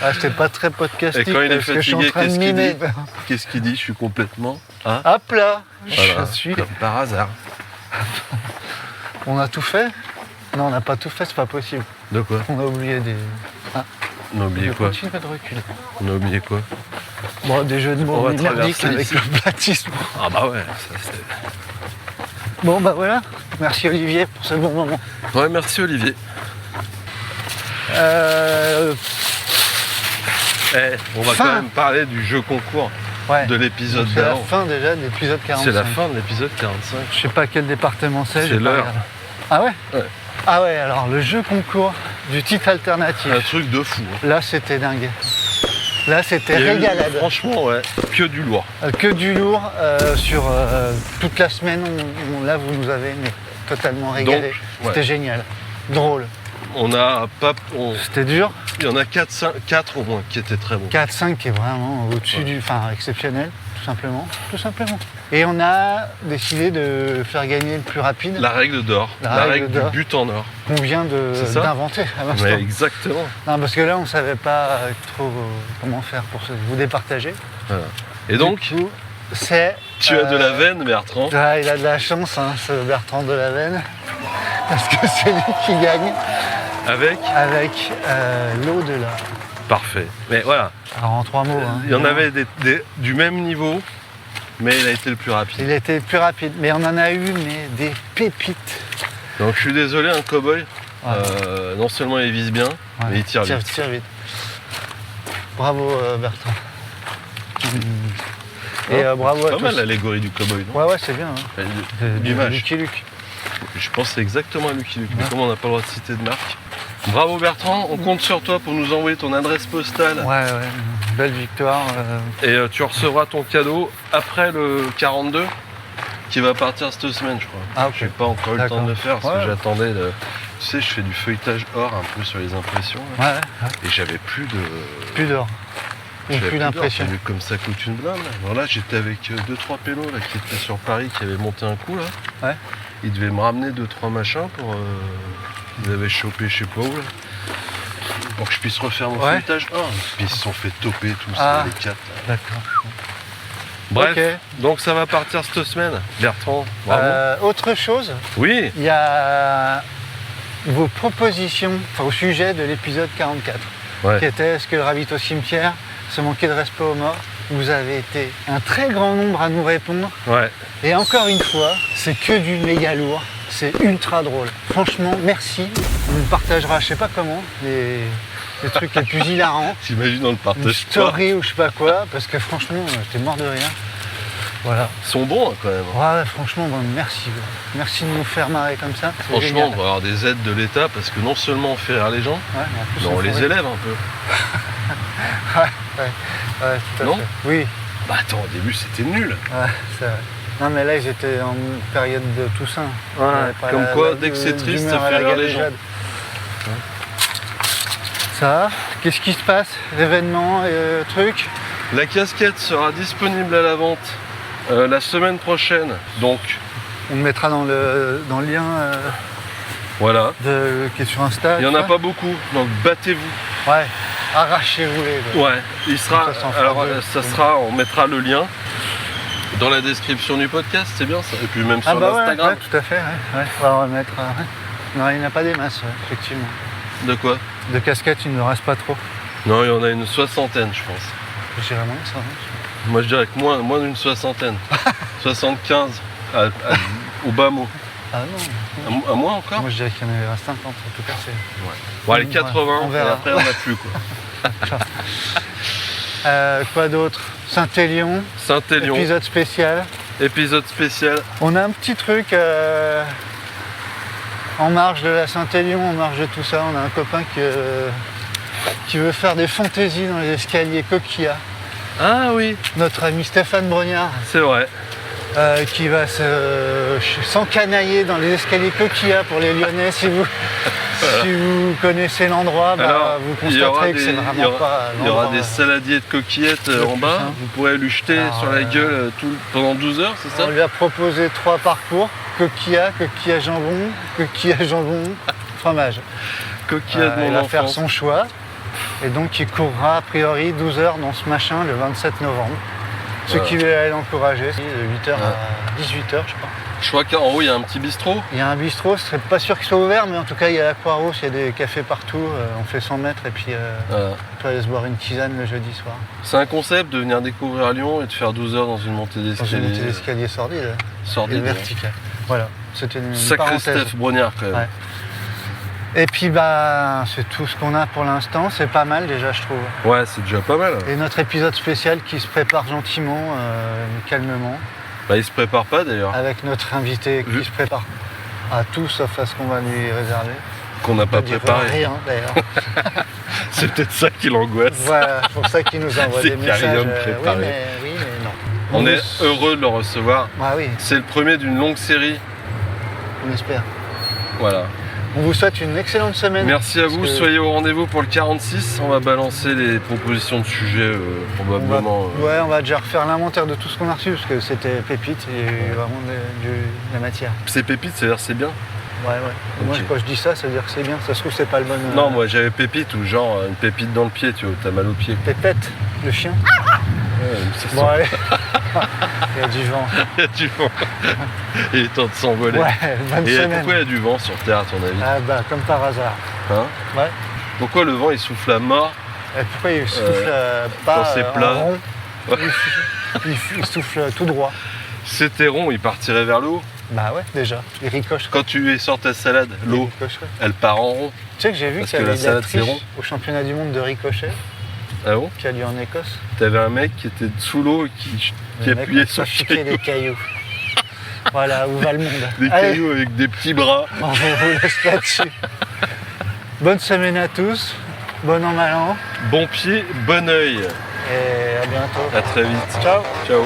Ah, j'étais pas très podcastique Et quand il est parce que je suis en fatigué, train de qu'est-ce qu'il miner. dit Qu'est-ce qu'il dit? Je suis complètement. Ah, Hop là, voilà, je suis. comme par hasard. On a tout fait? Non, on n'a pas tout fait, c'est pas possible. De quoi? On a oublié des. On a oublié Je quoi? continue de reculer. On a oublié quoi? Bon, des jeux de On mots va merdiques traverser avec ici. le platisme. Ah bah ouais, ça c'est. Bon, bah voilà. Merci Olivier pour ce bon moment. Ouais, merci Olivier. On va Fin. quand même parler du jeu concours Ouais. de l'épisode C'est la d'avant. fin déjà de l'épisode 45. C'est la fin de l'épisode 45. Je sais pas quel département c'est. C'est j'ai pas l'heure. regardé. Ah ouais? Ouais. Ah ouais, alors le jeu concours du titre alternatif. Un truc de fou. Hein. Là, c'était dingue. Là, c'était Il y a eu, régalade. franchement, ouais, que du lourd. Que du lourd sur toute la semaine. Là, vous nous avez mais, totalement régalé. Donc, C'était ouais. génial. Drôle. On a pas. C'était dur. Il y en a 4 au moins qui étaient très bons. 4-5 qui est vraiment au-dessus du. Enfin, exceptionnel, tout simplement. Tout simplement. Et on a décidé de faire gagner le plus rapide La règle d'or. La La règle règle d'or. du but en or. qu'on vient C'est ça d'inventer à l'instant. Mais exactement. Non, parce que là, on savait pas trop comment faire pour vous départager. Voilà. Et donc, Du coup, c'est. tu as de la veine, Bertrand. Ah, il a de la chance, hein, ce Bertrand de la Veine. Parce que c'est lui qui gagne Avec. avec l'au-delà. Parfait. Mais voilà. Alors en 3 mots. Hein, Il y en avait du même niveau, mais il a été le plus rapide. Il était plus rapide, mais on en a eu mais des pépites. Donc je suis désolé, un cow-boy, Ouais. non seulement il vise bien, Ouais. mais il tire vite. Tire vite. Bravo Bertrand. Et bravo à Pas tous. mal l'allégorie du cow-boy, non? Ouais, c'est bien. Hein. L'image. Lucky Luke. Je pense que c'est exactement à Lucky Luke, mais comme on n'a pas le droit de citer de marque. Bravo Bertrand, on compte sur toi pour nous envoyer ton adresse postale. Ouais, belle victoire. Et tu recevras ton cadeau après le 42. qui va partir cette semaine, je crois. Ah, ok. J'ai pas encore eu le temps D'accord. de le faire parce Ouais. que j'attendais. Tu sais, je fais du feuilletage or un peu sur les impressions là, Ouais, et j'avais plus de. plus d'or. Ou j'avais plus d'or. d'impression. T'as vu comme ça coûte une blinde. Là. Alors là, j'étais avec 2-3 pélos là qui étaient sur Paris, qui avaient monté un coup là. Ouais. Ils devaient me ramener 2-3 machins pour. Ils avaient chopé, je sais pas où là. Pour que je puisse refaire mon Ouais. feuilletage or. Puis ils se sont fait toper tous Ah. les 4. D'accord. Bref, Ok. donc ça va partir cette semaine. Bertrand, bravo. Autre chose, Oui, il y a vos propositions au sujet de l'épisode 44, ouais. qui était est-ce que le ravito cimetière se manquait de respect aux morts? Vous avez été un très grand nombre à nous répondre. Ouais. Et encore une fois, c'est que du méga lourd. C'est ultra drôle. Franchement, merci. On nous partagera, je sais pas comment, les trucs les plus hilarants. T'imagines dans le Une partage pas. story ou je sais pas quoi, parce que franchement, j'étais mort de rire. Voilà. Ils sont bons hein, quand même. Ouais, franchement, bon, merci. Merci de nous faire marrer comme ça. C'est Franchement, génial. on va avoir des aides de l'État parce que non seulement on fait rire les gens, Ouais, mais en plus, mais on fait les rire. élève un peu. Ouais, tout à Non fait. Oui, Bah attends, au début c'était nul. ouais, c'est vrai. Non, mais là, ils étaient en période de Toussaint. Ouais, Il y avait pas comme quoi, dès que c'est d'humeur triste, à ça fait la rire les galéjade. Ça va? Qu'est-ce qui se passe? Événements, trucs? La casquette sera disponible à la vente la semaine prochaine. Donc On le mettra dans le lien voilà. qui est sur Insta. Il n'y en tout a ça. pas beaucoup, donc battez-vous. Ouais, arrachez-vous les gars. Ouais, il sera. Comme ça en fera Alors deux. ça sera, on mettra le lien dans la description du podcast, c'est bien ça. Et puis même Ah sur bah ouais, Instagram. ouais, tout à fait. Ouais. On va remettre. Ouais. Non, il n'y en a pas des masses, ouais, effectivement. De quoi? De casquettes, il ne nous reste pas trop. Non, il y en a une soixantaine, je pense. J'irais moins que ça. Hein. Moi je dirais que moins d'une soixantaine. 75 au bas mot. Ah non. À moins encore? Moi je dirais qu'il y en avait 50 en tout cas. C'est... Bon allez, Ouais, 80 on et verra. après on n'a plus quoi. Quoi d'autre? Saint-Élion, Saint-Élion, épisode spécial. épisode spécial. On a un petit truc en marge de la Saint-Élion, en marge de tout ça. On a un copain qui veut faire des fantaisies dans les escaliers Coquilla. Ah oui, Notre ami Stéphane Brognard c'est vrai. qui va s'encanailler dans les escaliers Coquilla pour les Lyonnais. Si vous connaissez l'endroit, bah, Alors, vous il y aura constaterez que des- c'est vraiment pas Il y aura l'endroit, des saladiers de coquillettes le en plus bas. simple. Vous pourrez lui jeter Alors, sur la gueule pendant 12 heures, c'est ça? On lui a proposé 3 parcours, coquilla jambon, fromage. Coquillettes de Il mon va faire enfance. son choix. Et donc il courra a priori 12 heures dans ce machin le 27 novembre. Ceux Voilà. qui veulent l'encourager, c'est de 8h à 18h je crois. Je crois qu'en haut il y a un petit bistrot. Il y a un bistrot, ce serait pas sûr qu'il soit ouvert, mais en tout cas il y a la Croix-Rousse, il y a des cafés partout, on fait 100 mètres et puis Voilà. on peut aller se boire une tisane le jeudi soir. C'est un concept de venir découvrir Lyon et de faire 12 heures dans une montée Dans une d'escalier. montée d'escalier sordide et Sordide. verticale. Voilà, c'était une Sacré parenthèse. Steph Brognard quand même. Ouais. Et puis bah c'est tout ce qu'on a pour l'instant, c'est pas mal déjà je trouve. Ouais, c'est déjà pas mal. Et notre épisode spécial qui se prépare gentiment, calmement, Bah il se prépare pas d'ailleurs. avec notre invité qui Vu- se prépare à tout sauf à ce qu'on va lui réserver. Qu'on n'a pas On dira préparé. rien d'ailleurs. C'est peut-être ça qui l'angoisse. Voilà, c'est pour ça qu'il nous envoie C'est des qu'il y a messages. rien de préparé. oui, mais non. On est heureux de le recevoir. Ah oui, C'est le premier d'une longue série. on espère. Voilà. On vous souhaite une excellente semaine. Merci à parce vous, que soyez au rendez-vous pour le 46. On va balancer les propositions de sujets on va, probablement. ouais, on va déjà refaire l'inventaire de tout ce qu'on a reçu parce que c'était pépite, il y a eu vraiment de la matière. C'est pépite, c'est-à-dire c'est bien. Ouais. Moi, Ok. quand je dis ça, ça veut dire que c'est bien. Ça se trouve, c'est pas le bon. Non, moi j'avais pépite ou genre une pépite dans le pied, tu vois, t'as mal au pied. Pépette, le chien. Ouais, ça Bon, sent- allez. Il y a du vent. Il y a du vent. Il est temps de s'envoler. Ouais, bonne Et semaine. pourquoi il y a du vent sur Terre à ton avis? Ah bah, comme par hasard. Hein Ouais. Pourquoi le vent il souffle à mort? Et pourquoi il souffle pas quand c'est plat. en rond Ouais. il souffle tout droit. C'était rond, il partirait vers le haut. Bah ouais, déjà. Il ricoche. Quand tu es sur ta salade, l'eau, Il ricocherait. elle part en rond. Tu sais que j'ai vu Parce qu'il y que avait la de la salade, c'est triche rond. au championnat du monde de ricochet Ah bon? qui a lieu en Écosse. T'avais un mec qui était sous l'eau et qui Le mec appuyait a sur trafiqué le des cailloux. Voilà, où va le monde. des Allez, cailloux avec des petits bras. on vous laisse là-dessus. Bonne semaine à tous. Bon an, mal an. Bon pied, bon oeil. Et à bientôt. À très vite. Ciao. Ciao.